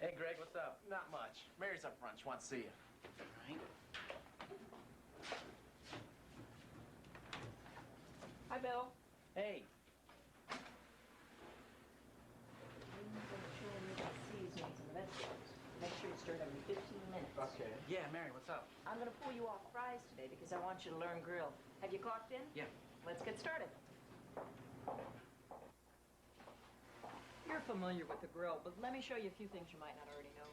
Hey, Greg, what's up? Not much. Mary's up front. She wants to see you. All right. Hi, Bill. Hey. Make sure you stir it every 15 minutes. Okay. Yeah, Mary, what's up? I'm gonna pull you off fries today because I want you to learn grill. Have you clocked in? Yeah. Let's get started. You're familiar with the grill, but let me show you a few things you might not already know.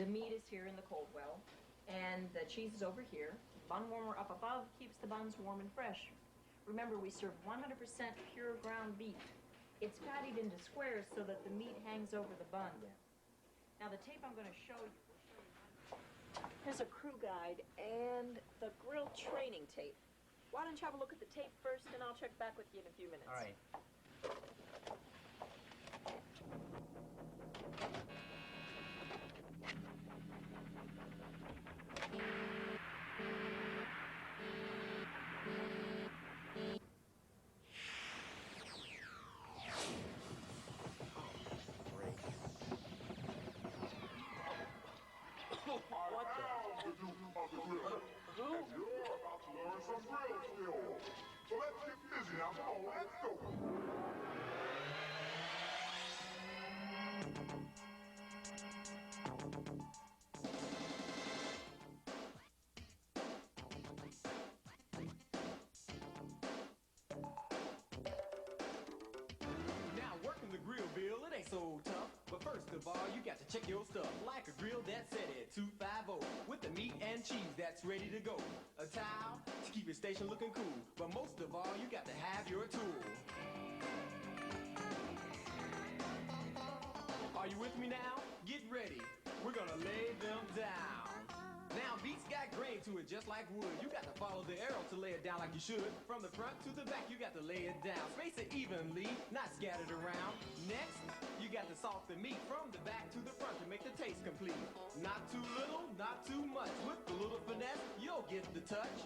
The meat is here in the cold well, and the cheese is over here. Bun warmer up above keeps the buns warm and fresh. Remember, we serve 100% pure ground beef. It's patted into squares so that the meat hangs over the bun. Now, the tape I'm going to show you will show you. Here's a crew guide and the grill training tape. Why don't you have a look at the tape first, and I'll check back with you in a few minutes. All right. Now, working the grill, Bill, it ain't so tough. But first of all, you got to check your stuff. Like a grill that's set at 250 with the meat and cheese that's ready to go. A towel to keep your station looking cool. But most of all, you got to have your tool. Are you with me now? Get ready. We're gonna lay them down. Now, beats got grain to to it just like wood. You got to follow the arrow to lay it down like you should. From the front to the back, you got to lay it down. Space it evenly, not scattered around. Next, you got to salt the meat from the back to the front to make the taste complete. Not too little, not too much. With a little finesse, you'll get the touch.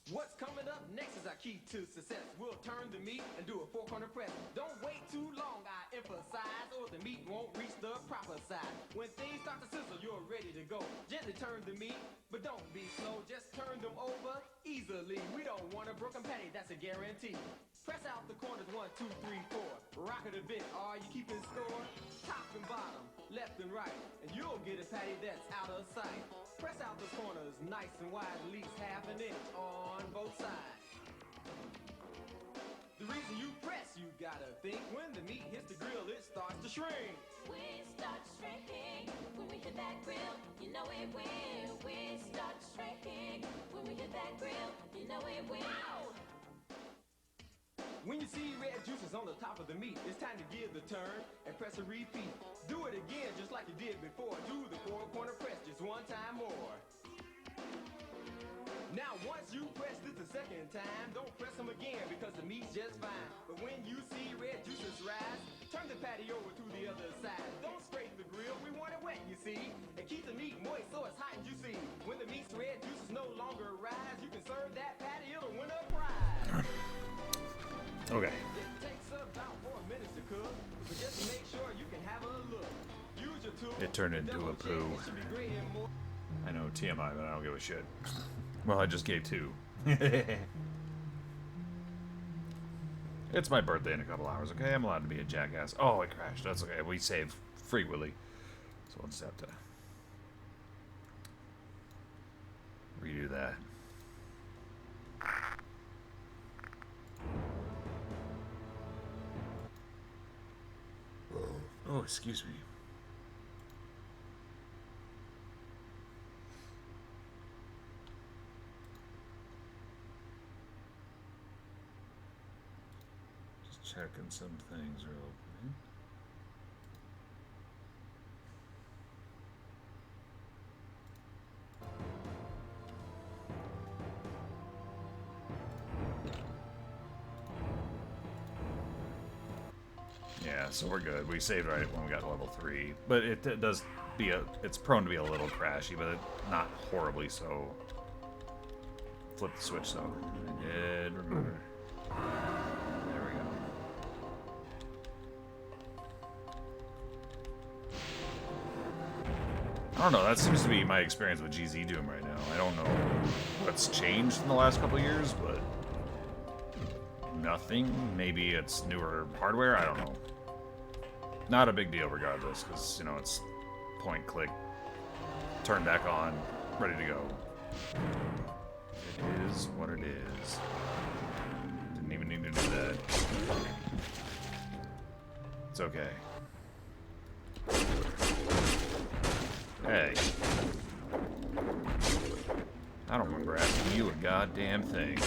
What's coming up next is our key to success. We'll turn the meat and do a four-corner press. Don't wait too long, I emphasize, or the meat won't reach the proper size. When things start to sizzle, you're ready to go. Gently turn the meat, but don't be slow. Just turn them over easily. We don't want a broken patty, that's a guarantee. Press out the corners, 1, 2, 3, 4. Rock it a bit, are you keeping score? Top and bottom, left and right, and you'll get a patty that's out of sight. Press out the corners nice and wide, at least half an inch on both sides. The reason you press, you gotta think, when the meat hits the grill, it starts to shrink. We start shrinking when we hit that grill, you know it will. We start shrinking when we hit that grill, you know it will. When you see red juices on the top of the meat, it's time to give the turn and press a repeat. Do it again just like you did before. Do the four-corner press just one time more. Now once you press it the second time, don't press them again because the meat's just fine. But when you see red juices rise, turn the patty over to the other side. Don't scrape the grill, we want it wet, you see. And keep the meat moist so it's hot and juicy. When the meat's red juices no longer rise, you can serve that patty, it'll win a prize. Okay. It takes about 4 minutes to cook, but just to make sure you can have a look. Use your tool. It turned into a poo. I know, TMI, but I don't give a shit. Well, I just gave 2. It's my birthday in a couple hours, okay? I'm allowed to be a jackass. Oh, it crashed. That's okay. We save frequently. So we'll just have to redo that. Oh, excuse me. Just checking some things real quick. Yeah, so we're good. We saved right when we got to level 3, but it does be it's prone to be a little crashy, but not horribly so. Flip the switch though. I did remember. There we go. I don't know, that seems to be my experience with GZ Doom right now. I don't know what's changed in the last couple of years, but nothing. Maybe it's newer hardware, I don't know. Not a big deal regardless, because, you know, it's point, click, turn back on, ready to go. It is what it is. Didn't even need to do that. It's okay. Hey. I don't remember asking you a goddamn thing.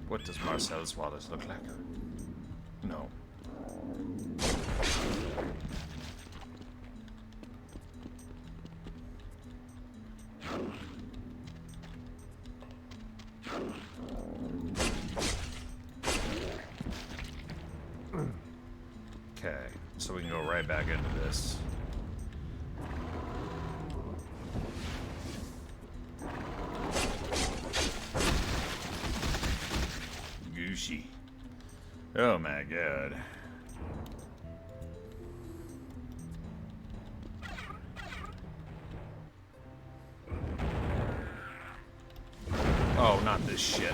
What does Marcellus Wallace look like? No. Okay, so we can go right back into this. Gooshy. Oh my god. Oh, not this shit.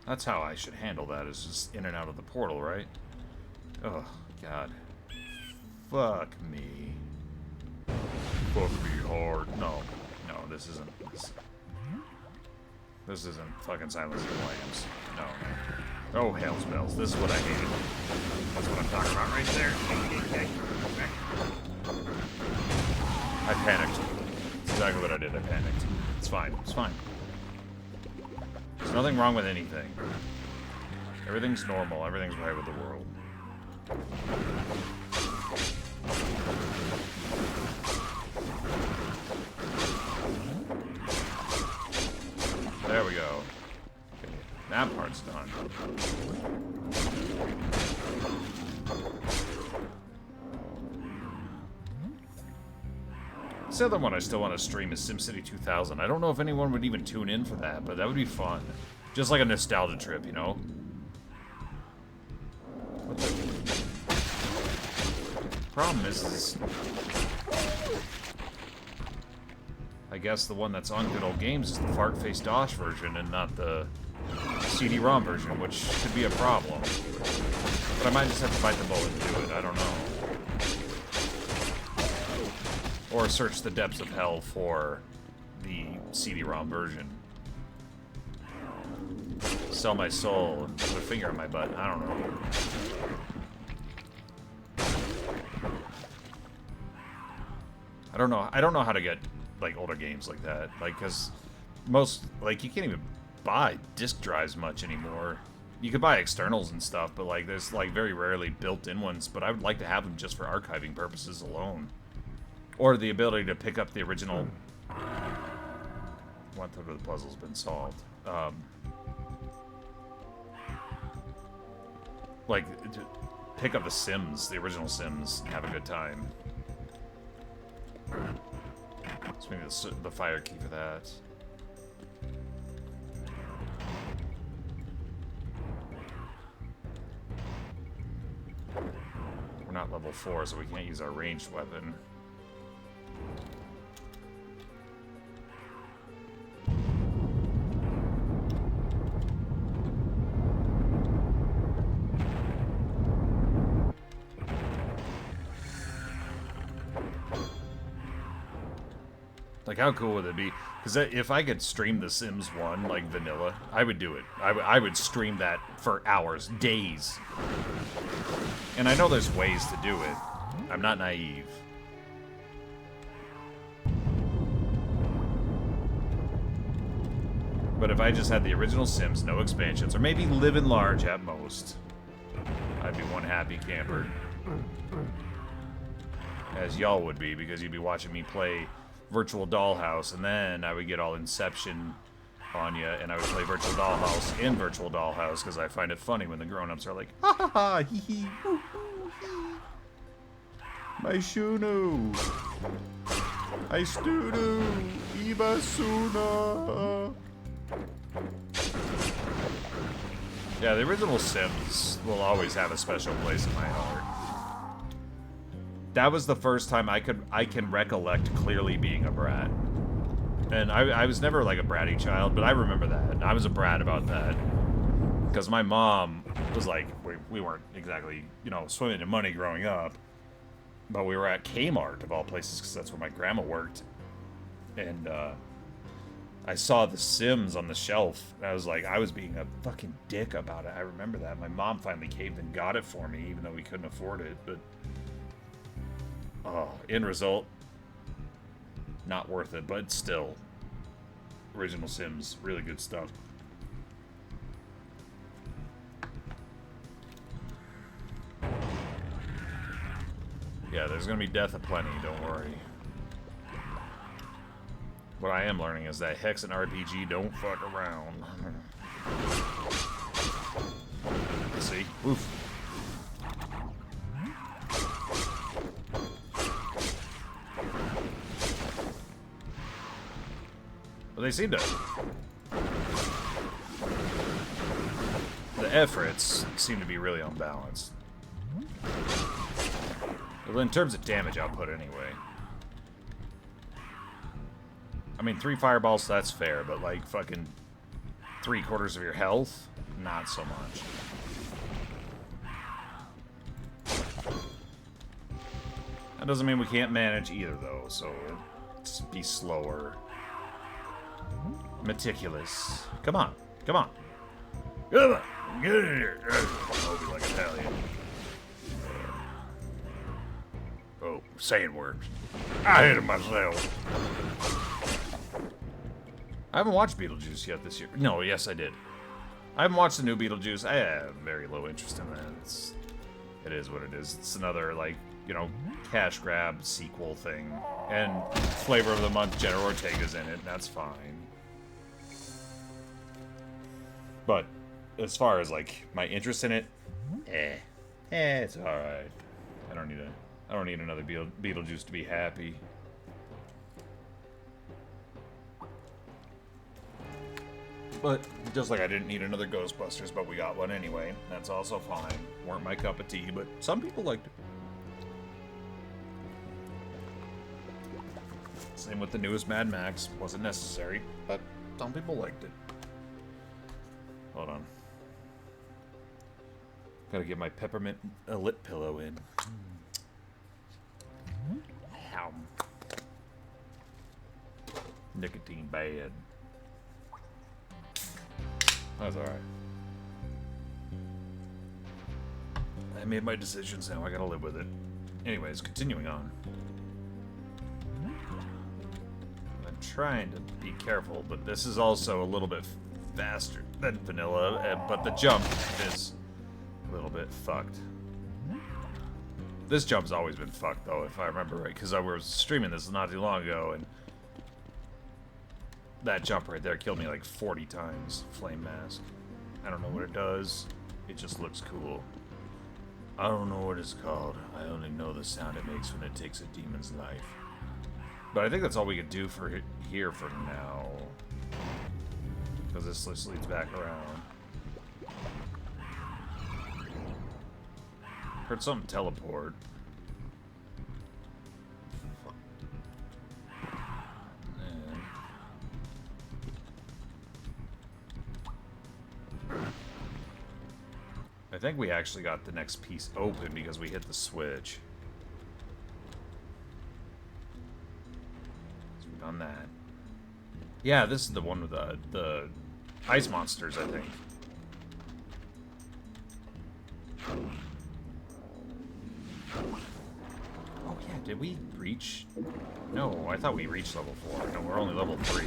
That's how I should handle that, is just in and out of the portal, right? Oh, God. Fuck me. Fuck me hard. No. No, this isn't... This isn't fucking Silence of the Lambs. No. Oh, hell's bells. This is what I hated. That's what I'm talking about right there. I panicked. That's exactly what I did. I panicked. It's fine. It's fine. There's nothing wrong with anything. Everything's normal. Everything's right with the world. There we go. Okay, that part's done. This other one I still want to stream is SimCity 2000. I don't know if anyone would even tune in for that, but that would be fun. Just like a nostalgia trip, you know? What the... Problem is... I guess the one that's on Good Old Games is the fart-face DOS version and not the CD-ROM version, which could be a problem. But I might just have to bite the bullet and do it, I don't know. Or search the depths of hell for the CD-ROM version. Sell my soul and put a finger on my butt. I don't know. I don't know how to get like older games like that. Like, cause most like you can't even buy disc drives much anymore. You could buy externals and stuff, but like there's like very rarely built-in ones. But I would like to have them just for archiving purposes alone. Or the ability to pick up the original. One third of the puzzle's been solved. Like, pick up the Sims, the original Sims, and have a good time. Let's maybe the fire key for that. We're not level 4, so we can't use our ranged weapon. Like, how cool would it be? Because if I could stream The Sims 1, like, vanilla, I would do it. I would stream that for hours, days. And I know there's ways to do it. I'm not naive. But if I just had the original Sims, no expansions, or maybe live in large at most, I'd be one happy camper. As y'all would be, because you'd be watching me play Virtual Dollhouse, and then I would get all Inception on you, and I would play Virtual Dollhouse in Virtual Dollhouse, because I find it funny when the grown-ups are like, ha ha ha, hee hee, woo, woo, hee. My shunu, I studu, iba suna. Yeah, the original Sims will always have a special place in my heart. That was the first time I can recollect clearly being a brat. And I was never like a bratty child, but I remember that. I was a brat about that. Because my mom was like, we weren't exactly, you know, swimming in money growing up. But we were at Kmart, of all places, because that's where my grandma worked. And I saw The Sims on the shelf. And I was like, I was being a fucking dick about it. I remember that. My mom finally caved and got it for me, even though we couldn't afford it. But oh, end result, not worth it, but still, original Sims, really good stuff. Yeah, there's gonna be death aplenty, don't worry. What I am learning is that Hexen RPG don't fuck around. Let's see. Oof. Well, they seem to... The efforts seem to be really unbalanced. Well, in terms of damage output, anyway. I mean, 3 fireballs, that's fair, but like fucking 3/4 of your health? Not so much. That doesn't mean we can't manage either, though, so let's be slower. Meticulous. Come on. Come on. Come on. Get in here. I'll be like Italian. Oh, saying words. I hate it myself. I haven't watched Beetlejuice yet this year. No, yes, I did. I haven't watched the new Beetlejuice. I have very low interest in that. It is what it is. It's another, like, you know, cash grab sequel thing. And flavor of the month, Jenna Ortega's in it, and that's fine. But as far as, like, my interest in it, it's alright. I don't need another Beetlejuice to be happy. But just like I didn't need another Ghostbusters, but we got one anyway. That's also fine. Weren't my cup of tea, but some people liked it. Same with the newest Mad Max. Wasn't necessary, but some people liked it. Hold on. Gotta get my peppermint lip pillow in. Ow. Nicotine bad. That's alright. I made my decisions now. I gotta live with it. Anyways, continuing on. I'm trying to be careful, but this is also a little bit faster than vanilla, but the jump is a little bit fucked. This jump's always been fucked, though, if I remember right, because I was streaming this not too long ago, and that jump right there killed me like 40 times. Flame Mask. I don't know what it does. It just looks cool. I don't know what it's called. I only know the sound it makes when it takes a demon's life. But I think that's all we can do for here for now. Because this just leads back around. Heard something teleport. I think we actually got the next piece open because we hit the switch. So we've done that. Yeah, this is the one with the ice monsters, I think. Oh yeah, did we reach? No, I thought we reached level 4. No, we're only level 3.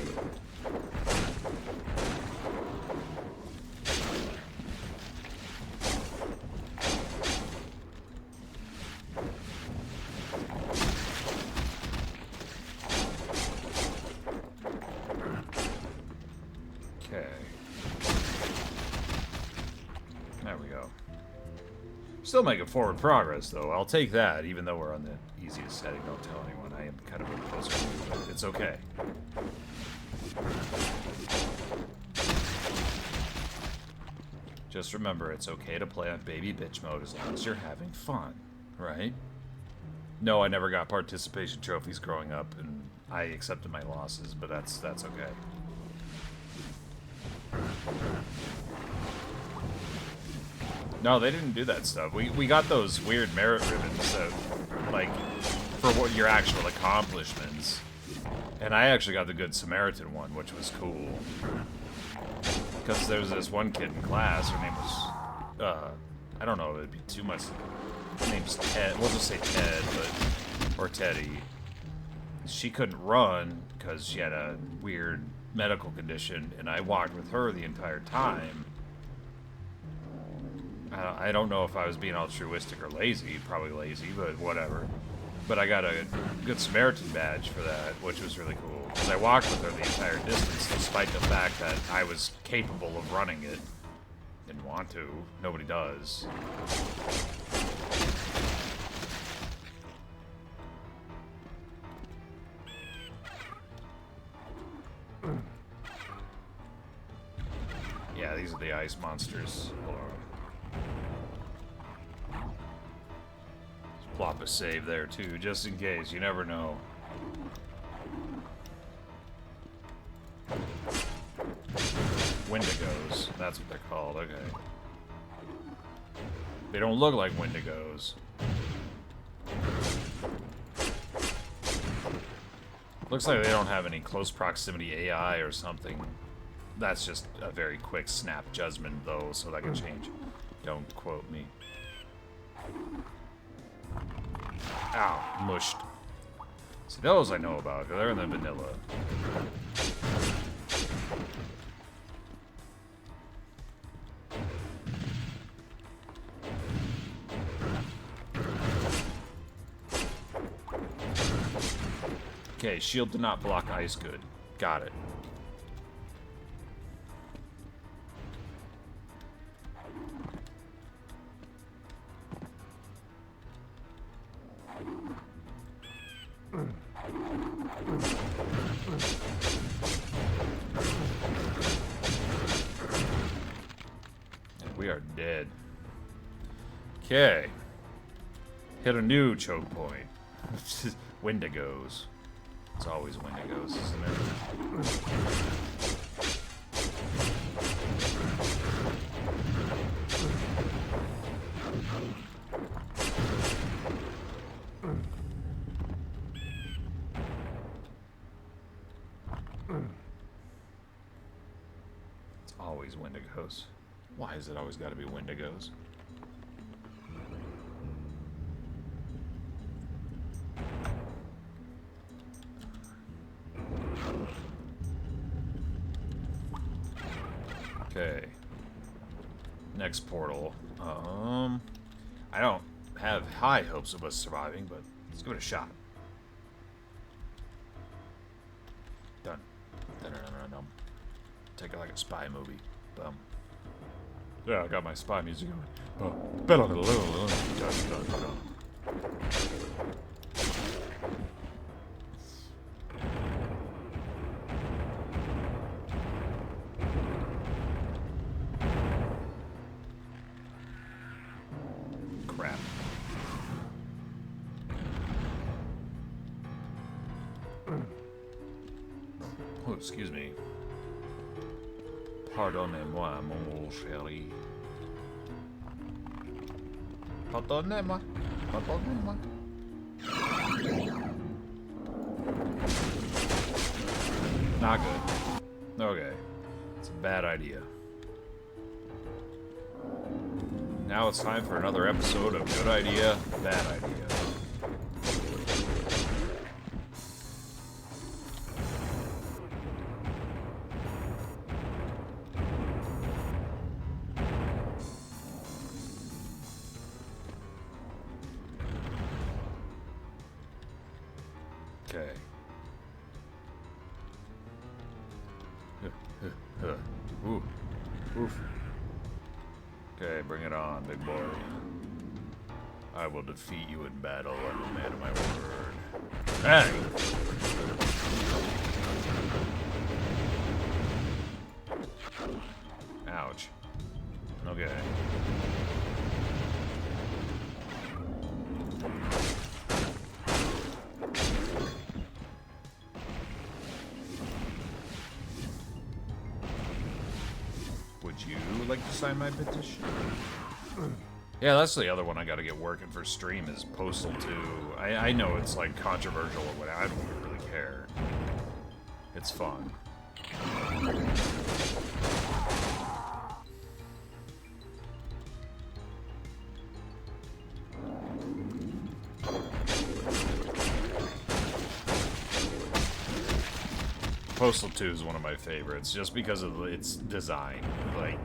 Still making forward progress, though. I'll take that, even though we're on the easiest setting. Don't tell anyone. I am kind of a closer to you, but it's okay. Just remember, it's okay to play on baby bitch mode as long as you're having fun, right? No, I never got participation trophies growing up, and I accepted my losses, but that's okay. No, they didn't do that stuff. We got those weird merit ribbons that, like, for what your actual accomplishments. And I actually got the Good Samaritan one, which was cool. Because there was this one kid in class, her name was, I don't know, it'd be too much. Her name's Ted, we'll just say Ted, or Teddy. She couldn't run because she had a weird medical condition, and I walked with her the entire time. I don't know if I was being altruistic or lazy, probably lazy, but whatever. But I got a Good Samaritan badge for that, which was really cool. Because I walked with her the entire distance, despite the fact that I was capable of running it. Didn't want to. Nobody does. Yeah, these are the ice monsters. Hold on. Plop a save there too, just in case. You never know. Wendigos. That's what they're called. Okay. They don't look like Wendigos. Looks like they don't have any close proximity AI or something. That's just a very quick snap judgment, though, so that can change. Don't quote me. Ow, mushed. See, those I know about. They're in the vanilla. Okay, shield did not block ice. Good. Got it. We are dead. Okay. Hit a new choke point. Wendigos. It's always Wendigos, isn't it? It's always Wendigos. Why has it always got to be Wendigos? Okay. Next portal. I don't have high hopes of us surviving, but let's give it a shot. Done. Dun-dun-dun-dun-dun. Take it like a spy movie. Bum. Yeah, I got my spy music going. Crap. Oh, excuse me. Pardonnez-moi, mon chéri. Pardonnez-moi. Pardonnez-moi. Not good. Okay. It's a bad idea. Now it's time for another episode of Good Idea, Bad Idea. Okay. Ooh. Oof. Okay, bring it on, big boy. I will defeat you in battle. I'm a man of my word. Hey! Ouch. Okay. Would you like to sign my petition? Yeah, that's the other one I gotta get working for stream is Postal 2. I know it's like controversial or whatever. I don't really care. It's fun. Postal 2 is one of my favorites, just because of its design. Like,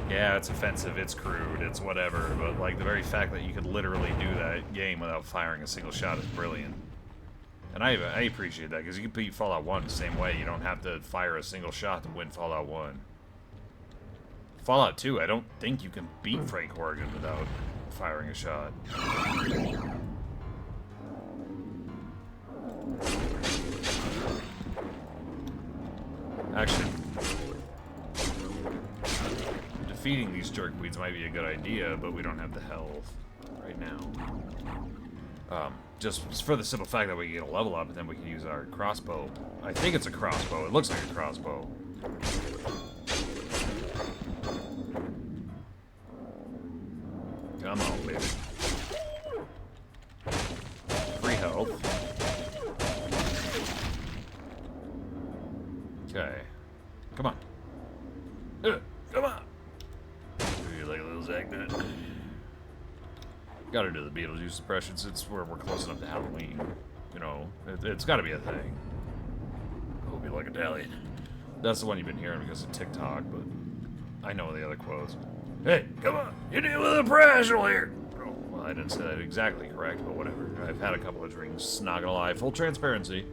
yeah, it's offensive, it's crude, it's whatever, but like the very fact that you could literally do that game without firing a single shot is brilliant. And I appreciate that, because you can beat Fallout 1 the same way. You don't have to fire a single shot to win Fallout 1. Fallout 2, I don't think you can beat Frank Horrigan without firing a shot. Actually, defeating these jerkweeds might be a good idea, but we don't have the health right now. Just for the simple fact that we can get a level up, and then we can use our crossbow. I think it's a crossbow. It looks like a crossbow. Come on, baby. Free health. Okay. Come on. Come on. You like a little Zach nut? Gotta do the Beetlejuice suppression since we're close enough to Halloween. You know, it's gotta be a thing. Hope you like Italian. That's the one you've been hearing because of TikTok, but I know the other quotes. Hey, come on! You deal with a professional here! Oh, Well, I didn't say that exactly correct, but whatever. I've had a couple of drinks, not gonna lie. Full transparency.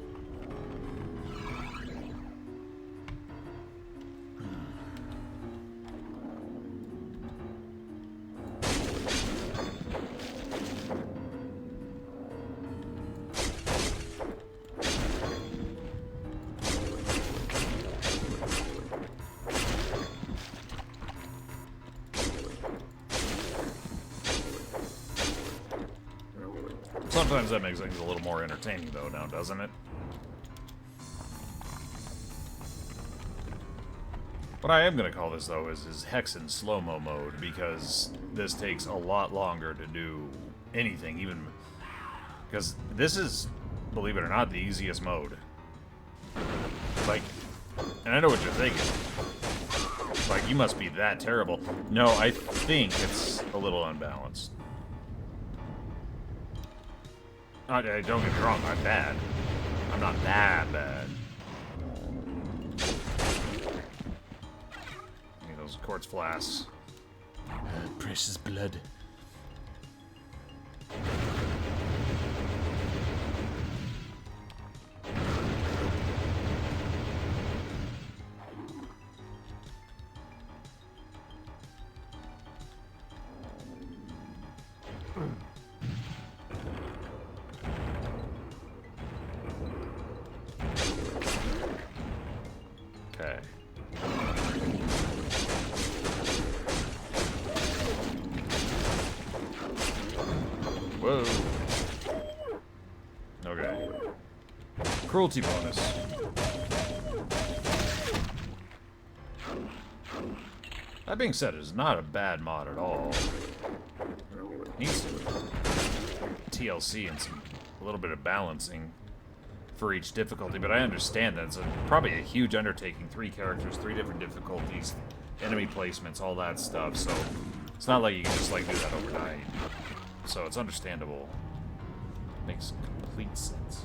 Sometimes that makes things a little more entertaining, though, now, doesn't it? What I am going to call this, though, is Hexen slow-mo mode, because this takes a lot longer to do anything, even... Because this is, believe it or not, the easiest mode. Like, and I know what you're thinking. Like, you must be that terrible. No, I think it's a little unbalanced. Don't get me wrong, I'm bad. I'm not that bad. I mean, those quartz flasks. Precious blood. Okay. Whoa. Okay. Cruelty bonus. That being said, it's not a bad mod at all. Needs some TLC and a little bit of balancing for each difficulty, but I understand that it's probably a huge undertaking. 3 characters, 3 different difficulties, enemy placements, all that stuff, so it's not like you can just like do that overnight. So it's understandable. Makes complete sense.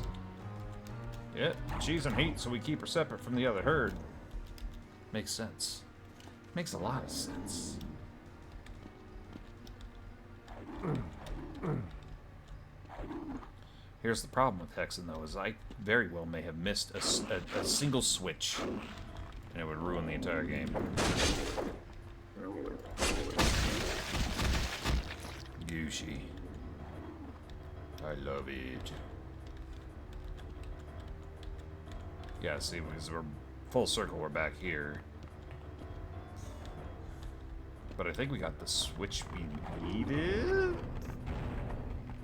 Yeah, cheese and heat, so we keep her separate from the other herd. Makes sense. Makes a lot of sense. Here's the problem with Hexen, though, is I very well may have missed a single switch, and it would ruin the entire game. Gooshy. I love it. Yeah, see, because we're full circle, we're back here. But I think we got the switch we needed?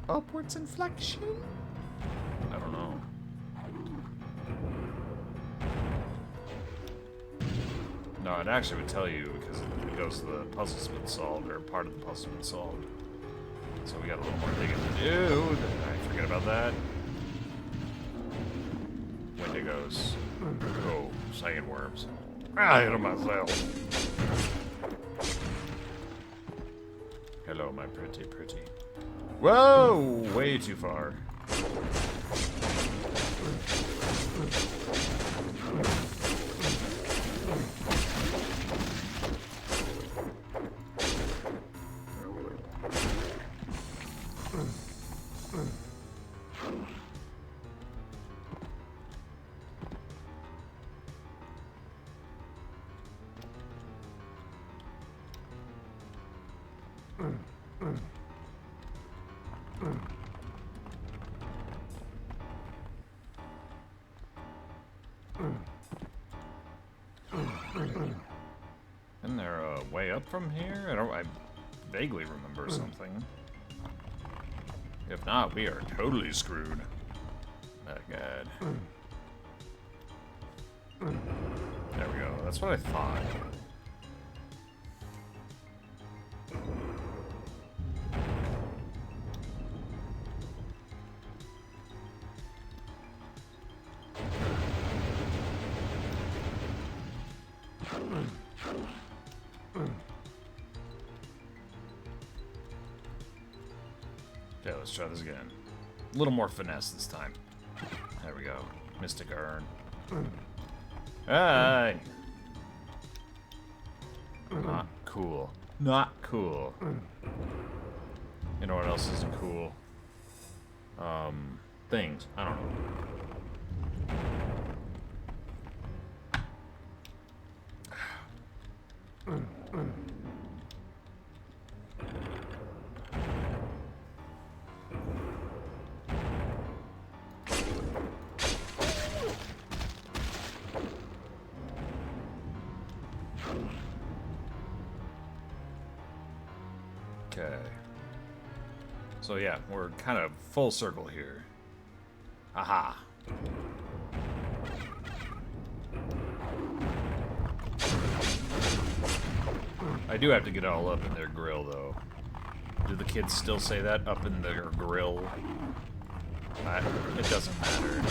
Upwards inflection? I don't know. No, it actually would tell you because it goes to the puzzle's been solved, or part of the puzzle's been solved. So we got a little more digging to do. Did I forget about that? Wendigos. Oh, sandworms. I hit them myself. Hello, my pretty, pretty. Whoa! Way too far. Isn't there a way up from here? I vaguely remember something. If not, we are totally screwed. That god. There we go. That's what I thought. Okay, let's try this again. A little more finesse this time. There we go. Mystic Urn. Hey! Not cool. Not cool. You know what else isn't cool? Things. I don't know. Okay. So yeah, we're kind of full circle here. Aha. I do have to get all up in their grill, though. Do the kids still say that? Up in their grill? It doesn't matter.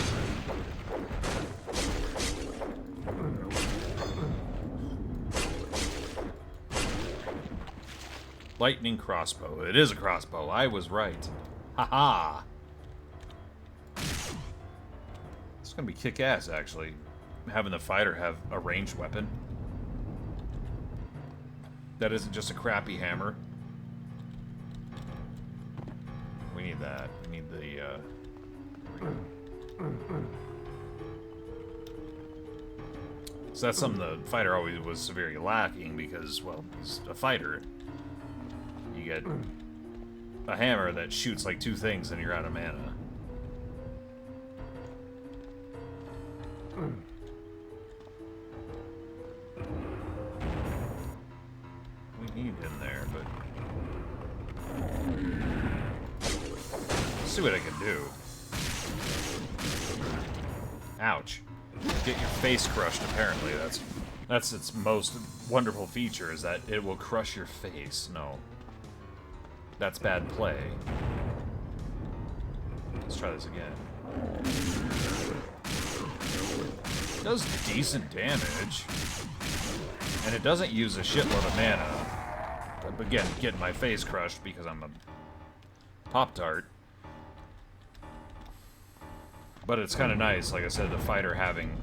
Lightning crossbow. It is a crossbow. I was right. Haha. It's gonna be kick-ass, actually. Having the fighter have a ranged weapon. That isn't just a crappy hammer. We need that. We need the, there we go. So that's something the fighter always was severely lacking because, well, he's a fighter. You get a hammer that shoots like 2 things and you're out of mana. We need him there, but... Let's see what I can do. Ouch. Get your face crushed, apparently. That's its most wonderful feature, is that it will crush your face. No. That's bad play. Let's try this again. It does decent damage. And it doesn't use a shitload of mana. Again, getting my face crushed because I'm a Pop-Tart. But it's kind of nice, like I said, the fighter having...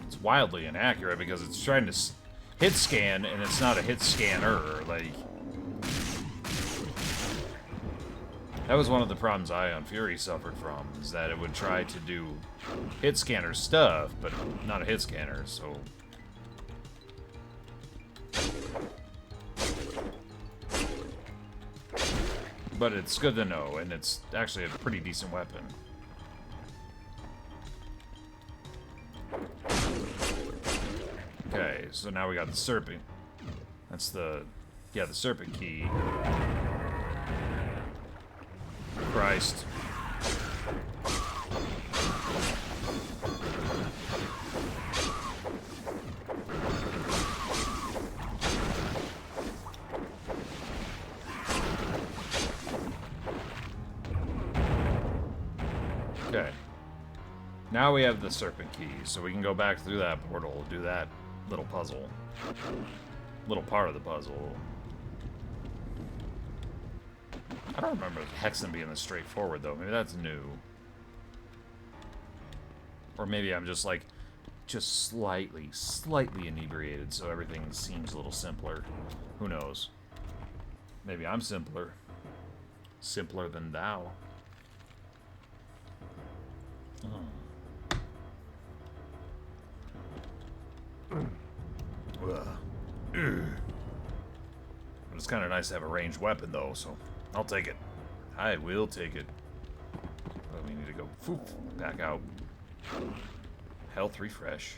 It's wildly inaccurate because it's trying to hit scan, and it's not a hit scanner, like... That was one of the problems Ion Fury suffered from, is that it would try to do hit scanner stuff, but not a hit scanner, so... But it's good to know, and it's actually a pretty decent weapon. Okay, so now we got the serpent. That's the... yeah, the serpent key. Christ. Okay. Now we have the serpent key, so we can go back through that portal, do that little puzzle. Little part of the puzzle. I don't remember Hexen being this straightforward, though. Maybe that's new. Or maybe I'm just, like, just slightly inebriated, so everything seems a little simpler. Who knows? Maybe I'm simpler. Simpler than thou. But it's kind of nice to have a ranged weapon, though, so I'll take it. I will take it. But we need to go back out. Health refresh.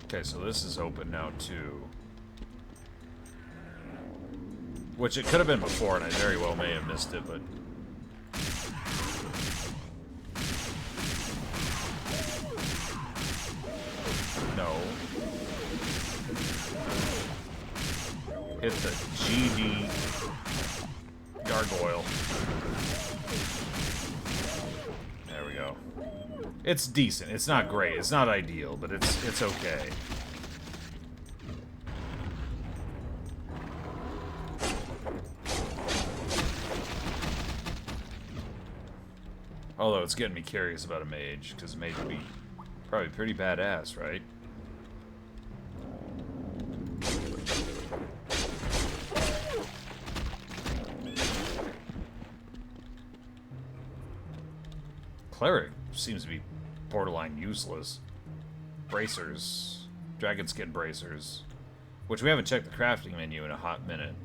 Okay, so this is open now, too. Which it could have been before, and I very well may have missed it, but... No. Hit the GD gargoyle. There we go. It's decent. It's not great. It's not ideal, but it's okay. Although it's getting me curious about a mage, because a mage would be probably pretty badass, right? Cleric seems to be borderline useless. Bracers. Dragon skin bracers. Which we haven't checked the crafting menu in a hot minute.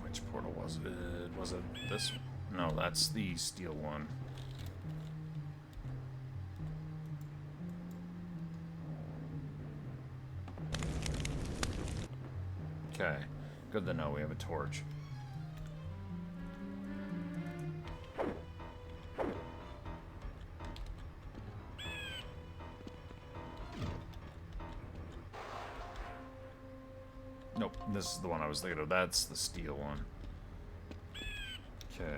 Which portal was it? Was it this one? No, that's the steel one. Okay, good to know we have a torch. Nope, this is the one I was thinking of. That's the steel one. Okay.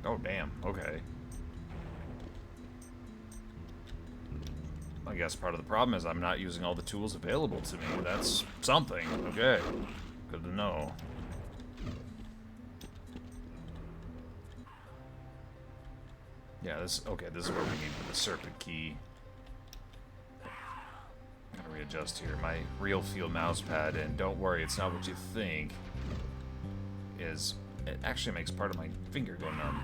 Oh, damn. Okay. I guess part of the problem is I'm not using all the tools available to me. That's something. Okay. Good to know. Yeah, this is where we need the serpent key. I'm gonna readjust here. My real feel mouse pad, and don't worry, it's not what you think. It actually makes part of my finger go numb.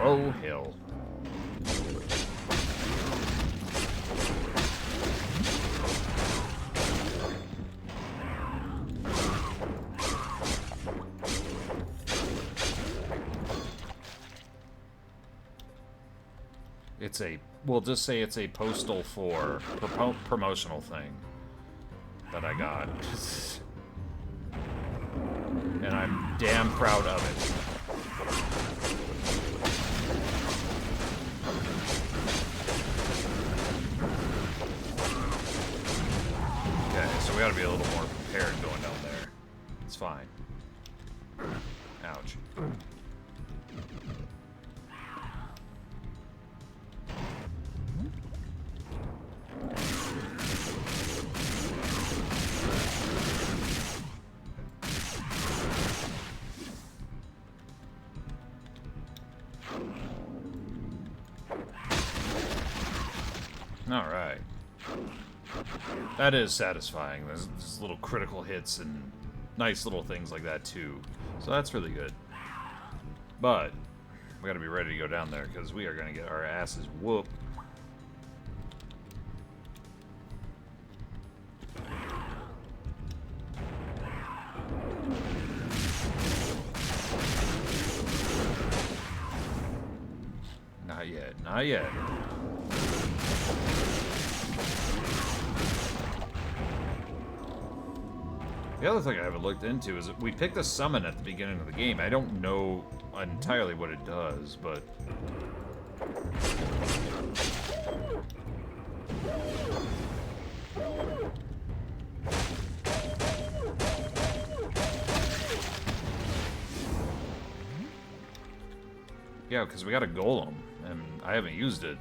Oh, hell. It's a, we'll just say it's a postal for promotional thing that I got. And I'm damn proud of it. Okay, so we gotta be a little more prepared going down there. It's fine. Ouch. Alright. That is satisfying. There's little critical hits and nice little things like that too. So that's really good. But we gotta be ready to go down there because we are gonna get our asses whooped. Not yet, not yet. The other thing I haven't looked into is that we picked a summon at the beginning of the game. I don't know entirely what it does, but... yeah, because we got a golem, and I haven't used it.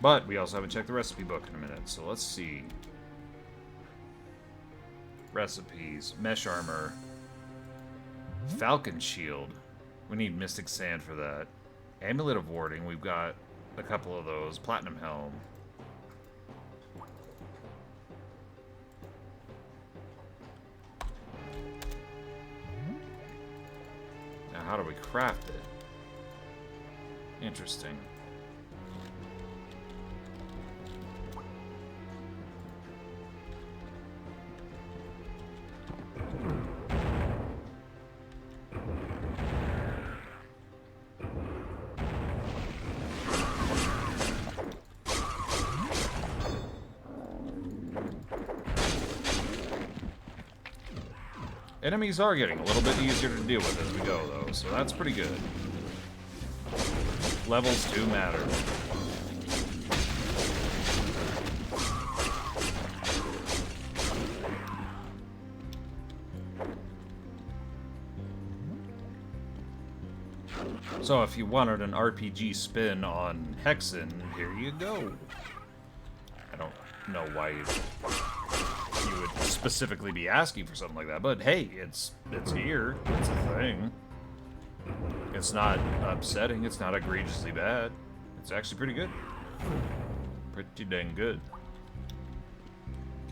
But we also haven't checked the recipe book in a minute, so let's see. Recipes, mesh armor, falcon shield. We need mystic sand for that. Amulet of warding, we've got a couple of those. Platinum helm. Now how do we craft it? Interesting. Enemies are getting a little bit easier to deal with as we go, though, so that's pretty good. Levels do matter. So if you wanted an RPG spin on Hexen, here you go. I don't know why you would specifically be asking for something like that, but hey, it's here. It's a thing. It's not upsetting. It's not egregiously bad. It's actually pretty good. Pretty dang good.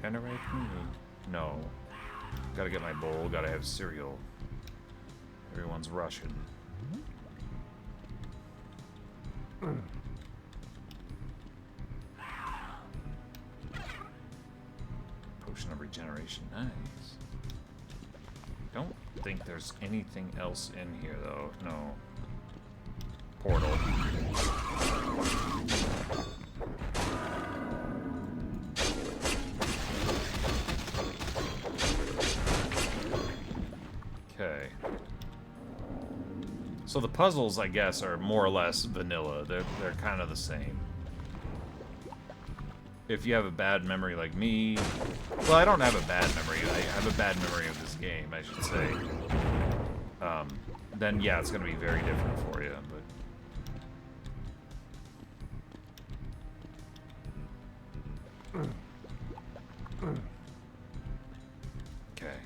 Can I write me? No. Gotta get my bowl. Gotta have cereal. Everyone's rushing. Potion of regeneration, nice. Don't think there's anything else in here though. No. Portal. Okay. So the puzzles, I guess, are more or less vanilla. They're kind of the same. If you have a bad memory like me... Well, I don't have a bad memory. I have a bad memory of this game, I should say. Then, yeah, it's going to be very different for you, but... Okay.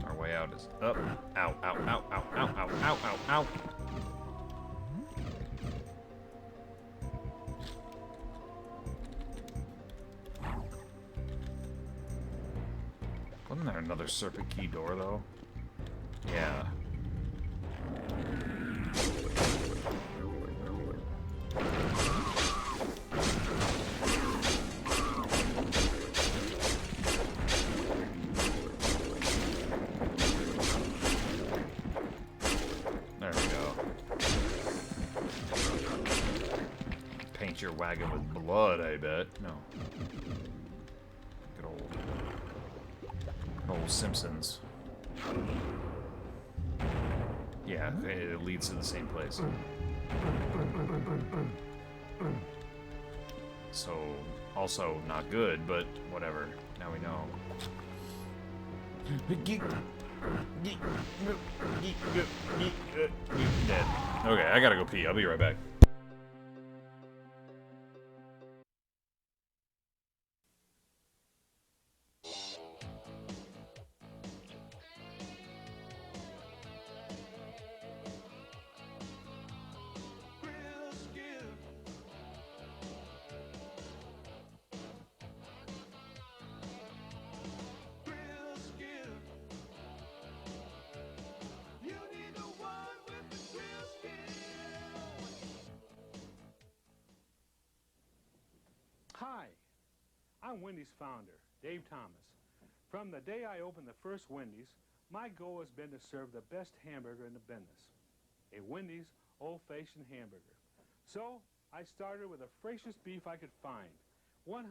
Our way out is up. Ow, ow, ow, ow, ow, ow, ow, ow, ow. Wasn't there another serpent key door, though? Yeah. There we go. Paint your wagon with blood, I bet. No. Good old Simpsons. Yeah, it leads to the same place. So, also not good, but whatever. Now we know. Dead. Okay, I gotta go pee. I'll be right back. Hi, I'm Wendy's founder, Dave Thomas. From the day I opened the first Wendy's, my goal has been to serve the best hamburger in the business, a Wendy's old-fashioned hamburger. So I started with the freshest beef I could find, 100%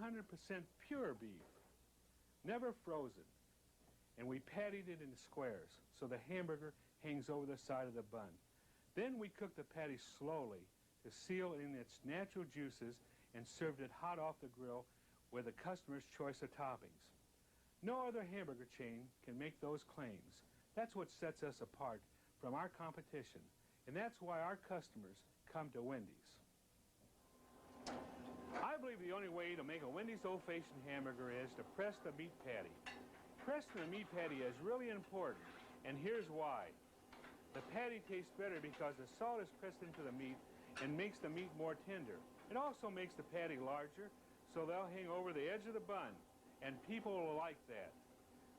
pure beef, never frozen. And we pattied it in squares so the hamburger hangs over the side of the bun. Then we cooked the patty slowly to seal in its natural juices and served it hot off the grill with the customer's choice of toppings. No other hamburger chain can make those claims. That's what sets us apart from our competition, and that's why our customers come to Wendy's. I believe the only way to make a Wendy's old-fashioned hamburger is to press the meat patty. Pressing the meat patty is really important, and here's why. The patty tastes better because the salt is pressed into the meat and makes the meat more tender. It also makes the patty larger, so they'll hang over the edge of the bun, and people will like that.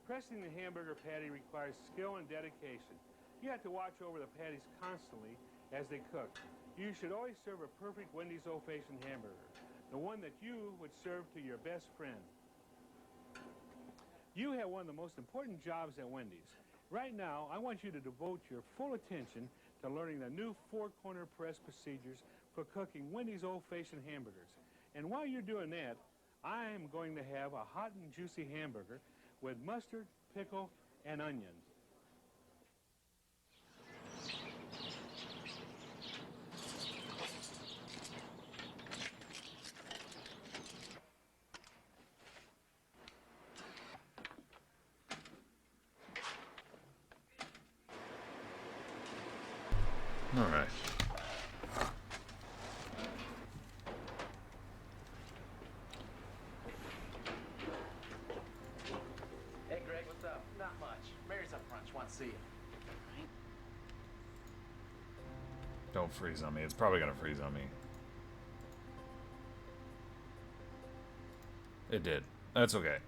Pressing the hamburger patty requires skill and dedication. You have to watch over the patties constantly as they cook. You should always serve a perfect Wendy's old-fashioned hamburger, the one that you would serve to your best friend. You have one of the most important jobs at Wendy's. Right now, I want you to devote your full attention to learning the new four-corner press procedures for cooking Wendy's old-fashioned hamburgers. And while you're doing that, I am going to have a hot and juicy hamburger with mustard, pickle, and onion. Alright. Hey, Greg, what's up? Not much. Mary's up front. She wants to see you. Don't freeze on me. It's probably gonna freeze on me. It did. That's okay.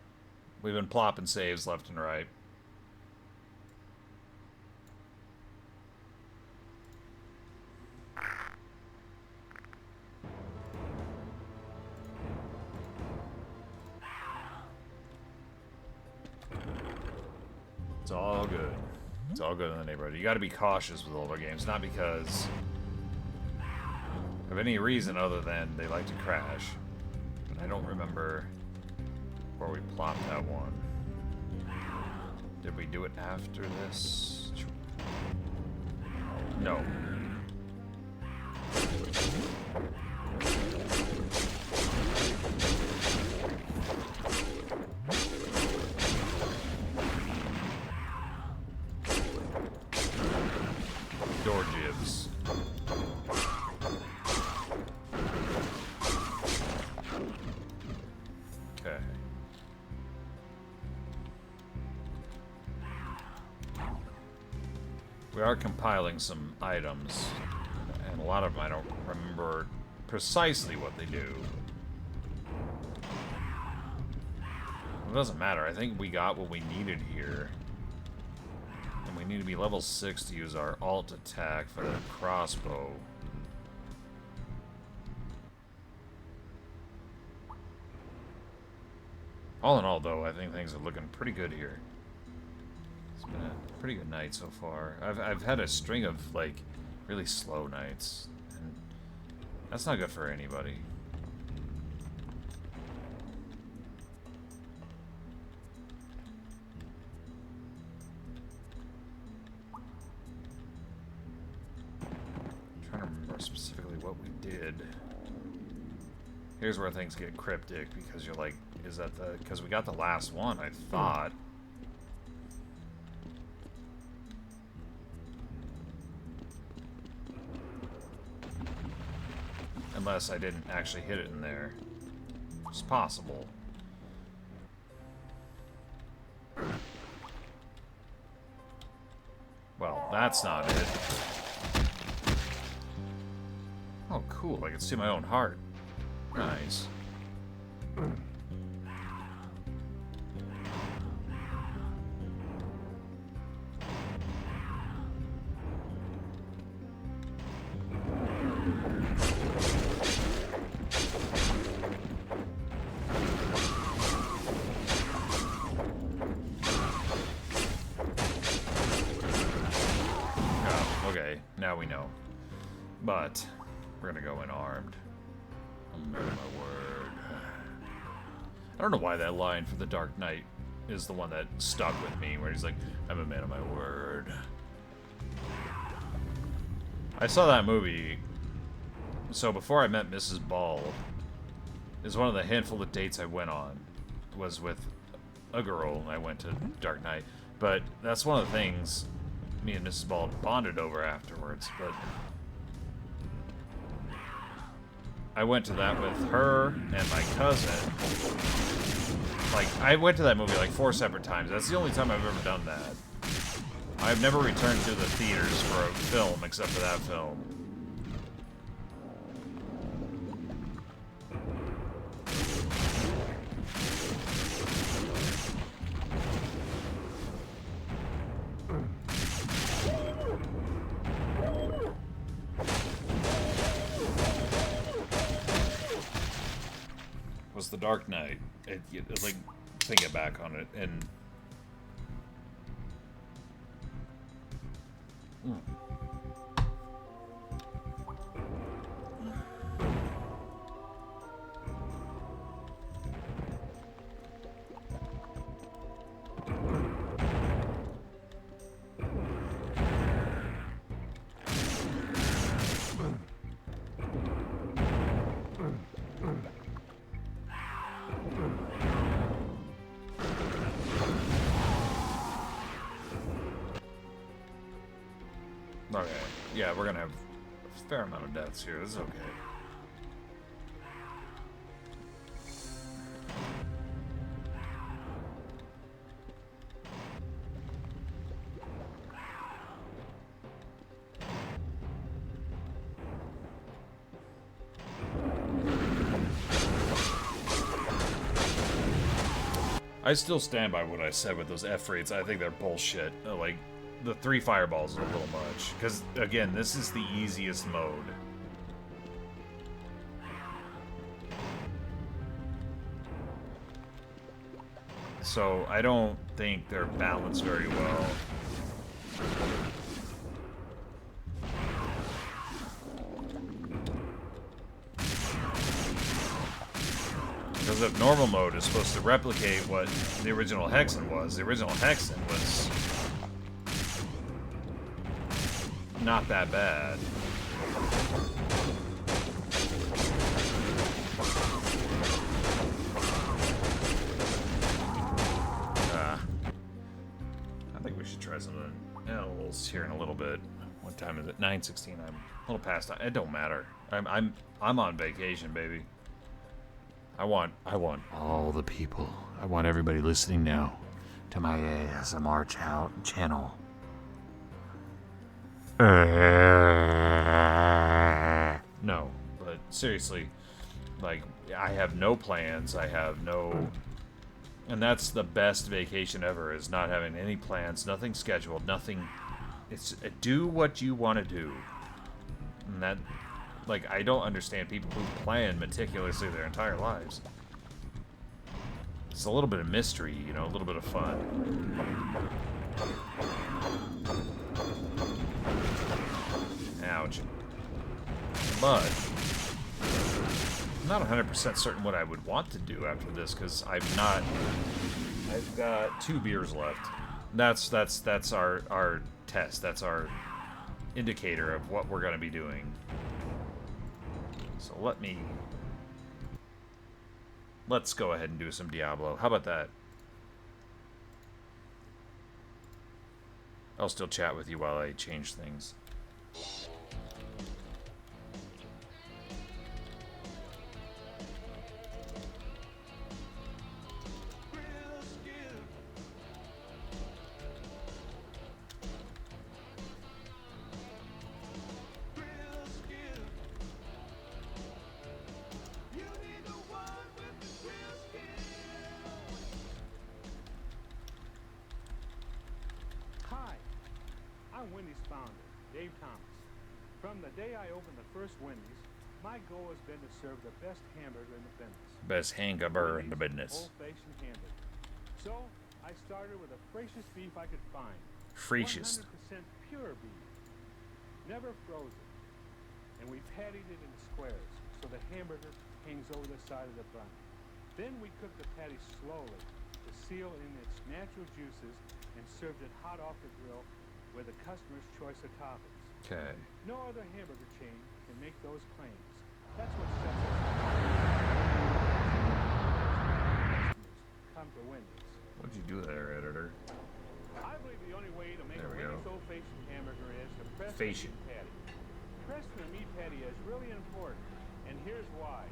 We've been plopping saves left and right. It's all good. It's all good in the neighborhood. You gotta be cautious with older games, not because of any reason other than they like to crash. But I don't remember where we plopped that one. Did we do it after this? No. Door jibs. Okay. We are compiling some items, and a lot of them I don't remember precisely what they do. It doesn't matter. I think we got what we needed here. And we need to be level 6 to use our alt attack for the crossbow. All in all, though, I think things are looking pretty good here. It's been a pretty good night so far. I've had a string of, like, really slow nights. And that's not good for anybody. I'm trying to remember specifically what we did. Here's where things get cryptic, because you're like, is that the... Because we got the last one, I thought. Unless I didn't actually hit it in there. It's possible. Well, that's not it. Oh, cool. I can see my own heart. Nice. Oh, okay. Now we know. But we're gonna go in armed. I'm man of my word. I don't know why that line for the Dark Knight is the one that stuck with me, where he's like, I'm a man of my word. I saw that movie, so before I met Mrs. Bald, is one of the handful of dates I went on, was with a girl, and I went to Dark Knight. But that's one of the things me and Mrs. Bald bonded over afterwards, but I went to that with her and my cousin. Like, I went to that movie like 4 separate times. That's the only time I've ever done that. I've never returned to the theaters for a film except for that film. Was The Dark Knight. It's like, thinking back on it, and okay. Yeah, we're gonna have a fair amount of deaths here. This is okay. I still stand by what I said with those F rates. I think they're bullshit. Like, the 3 fireballs are a little much. Because, again, this is the easiest mode. So, I don't think they're balanced very well. Because if normal mode is supposed to replicate what the original Hexen was, the original Hexen was not that bad. I think we should try something else here in a little bit. What time is it? 9:16. I'm a little past. It don't matter. I'm on vacation, baby. I want all the people. I want everybody listening now to my ASMR channel. No, but seriously, like, I have no plans. I have no... And that's the best vacation ever, is not having any plans, nothing scheduled, nothing... It's do what you want to do. And that... Like, I don't understand people who plan meticulously their entire lives. It's a little bit of mystery, you know, a little bit of fun. Ouch. But I'm not 100% certain what I would want to do after this, because I've got 2 beers left. That's our test. That's our indicator of what we're going to be doing. So let's go ahead and do some Diablo. How about that? I'll still chat with you while I change things. I'm Wendy's founder, Dave Thomas. From the day I opened the first Wendy's, my goal has been to serve the best hamburger in the business. Best hamburger in the business. Old-fashioned hamburger. So, I started with the freshest beef I could find. Freshest. 100% pure beef. Never frozen. And we patted it in squares, so the hamburger hangs over the side of the bun. Then we cooked the patty slowly to seal in its natural juices and served it hot off the grill with the customer's choice of toppings. Okay. No other hamburger chain can make those claims. That's what sets us apart. Come to Wendy's. What'd you do there, editor? I believe the only way to make a There we Wendy's go. old-fashioned hamburger is to press the Fashion. meat patty. Pressing the meat patty is really important, and here's why.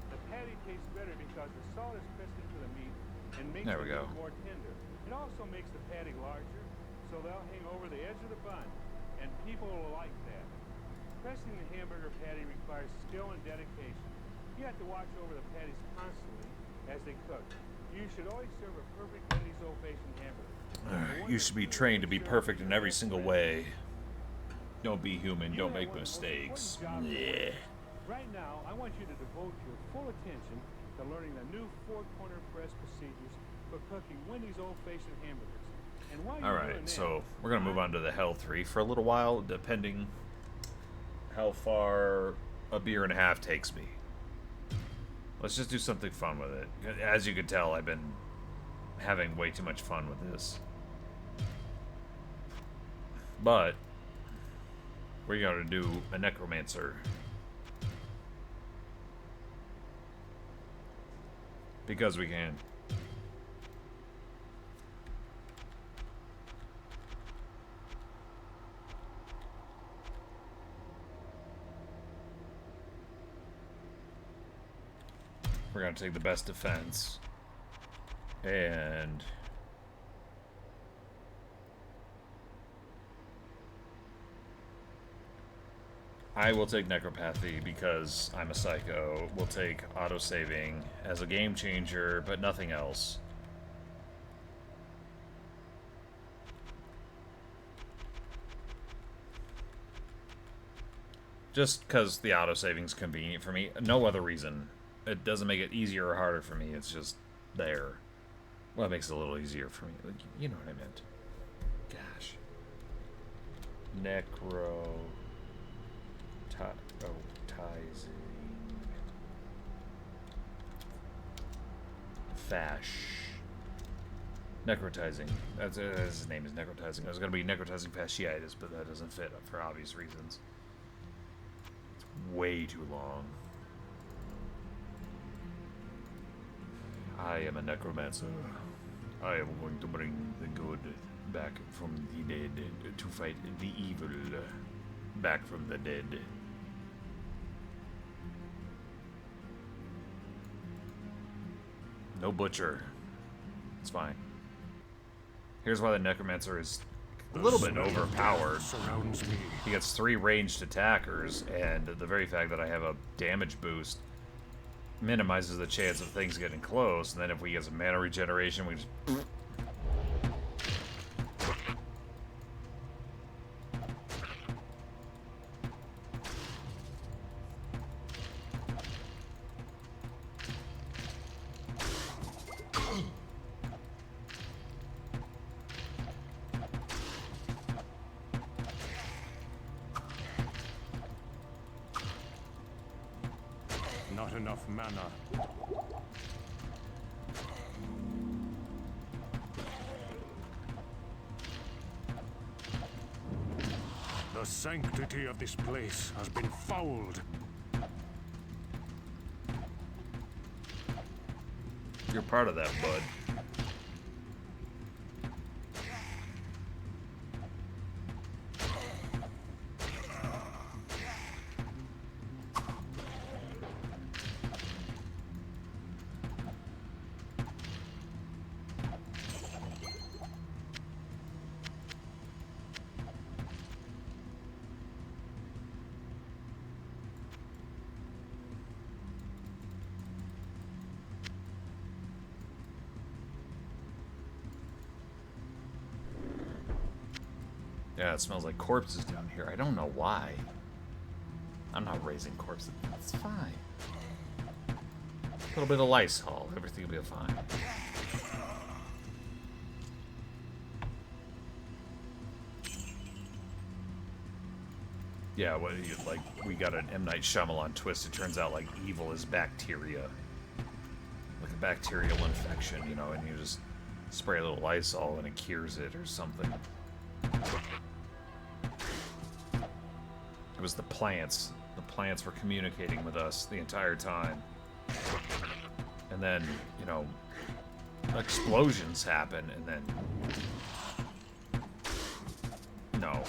The patty tastes better because the salt is pressed into the meat and makes There the we go. meat more tender. It also makes the patty larger, so they'll hang over the edge of the bun, and people will like that. Pressing the hamburger patty requires skill and dedication. You have to watch over the patties constantly as they cook. You should always serve a perfect Wendy's old-fashioned hamburger. You should be trained to be perfect in every single way. Don't be human, don't make mistakes. Yeah. Right now, I want you to devote your full attention to learning the new four-corner press procedures for cooking Wendy's old-fashioned hamburgers. And while you're doing Alright, that, so we're going to move on to the Hell 3 for a little while, depending how far a beer and a half takes me. Let's just do something fun with it. As you can tell, I've been having way too much fun with this. But we're going to do a Necromancer. Because we can. We're gonna take the best defense. And I will take necropathy because I'm a psycho. We'll take auto-saving as a game changer, but nothing else. Just because the auto-saving's convenient for me. No other reason. It doesn't make it easier or harder for me. It's just there. Well, it makes it a little easier for me. Like, you know what I meant. Gosh. Necro... Tizing. Fash. Necrotizing. That's his name is necrotizing. It was going to be necrotizing fasciitis, but that doesn't fit for obvious reasons. It's way too long. I am a necromancer. I am going to bring the good back from the dead to fight the evil back from the dead. No butcher. It's fine. Here's why the necromancer is a little bit overpowered. He gets 3 ranged attackers, and the very fact that I have a damage boost minimizes the chance of things getting close. And then if we get some mana regeneration, we just... Not enough mana. The sanctity of this place has been fouled. You're part of that, bud. Yeah, it smells like corpses down here. I don't know why. I'm not raising corpses. It's fine. A little bit of Lysol. Everything will be fine. Yeah, what, like, we got an M. Night Shyamalan twist. It turns out, like, evil is bacteria. Like a bacterial infection, you know, and you just spray a little Lysol and it cures it or something. It was the plants. The plants were communicating with us the entire time. And then, you know, explosions happen, and then... No.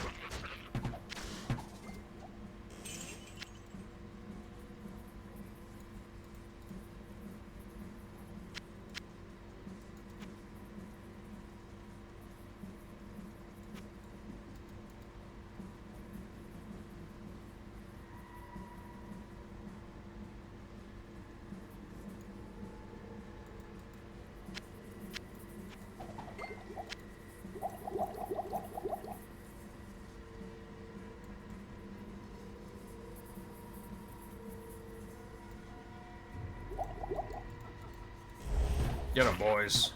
Get 'em, boys.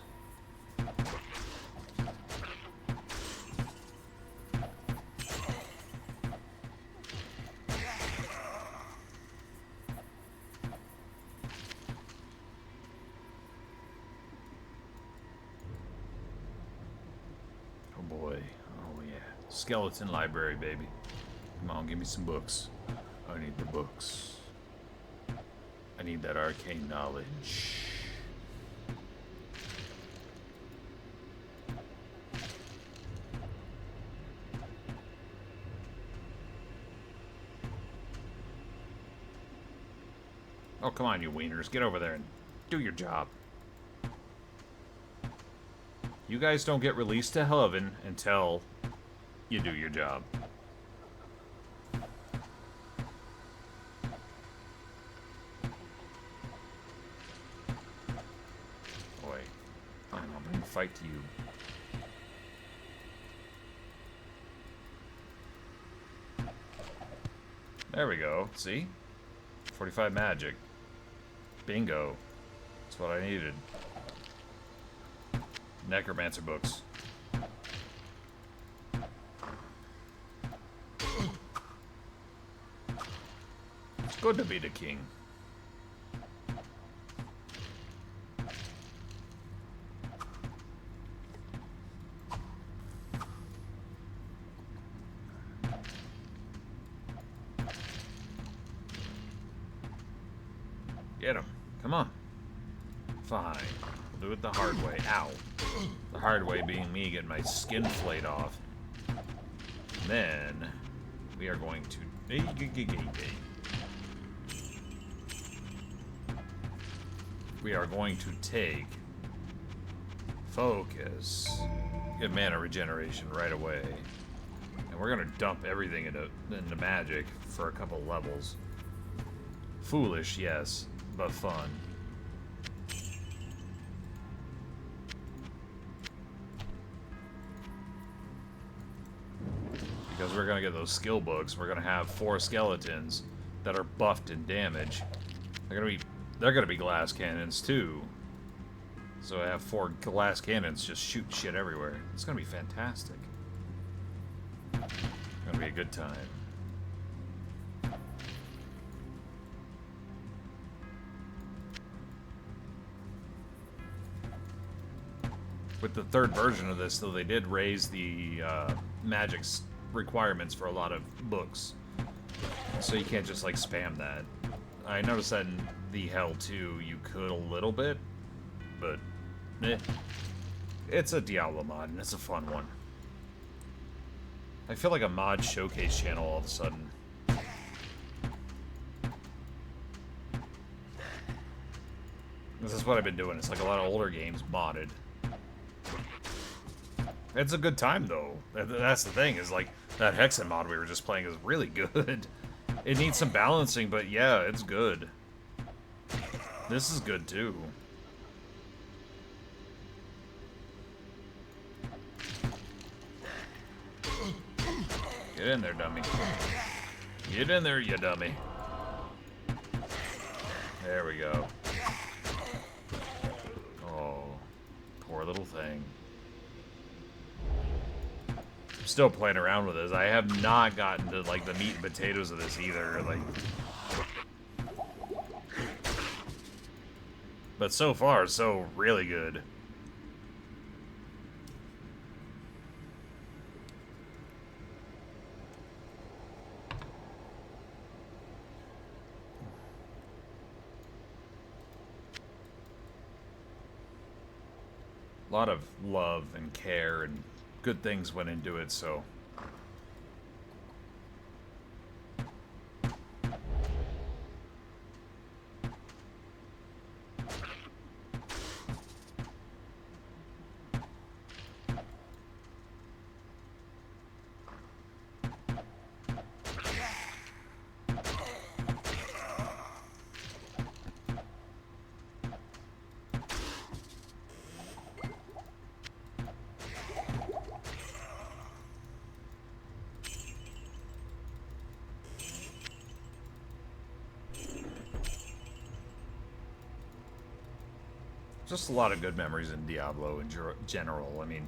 Oh boy. Oh yeah. Skeleton library, baby. Come on, give me some books. I need the books. I need that arcane knowledge. Oh, come on, you wieners. Get over there and Do your job. You guys don't get released to heaven until you do your job. Boy, I'm gonna bring the fight to you. There we go. See? 45 magic. Bingo. That's what I needed. Necromancer books. It's good to be the king. Get him. Come on. Fine. We'll do it the hard way. Ow. The hard way being me getting my skin flayed off. Then we are going to... We are going to take focus, get mana regeneration right away, and we're gonna dump everything into magic for a couple levels. Foolish, yes, but fun. Because we're gonna get those skill books. We're gonna have 4 skeletons that are buffed in damage. They're gonna be glass cannons too. So I have 4 glass cannons just shooting shit everywhere. It's gonna be fantastic. It's gonna be a good time. With the 3rd version of this, though, they did raise the magic requirements for a lot of books. So you can't just, like, spam that. I noticed that in the Hell 2, you could a little bit, but it's a Diablo mod, and it's a fun one. I feel like a mod showcase channel all of a sudden. This is what I've been doing. It's like a lot of older games modded. It's a good time, though. That's the thing, is like, that Hexen mod we were just playing is really good. It needs some balancing, but yeah, it's good. This is good, too. Get in there, dummy. Get in there, you dummy. There we go. Oh, poor little thing. I'm still playing around with this. I have not gotten to, like, the meat and potatoes of this either. Like, but so far, so really good. A lot of love and care and good things went into it, so... Just a lot of good memories in Diablo in general. I mean,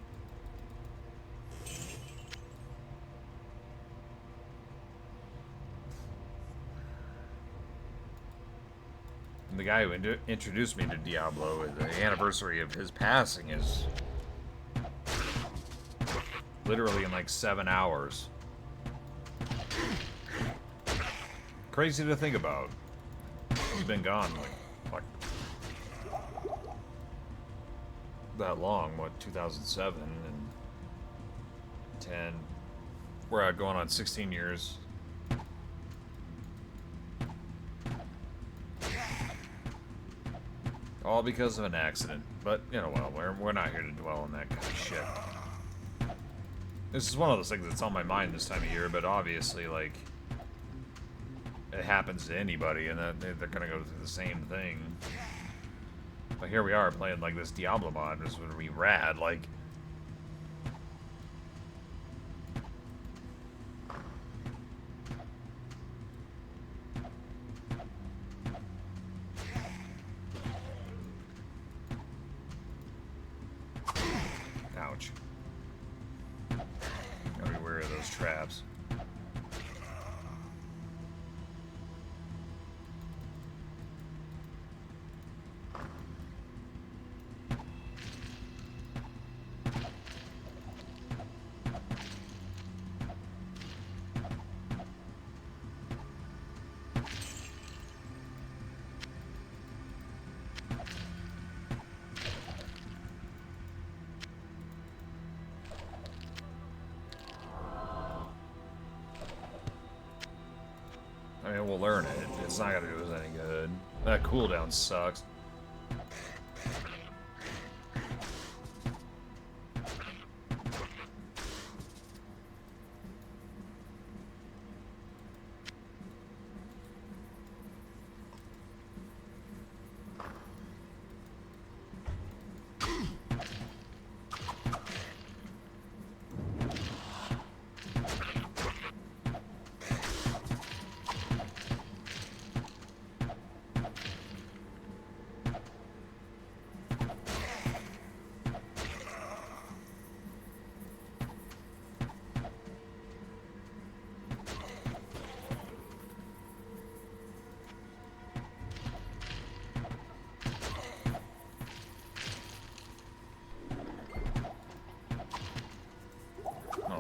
the guy who introduced me to Diablo, the anniversary of his passing is literally in like 7 hours. Crazy to think about. He's been gone like that long, what, 2007 and 10, we're going on 16 years. All because of an accident. But, you know, well, we're not here to dwell on that kind of shit. This is one of those things that's on my mind this time of year, but obviously, like, it happens to anybody, and they're gonna go through the same thing. But here we are playing, like, this Diablo mod. This would be rad, like... Ouch. Gotta be wary of those traps. I mean, we'll learn it. It's not gonna do us any good. That cooldown sucks.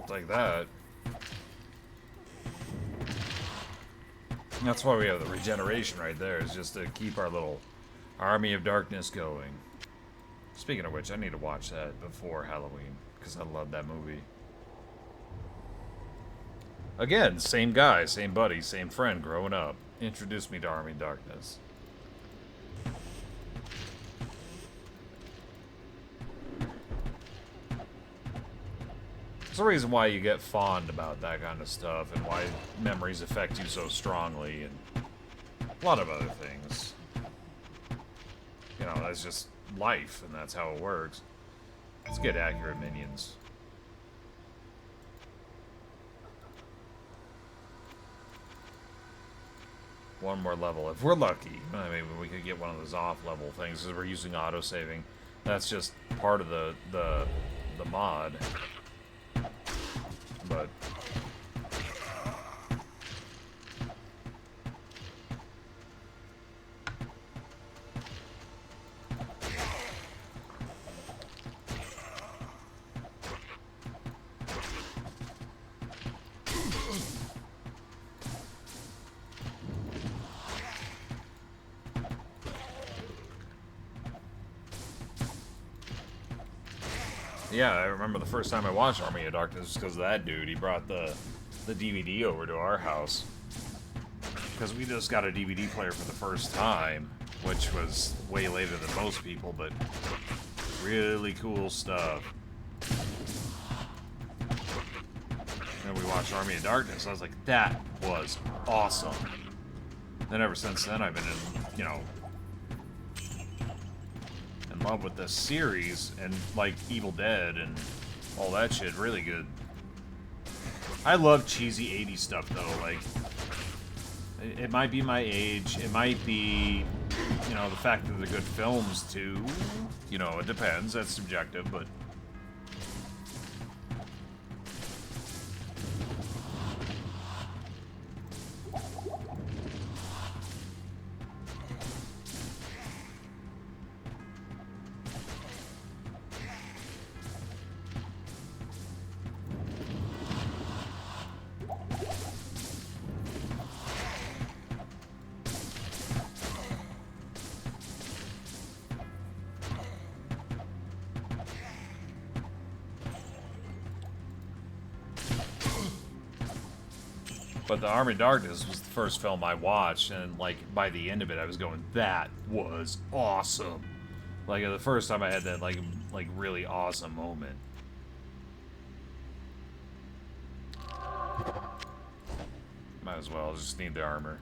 Like that. That's why we have the regeneration right there, is just to keep our little army of darkness going. Speaking of which, I need to watch that before Halloween, because I love that movie. Again, same guy, same buddy, same friend growing up. Introduced me to Army of Darkness. There's a reason why you get fond about that kind of stuff, and why memories affect you so strongly, and a lot of other things. You know, that's just life, and that's how it works. Let's get accurate minions. One more level, if we're lucky. I mean, we could get one of those off-level things, because we're using auto-saving. That's just part of the mod. But yeah, I remember the first time I watched Army of Darkness because of that dude. He brought the DVD over to our house. Because we just got a DVD player for the first time, which was way later than most people, but really cool stuff. And we watched Army of Darkness. I was like, that was awesome. Then ever since then, I've been in, you know, in love with this series, and like Evil Dead and all that shit. Really good. I love cheesy 80s stuff though. Like, it might be my age, it might be, you know, the fact that they're good films too. You know, it depends, that's subjective, but But the Army of Darkness was the first film I watched, and like by the end of it, I was going, "That was awesome." Like the first time I had that like really awesome moment. Might as well just need the armor.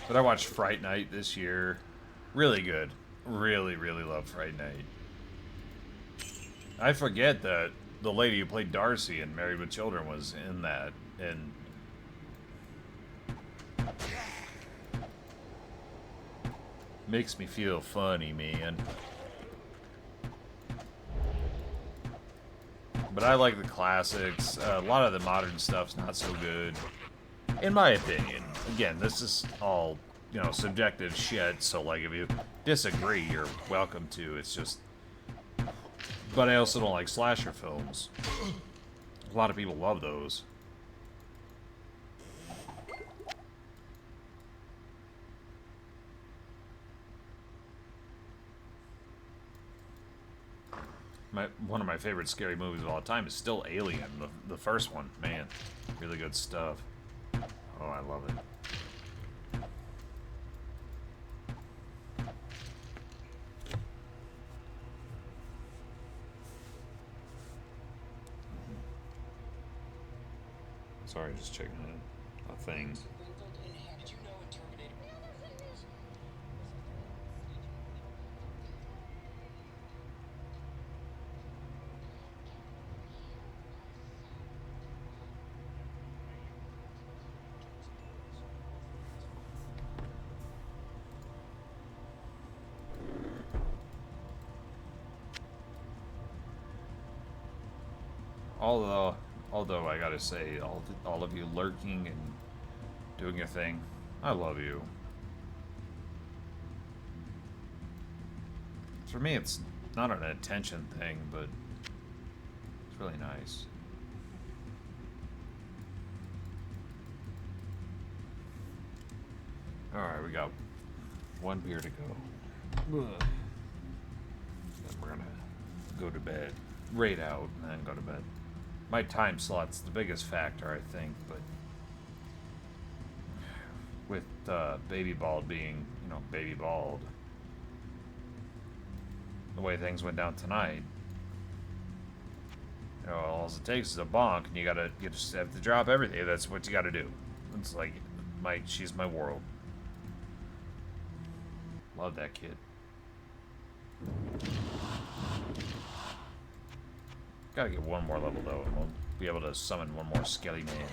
But I watched Fright Night this year. Really good. Really, really love Fright Night. I forget that the lady who played Darcy in Married with Children was in that. And makes me feel funny, man. But I like the classics. A lot of the modern stuff's not so good. In my opinion. Again, this is all, you know, subjective shit, so, like, if you disagree, you're welcome to. It's just... But I also don't like slasher films. A lot of people love those. One of my favorite scary movies of all time is still Alien, the first one. Man, really good stuff. Oh, I love it. Sorry, just checking a thing. Although I gotta say, all of you lurking and doing your thing, I love you. For me, it's not an attention thing, but it's really nice. Alright, we got one beer to go. Ugh. Then we're gonna go to bed. Raid out, and then go to bed. My time slot's the biggest factor, I think, but with Baby Bald being, you know, Baby Bald, the way things went down tonight, you know, all it takes is a bonk, and you just have to drop everything. That's what you gotta do. It's like, she's my world. Love that kid. Gotta get one more level though, and we'll be able to summon one more skelly man.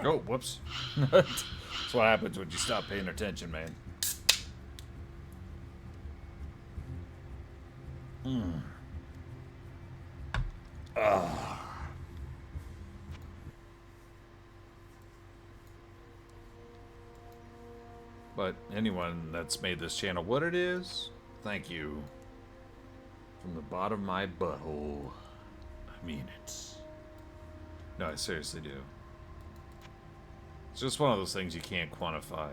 Oh, whoops. That's what happens when you stop paying attention, man. But anyone that's made this channel what it is, thank you. From the bottom of my butthole. I mean it. No, I seriously do. It's just one of those things you can't quantify.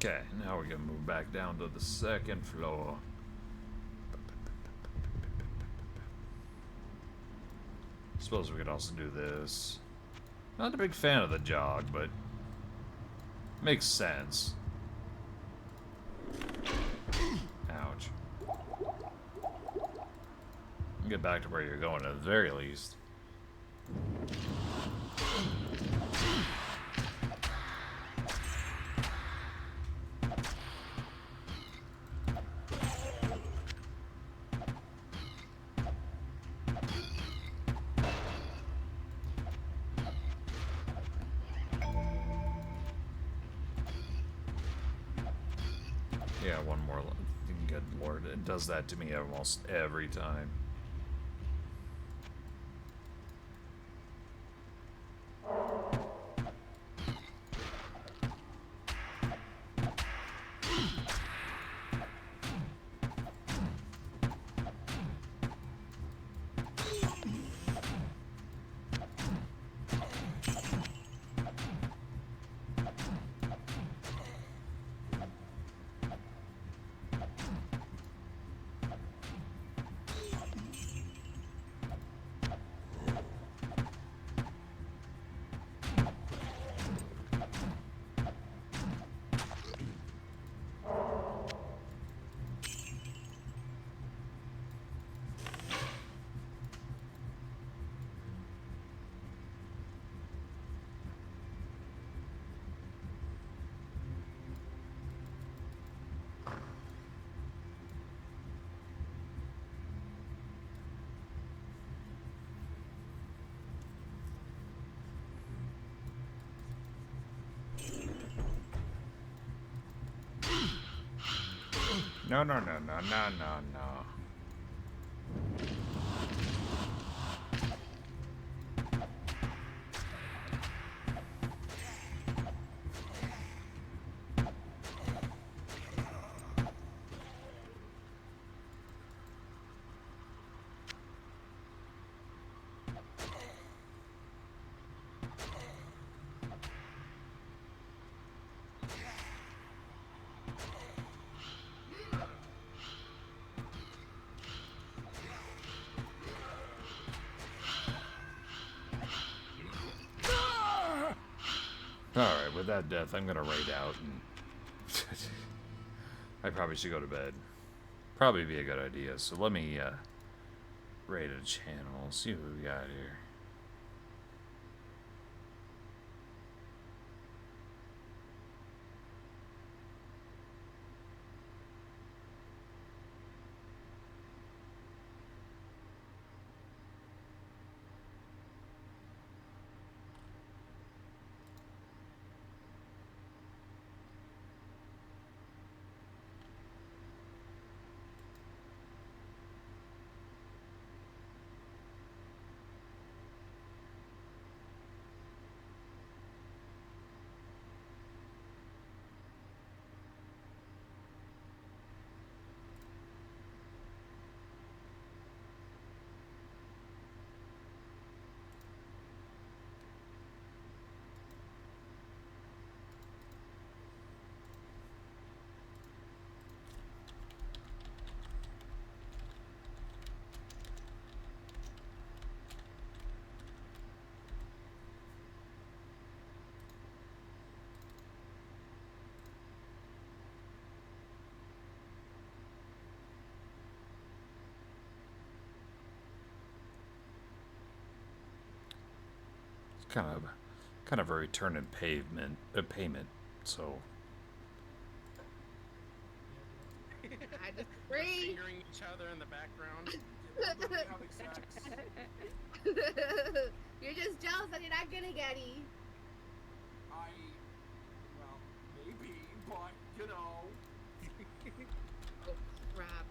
Okay, now we're gonna move back down to the second floor. Suppose we could also do this. Not a big fan of the jog, but makes sense. Ouch. Get back to where you're going at the very least. Yeah, one more. Good lord, it does that to me almost every time. No, no, no, no, no, no, no. Alright, with that death, I'm gonna raid out and I probably should go to bed. Probably be a good idea, so let me raid a channel, see what we got here. kind of a return in payment. So. I disagree. Fingering each other in the background. You're just jealous that you're not getting any. Well, maybe, but, you know. Oh, crap.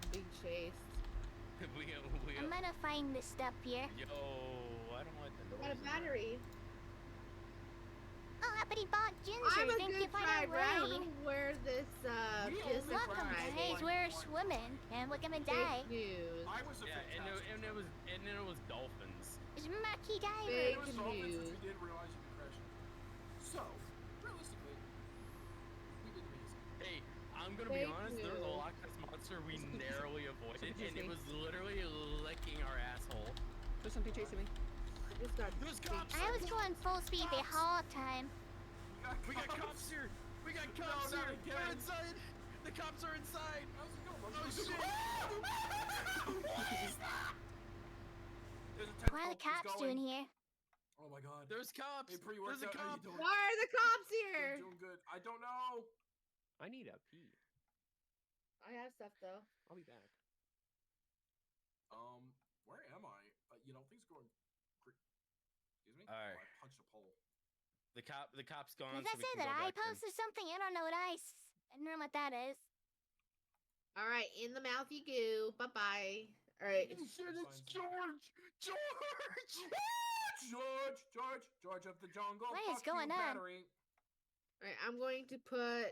I'm being chased. I'm gonna find this stuff here. Yo, I don't like the I got a battery. Oh, uppity bog ginger. I'm a Thank you good for the driver. I don't raid. know where this is. Welcome, guys. We're swimming, and we're gonna die. Fake news. I was a and it was dolphins. It's Mucky Diver. Fake It was dolphins, news. which we didn't realize you could crash. So, realistically, we did amazing. Hey, I'm gonna be honest. There was a Loch Ness monster we narrowly avoided, and it was literally licking our asshole. There's something chasing me. There's cops. I was going full speed the whole time. We got cops here. We got cops here. We're inside. The cops are inside. Oh shit. What are the cops doing here? Oh my god. There's cops. Hey, Pri, There's a how you cop. doing? Why are the cops here? I'm doing good. I don't know. I need a pee. I have stuff though. I'll be back. Where am I? Things are going. Excuse me. All right. Oh, I punched a pole. The cop's gone. Did that say that I posted something? I don't know what I don't know what that is. All right, in the mouth you go. Bye bye. All right. You said it's George. George of the jungle. What is Fuck you, going on? battery. All right, I'm going to put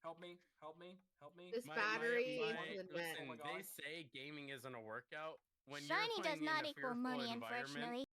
Help me. this battery into the net. Listen, they say gaming isn't a workout. When Shiny you're does playing not in a equal fearful money, environment, unfortunately.